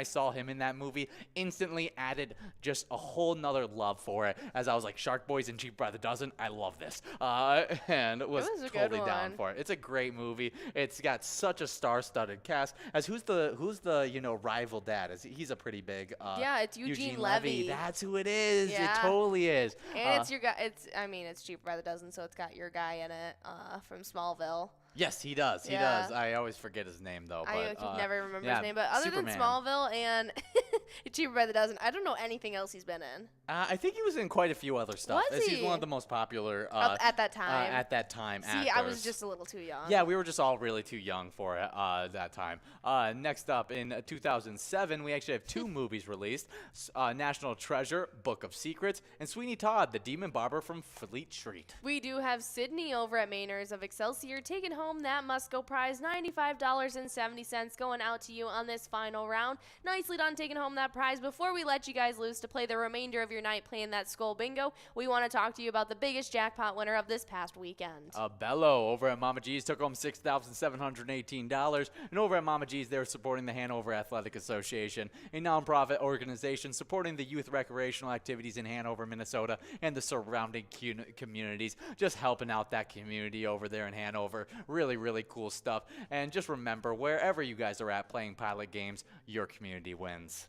saw him in that movie, instantly added just a whole nother love for it. As I was like, Shark Boy's in Cheaper by the Dozen. I love this, and was was a good totally down one. for it. It's a great movie. It's got such a star-studded cast. As who's the rival dad? He's a pretty big. Yeah, it's Eugene Levy. That's who it is. Yeah. It totally is. And it's your guy. It's Cheaper by the Dozen, so it's got your guy in it from Smallville. Yes, he does. He Yeah. does. I always forget his name though. I But, can never remember yeah, his name, but other Superman. than Smallville and Cheaper by the Dozen, I don't know anything else he's been in. I think he was in quite a few other stuff. Was as He's he? one of the most popular At that time. See, I was actors. just a little too young. Yeah, we were just all really too young for it that time. Next up, in 2007, we actually have two movies released. National Treasure, Book of Secrets, and Sweeney Todd, the Demon Barber from Fleet Street. We do have Sydney over at Mainers of Excelsior taking home that Musco prize, $95.70 going out to you on this final round. Nicely done taking home that prize. Before we let you guys loose to play the remainder of your night playing that Skull Bingo, we want to talk to you about the biggest jackpot winner of this past weekend. Bello over at Mama G's took home $6,718. And over at Mama G's, they're supporting the Hanover Athletic Association, a nonprofit organization supporting the youth recreational activities in Hanover, Minnesota, and the surrounding communities. Just helping out that community over there in Hanover. Really, really cool stuff. And just remember, wherever you guys are at playing Pilot games, your community wins.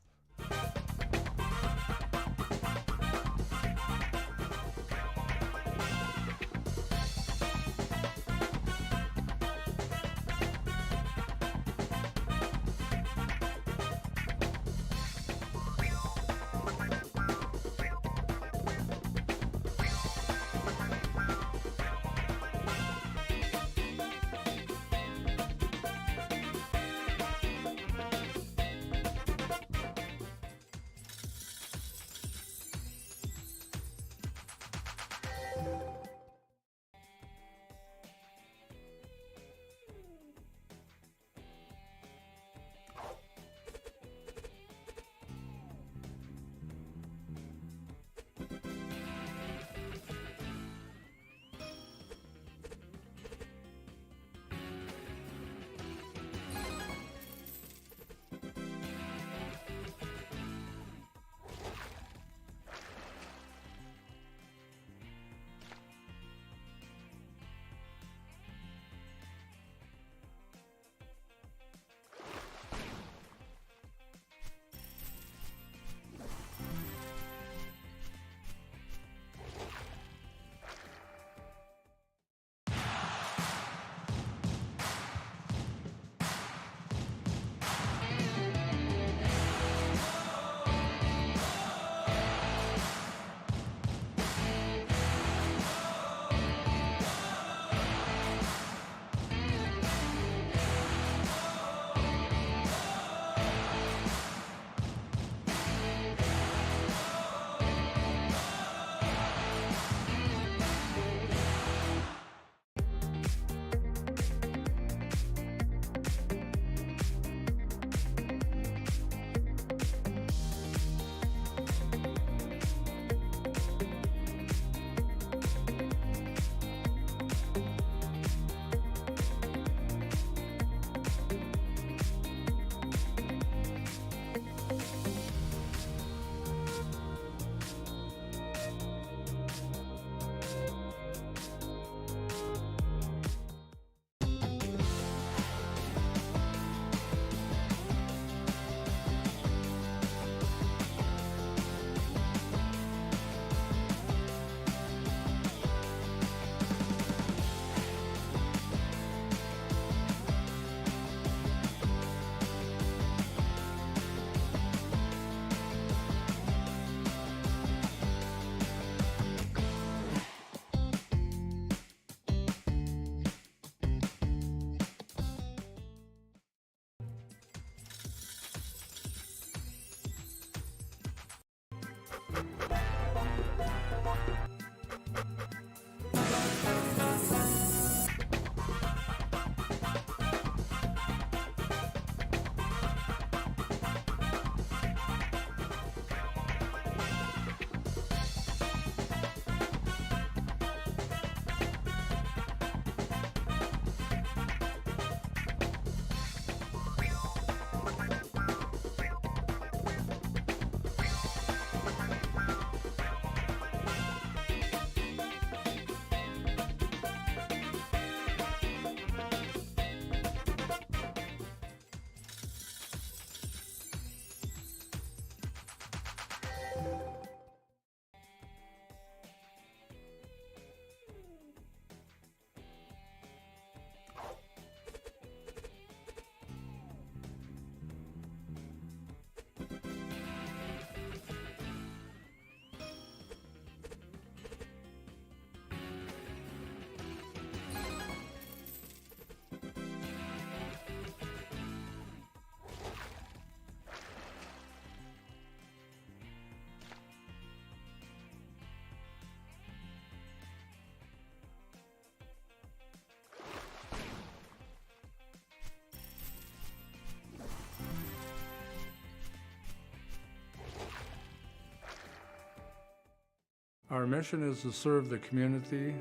Our mission is to serve the community.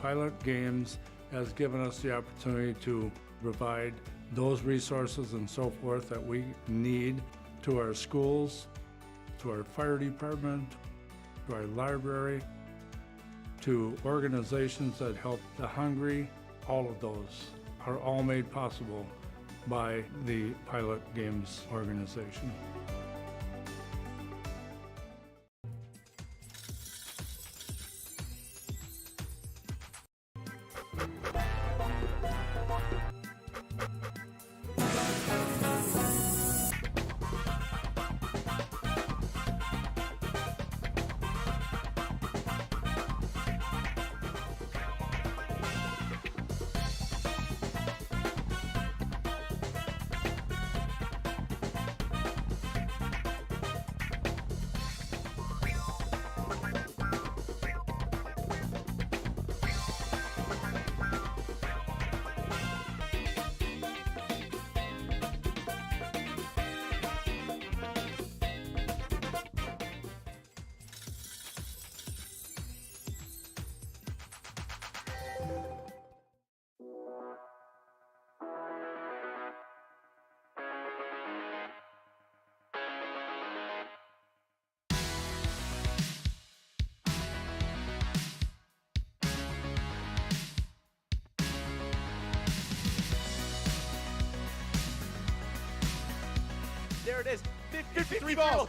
Pilot Games has given us the opportunity to provide those resources and so forth that we need to our schools, to our fire department, to our library, to organizations that help the hungry. All of those are all made possible by the Pilot Games organization. There it is. 53 balls.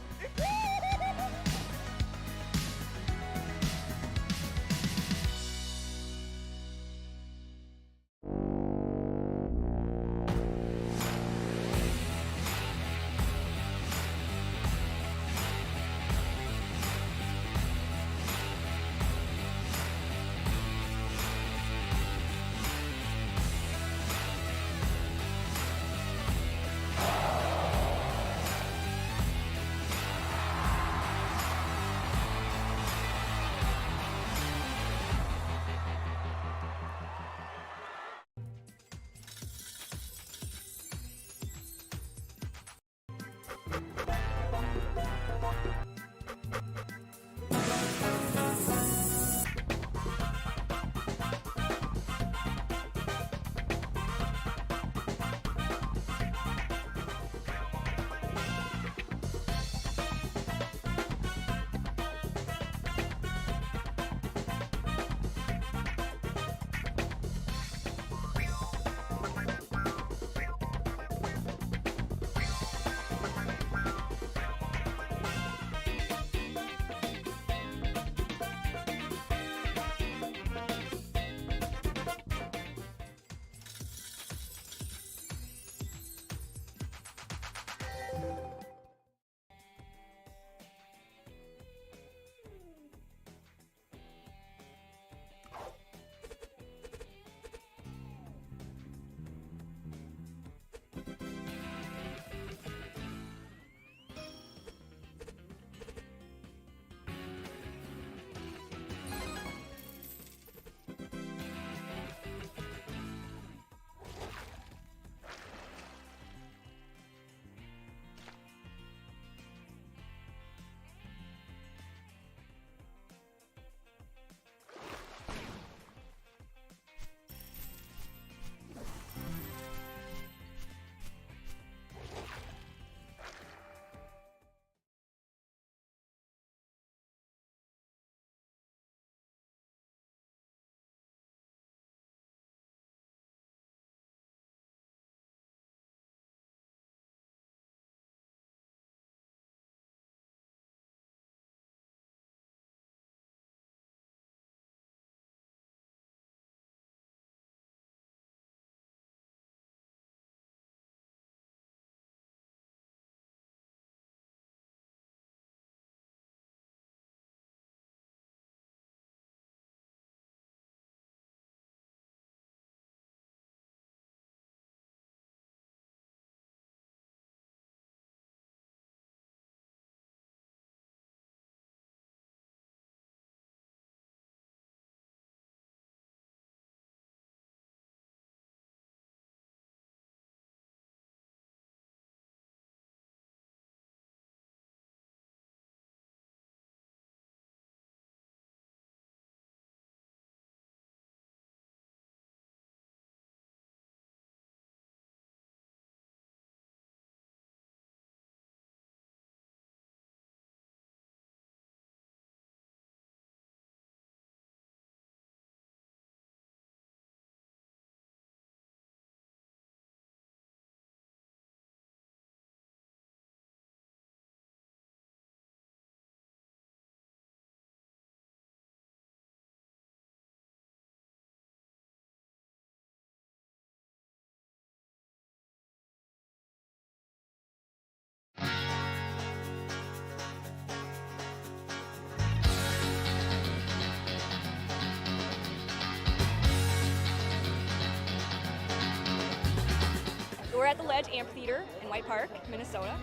We're at the Ledge Amphitheater in White Park, Minnesota.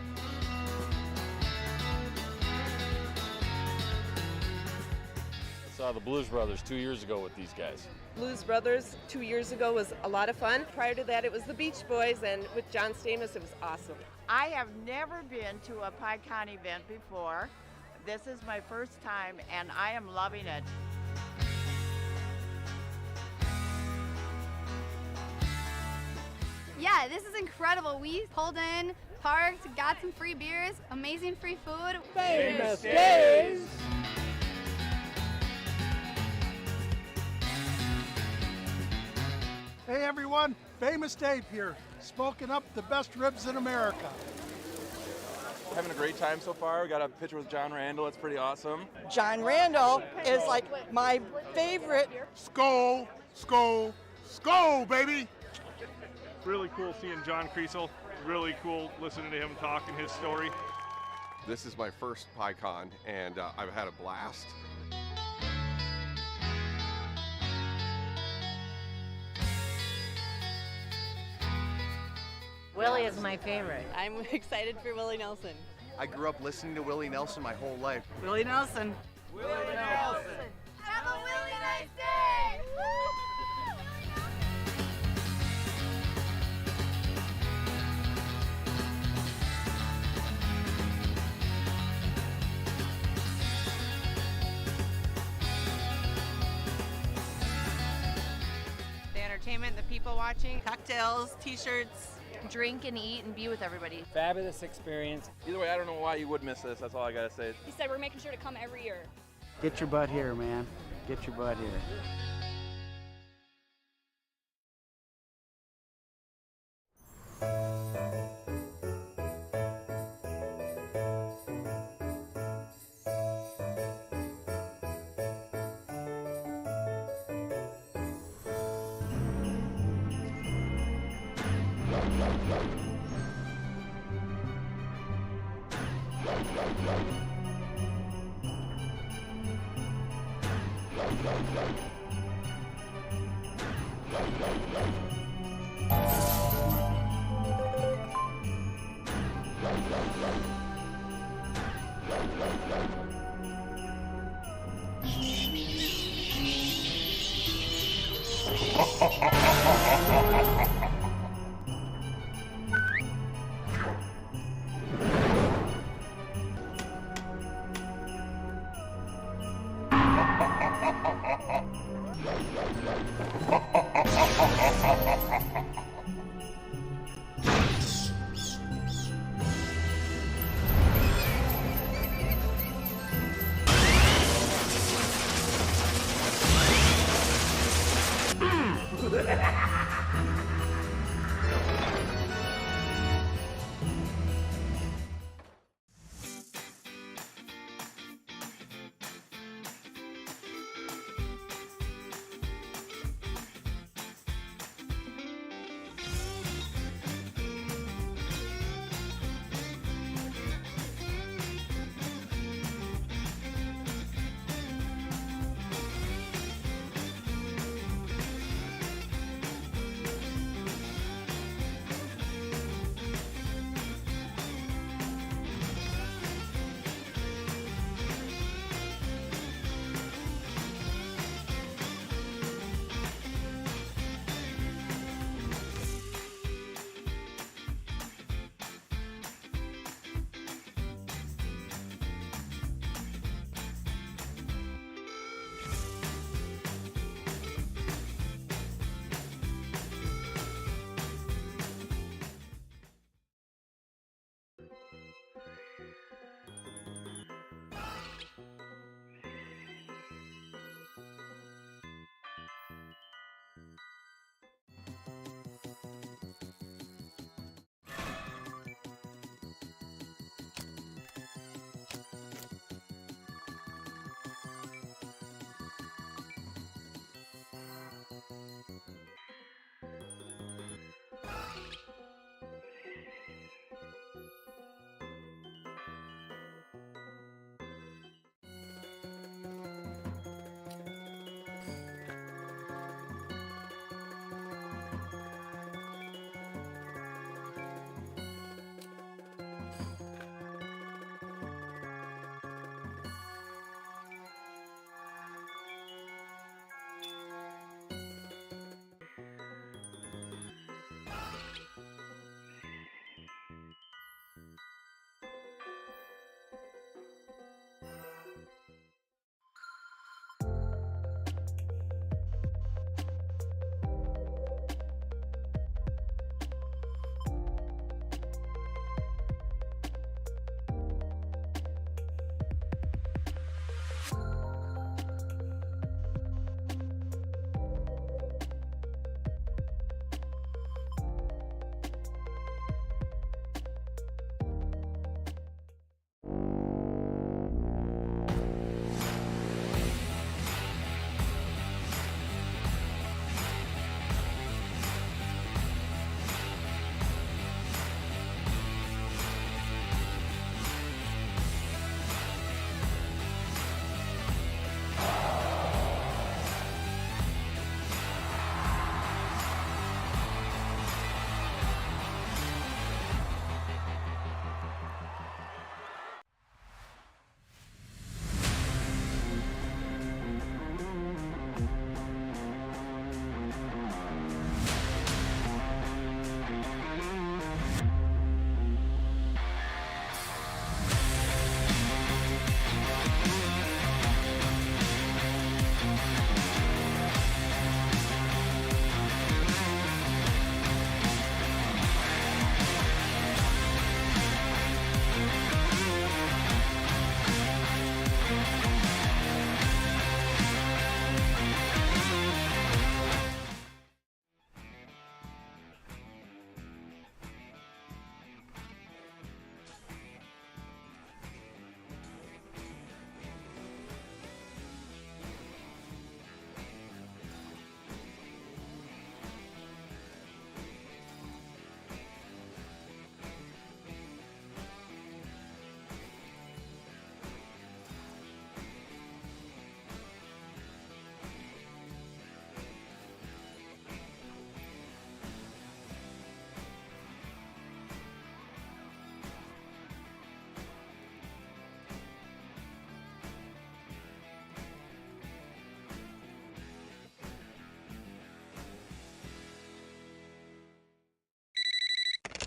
I saw the Blues Brothers 2 years ago with these guys. Blues Brothers 2 years ago was a lot of fun. Prior to that, it was the Beach Boys, and with John Stamos, it was awesome. I have never been to a PyCon event before. This is my first time, and I am loving it. Yeah, this is incredible. We pulled in, parked, got some free beers, amazing free food. Famous Days! Hey everyone, Famous Dave here, smoking up the best ribs in America. Having a great time so far. We got a picture with John Randall. It's pretty awesome. John Randall is like my favorite. Skol, skol, skol, baby! Really cool seeing John Kriesel. Really cool listening to him talk and his story. This is my first PyCon, and I've had a blast. Willie is my favorite. I'm excited for Willie Nelson. I grew up listening to Willie Nelson my whole life. Willie Nelson. Willie Nelson. Have a really nice day! The entertainment, the people watching. Cocktails, t-shirts. Drink and eat and be with everybody. Fabulous experience. Either way, I don't know why you would miss this. That's all I gotta say. He said we're making sure to come every year. Get your butt here, man. Get your butt here.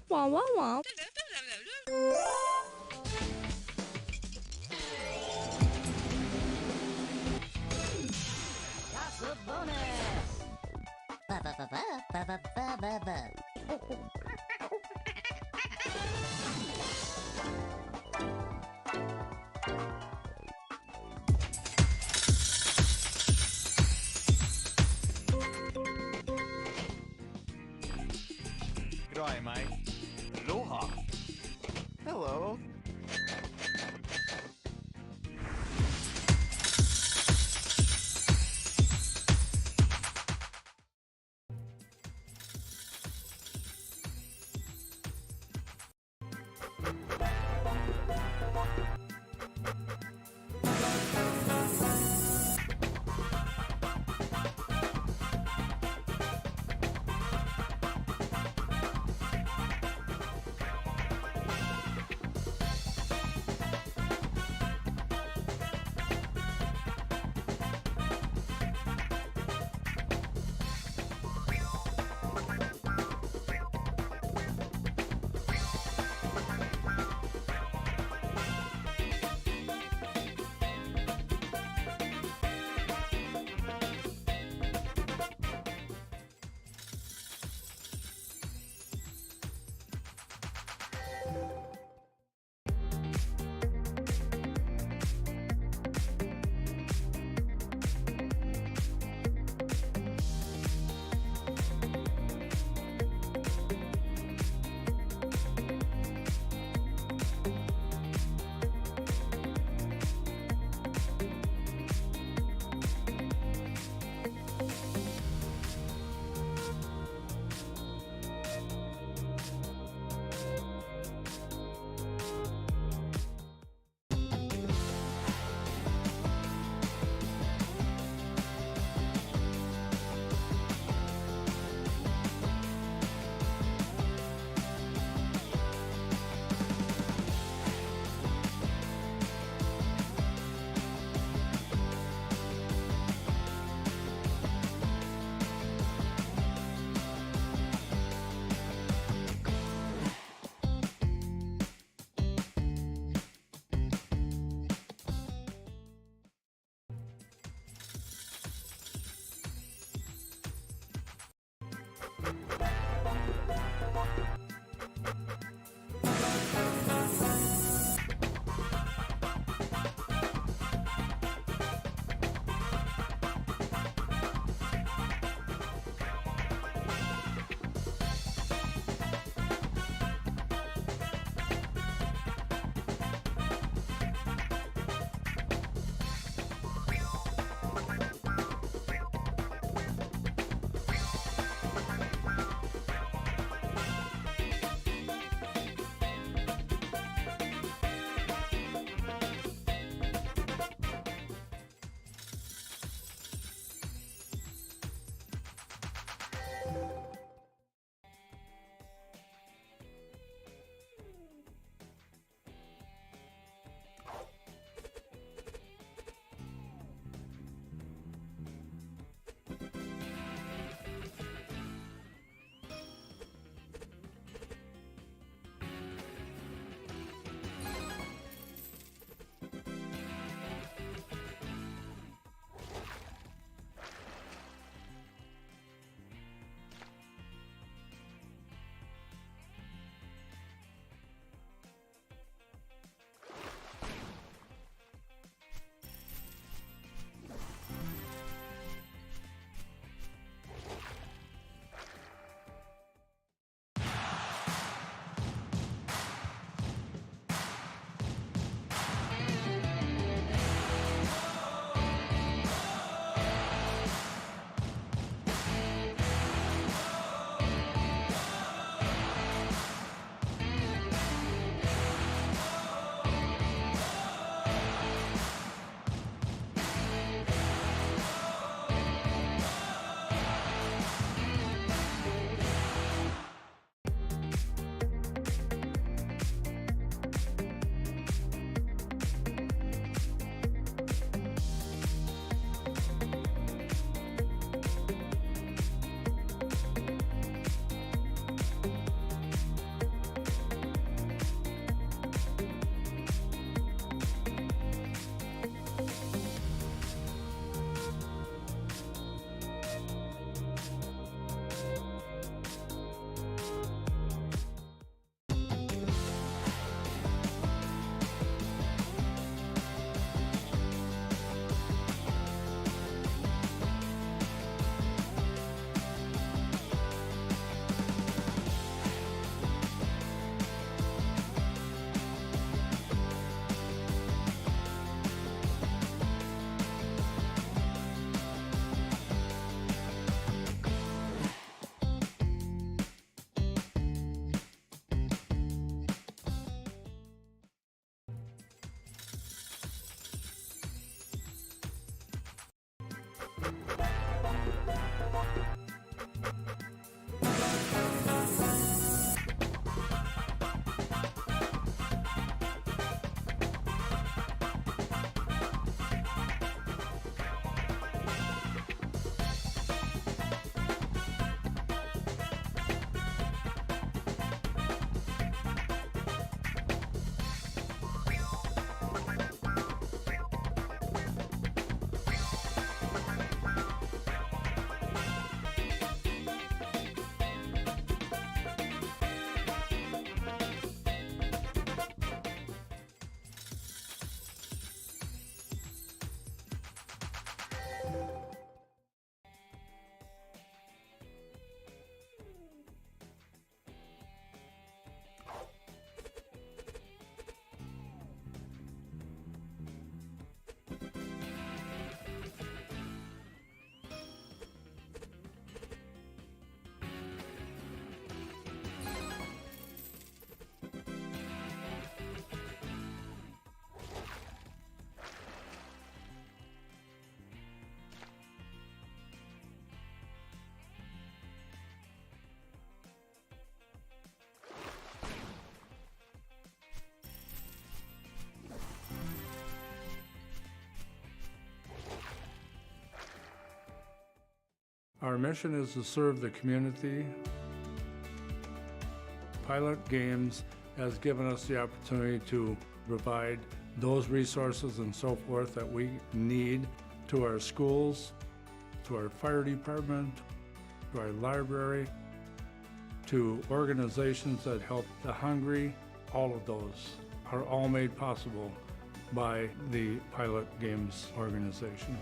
Wah, wah, wah. That's a bonus. Ba ba ba ba ba ba ba ba. G'day, mate. Aloha. Hello. Our mission is to serve the community. Pilot Games has given us the opportunity to provide those resources and so forth that we need to our schools, to our fire department, to our library, to organizations that help the hungry. All of those are all made possible by the Pilot Games organization.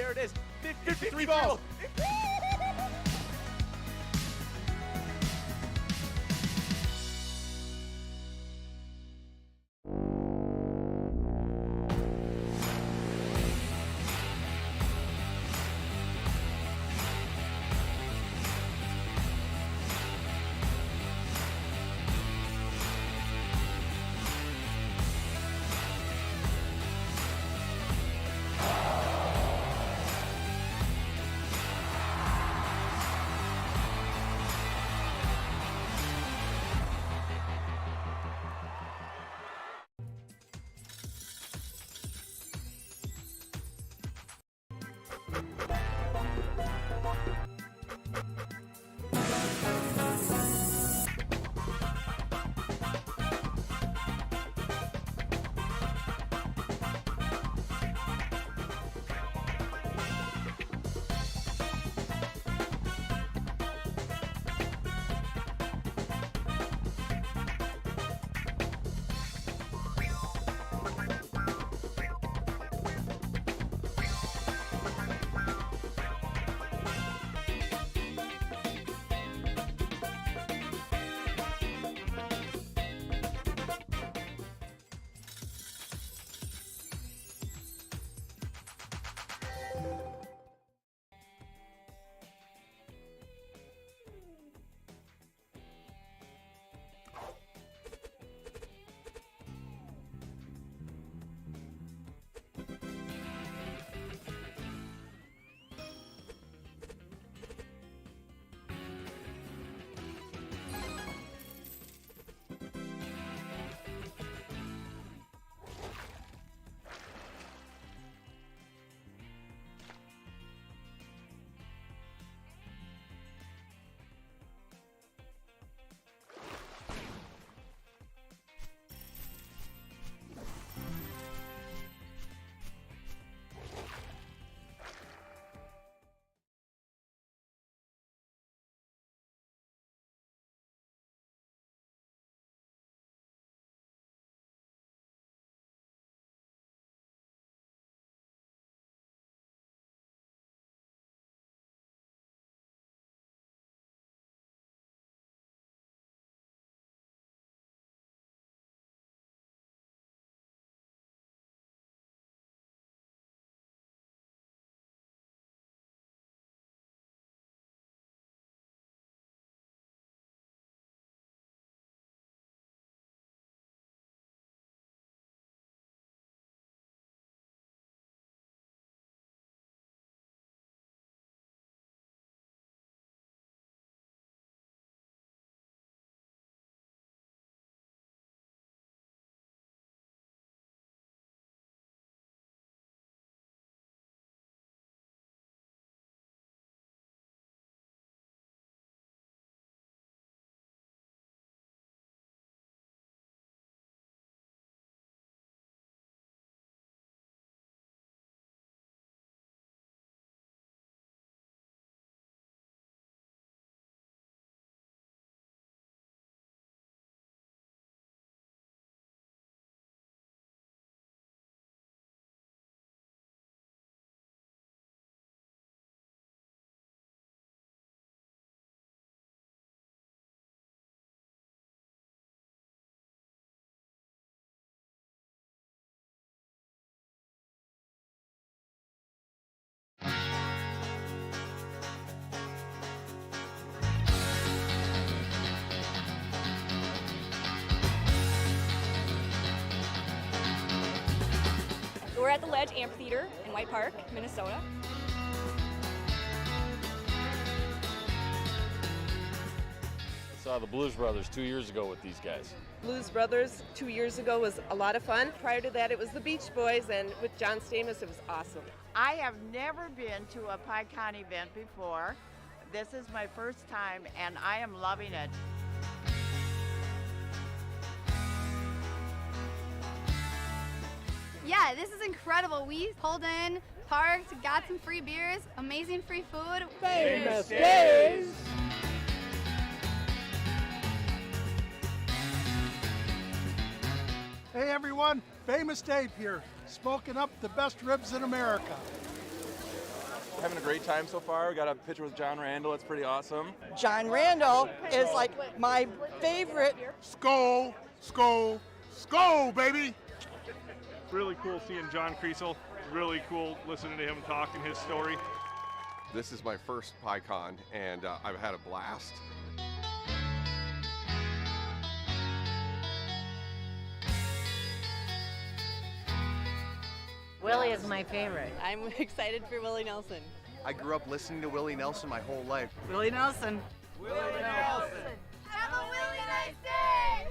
There it is. 53 balls. We're at the Ledge Amphitheater in White Park, Minnesota. I saw the Blues Brothers 2 years ago with these guys. Blues Brothers 2 years ago was a lot of fun. Prior to that, it was the Beach Boys, and with John Stamos, it was awesome. I have never been to a PyCon event before. This is my first time, and I am loving it. Yeah, this is incredible. We pulled in, parked, got some free beers, amazing free food. Famous Days! Hey everyone, Famous Dave here, smoking up the best ribs in America. Having a great time so far. We got a picture with John Randall. It's pretty awesome. John Randall is like my favorite. Skull, skull, skull, baby! Really cool seeing John Creasel. Really cool listening to him talk and his story. This is my first PyCon, and I've had a blast. Willie is my favorite. I'm excited for Willie Nelson. I grew up listening to Willie Nelson my whole life. Willie Nelson. Willie Nelson! Have a really nice day!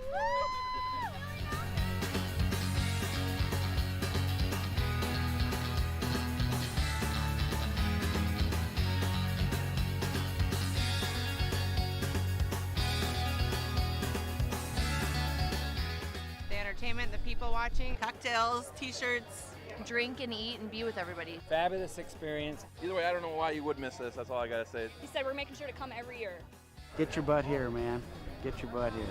The entertainment, the people watching, cocktails, t-shirts. Drink and eat and be with everybody. Fabulous experience. Either way, I don't know why you would miss this. That's all I gotta say. He said we're making sure to come every year. Get your butt here, man. Get your butt here.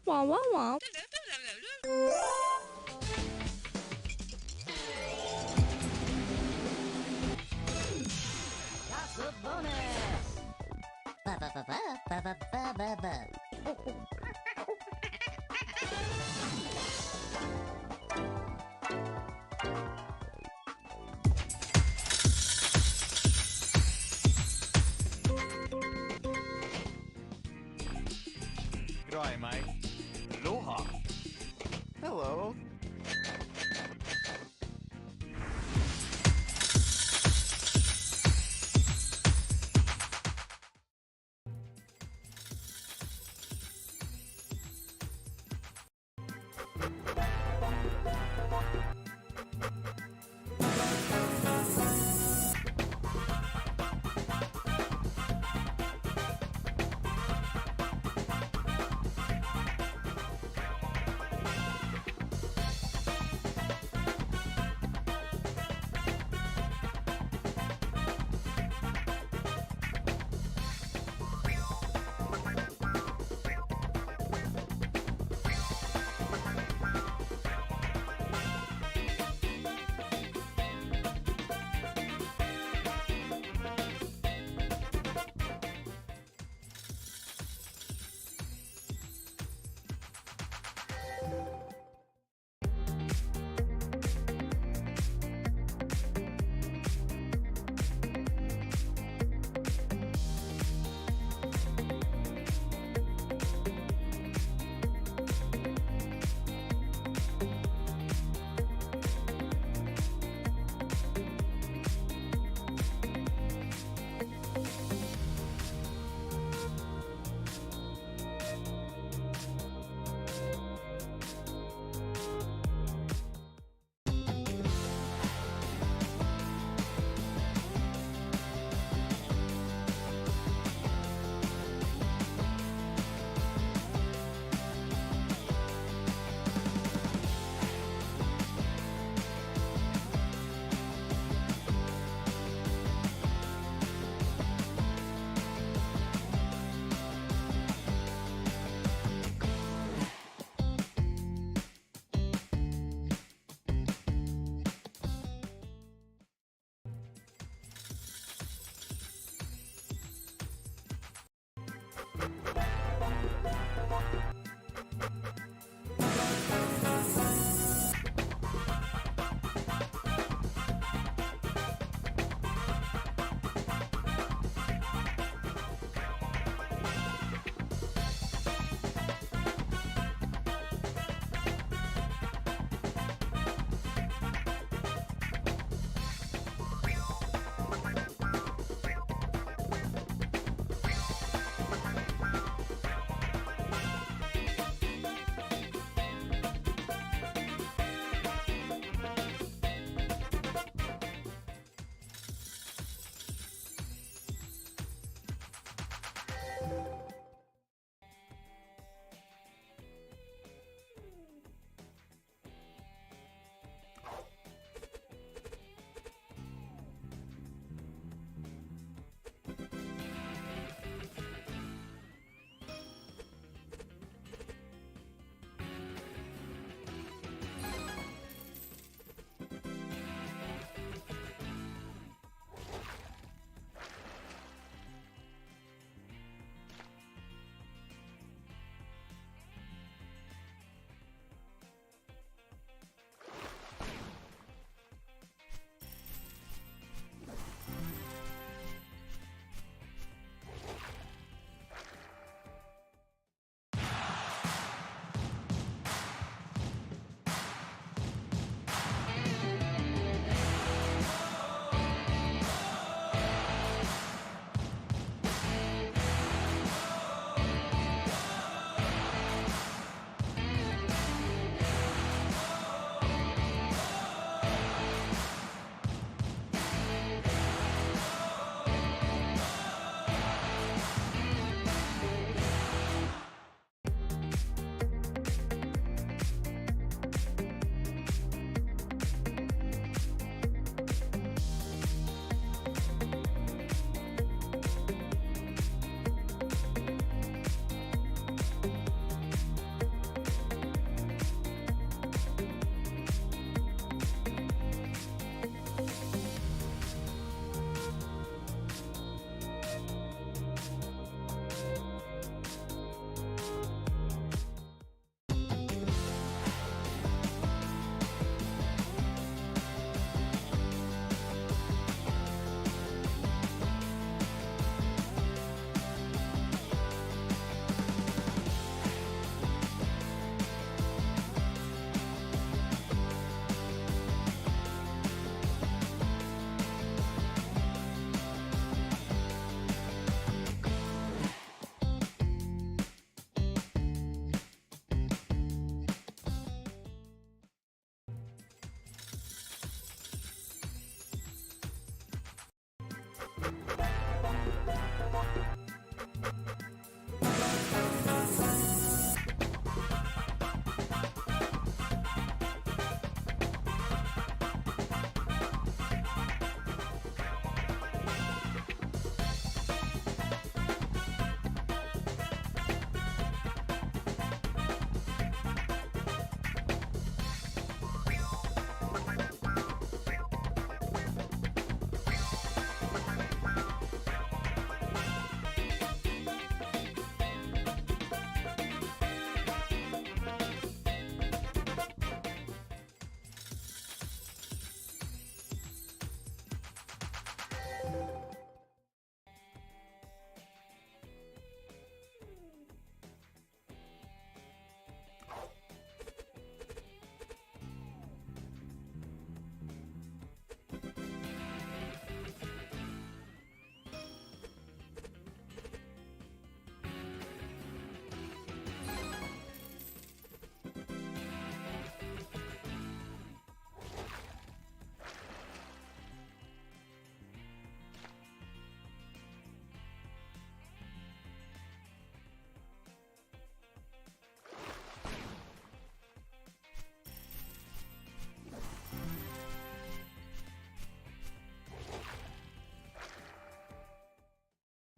Wah, wah, wah. That's a bonus. Ba ba ba ba ba ba ba ba. G'day, mate. Aloha. Hello.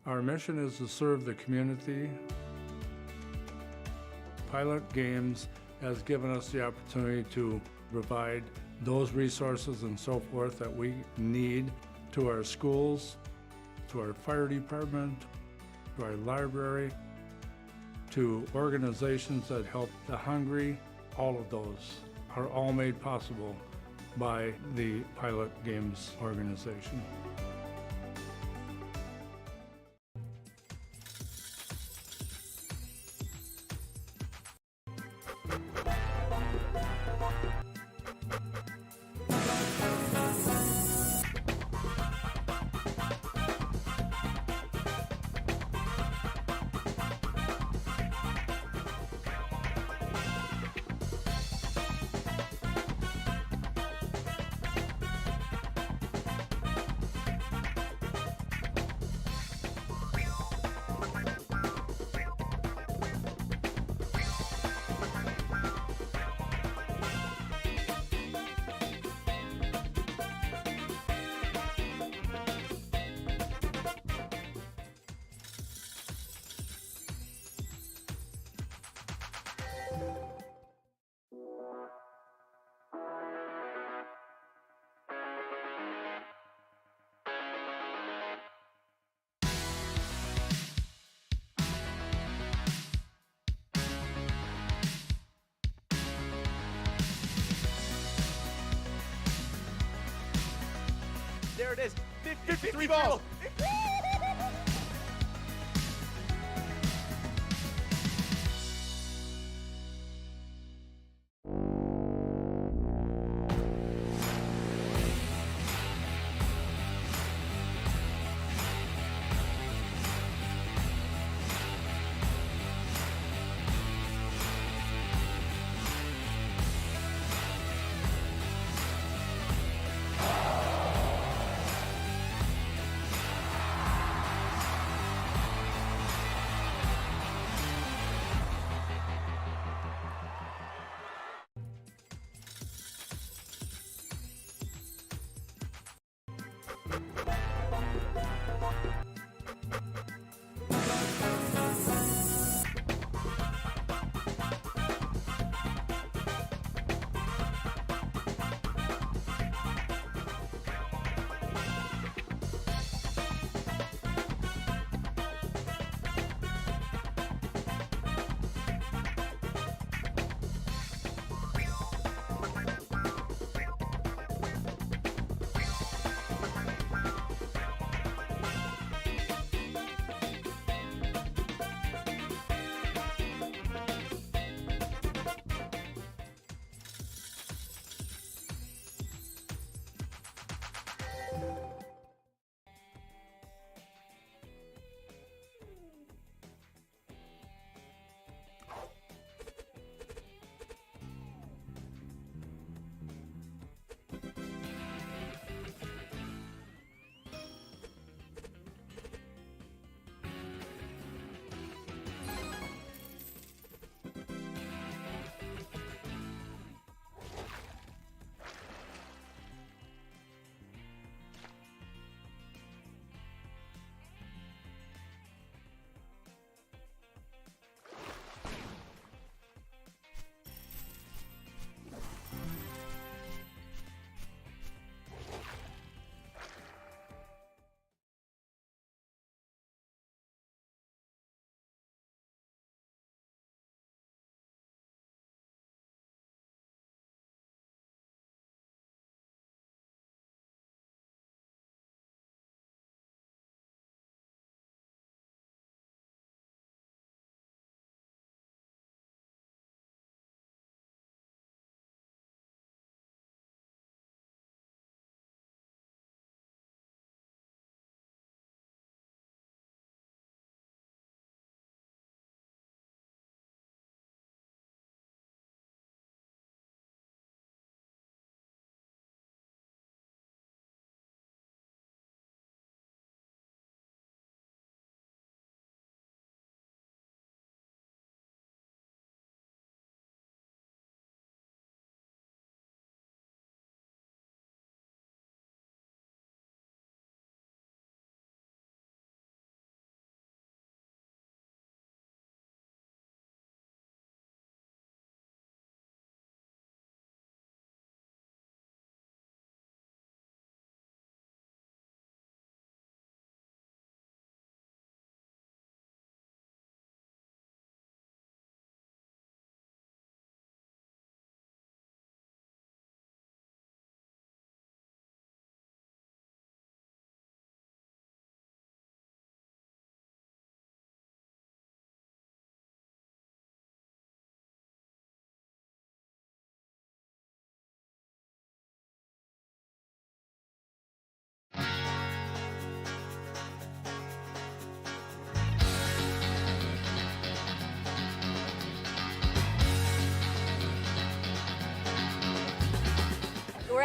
Our mission is to serve the community. Pilot Games has given us the opportunity to provide those resources and so forth that we need to our schools, to our fire department, to our library, to organizations that help the hungry. All of those are all made possible by the Pilot Games organization. There it is. 53 balls.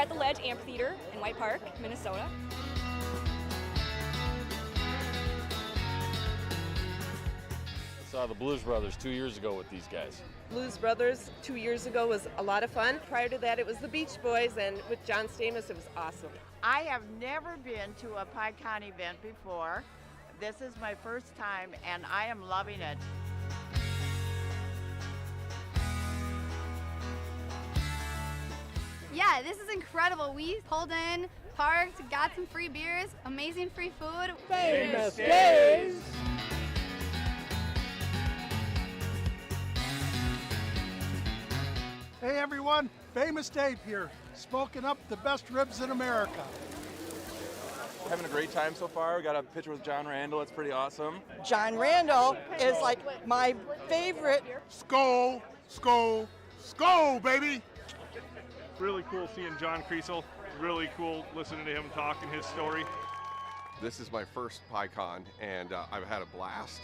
at the Ledge Amphitheater in White Park, Minnesota. I saw the Blues Brothers 2 years ago with these guys. Blues Brothers 2 years ago was a lot of fun. Prior to that, it was the Beach Boys, and with John Stamos, it was awesome. I have never been to a PyCon event before. This is my first time, and I am loving it. Yeah, this is incredible. We pulled in, parked, got some free beers, amazing free food. Famous Days! Hey everyone, Famous Dave here, smoking up the best ribs in America. Having a great time so far. We got a picture with John Randall. It's pretty awesome. John Randall is like my favorite. Skol, skol, skol, baby! Really cool seeing John Creasel. Really cool listening to him talk and his story. This is my first PyCon, and I've had a blast.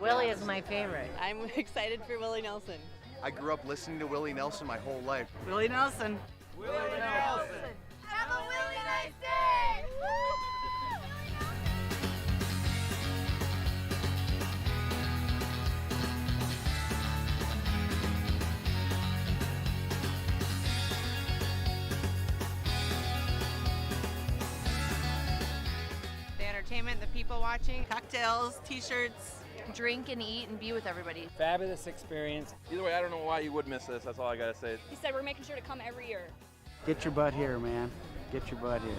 Willie is my favorite. I'm excited for Willie Nelson. I grew up listening to Willie Nelson my whole life. Willie Nelson. Willie Nelson! Have a really nice day! The entertainment, the people watching, cocktails, t-shirts. Drink and eat and be with everybody. Fabulous experience. Either way, I don't know why you would miss this. That's all I gotta say. He said we're making sure to come every year. Get your butt here, man. Get your butt here.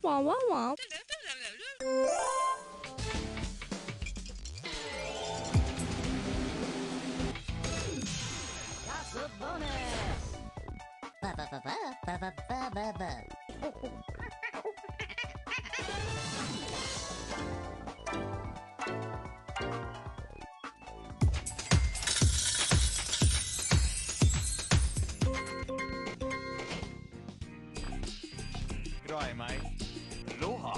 Wah, wah, wah. That's a bonus. Ba ba ba ba ba ba ba ba ba. G'day, mate. Aloha.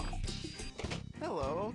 Hello.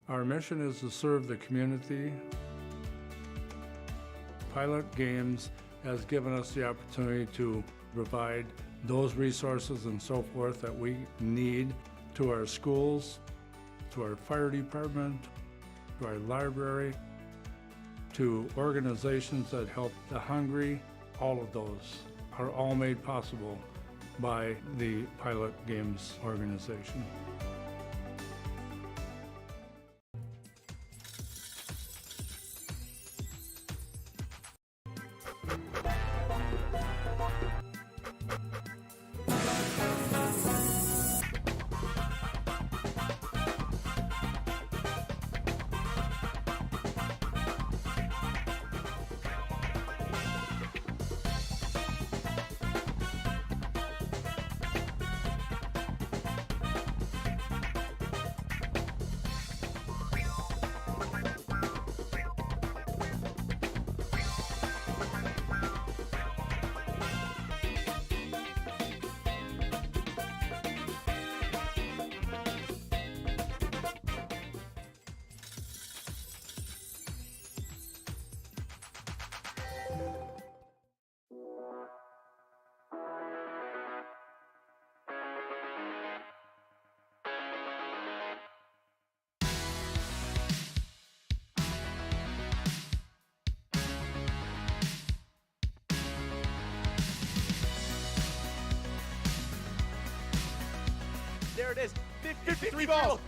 Our mission is to serve the community. Pilot Games has given us the opportunity to provide those resources and so forth that we need to our schools, to our fire department, to our library, to organizations that help the hungry. All of those are all made possible by the Pilot Games organization. There it is. 53 balls.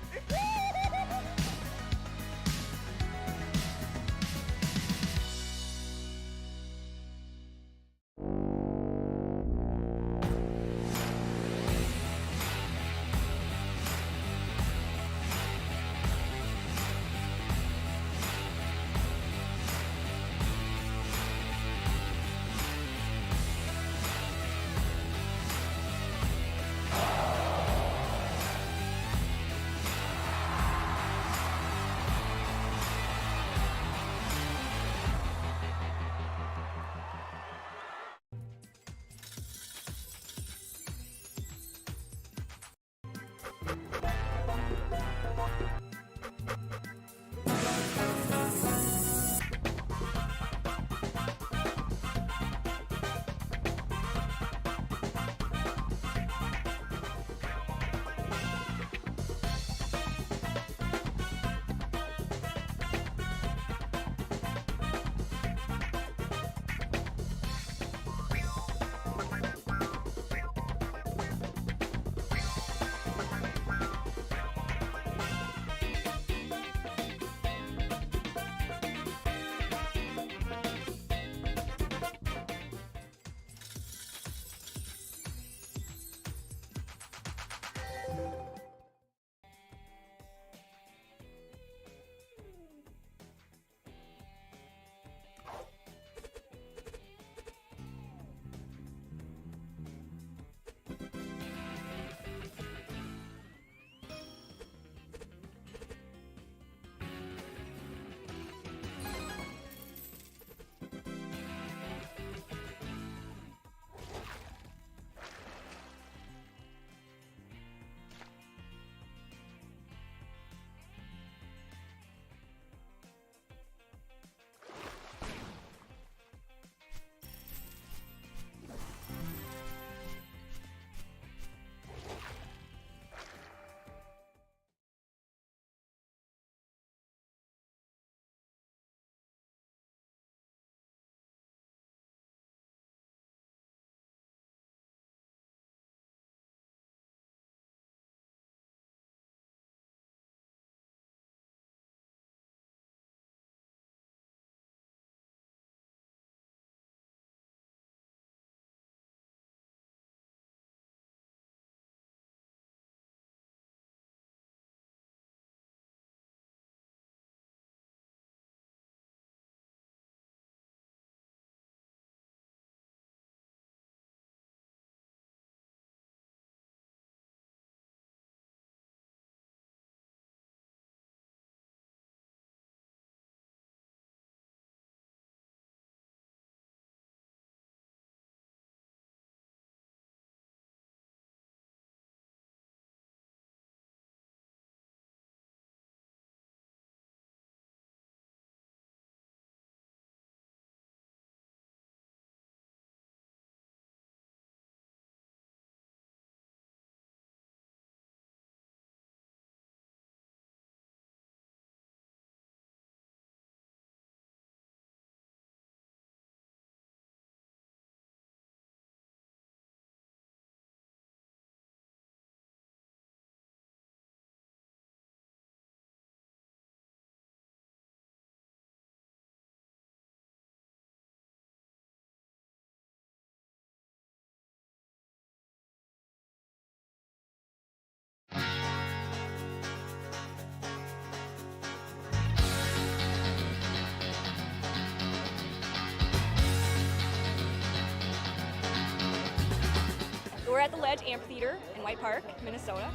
We're at the Ledge Amphitheater in White Park, Minnesota.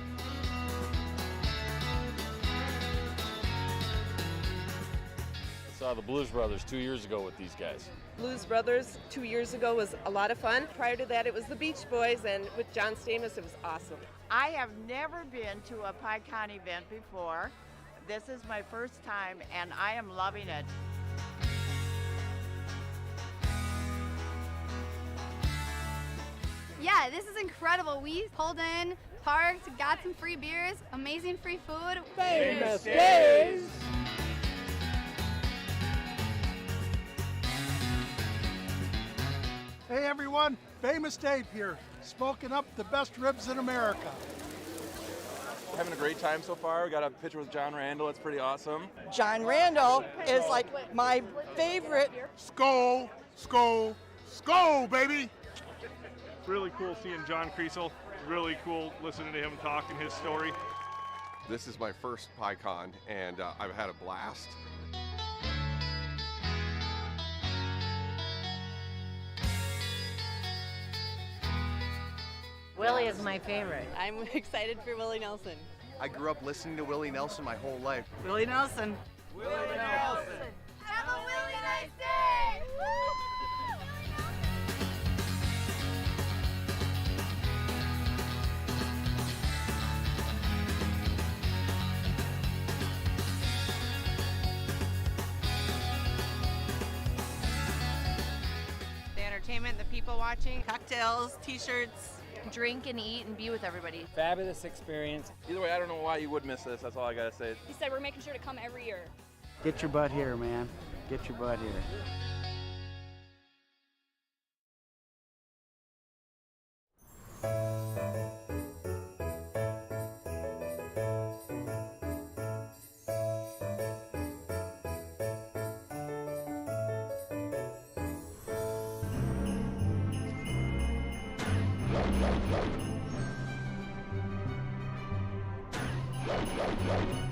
I saw the Blues Brothers 2 years ago with these guys. Blues Brothers 2 years ago was a lot of fun. Prior to that, it was the Beach Boys, and with John Stamos, it was awesome. I have never been to a PyCon event before. This is my first time, and I am loving it. Yeah, this is incredible. We pulled in, parked, got some free beers, amazing free food. Famous Days! Hey everyone, Famous Dave here, smoking up the best ribs in America. Having a great time so far. We got a picture with John Randall. It's pretty awesome. John Randall is like my favorite. Skol, skol, skol, baby! Really cool seeing John Creasel. Really cool listening to him talk and his story. This is my first PyCon, and I've had a blast. Willie is my favorite. I'm excited for Willie Nelson. I grew up listening to Willie Nelson my whole life. Willie Nelson. Willie Nelson! Have a really nice day! The entertainment, the people watching, cocktails, t-shirts, drink and eat and be with everybody. Fabulous experience. Either way, I don't know why you would miss this. That's all I gotta say. He said we're making sure to come every year. Get your butt here, man. Get your butt here. Wow.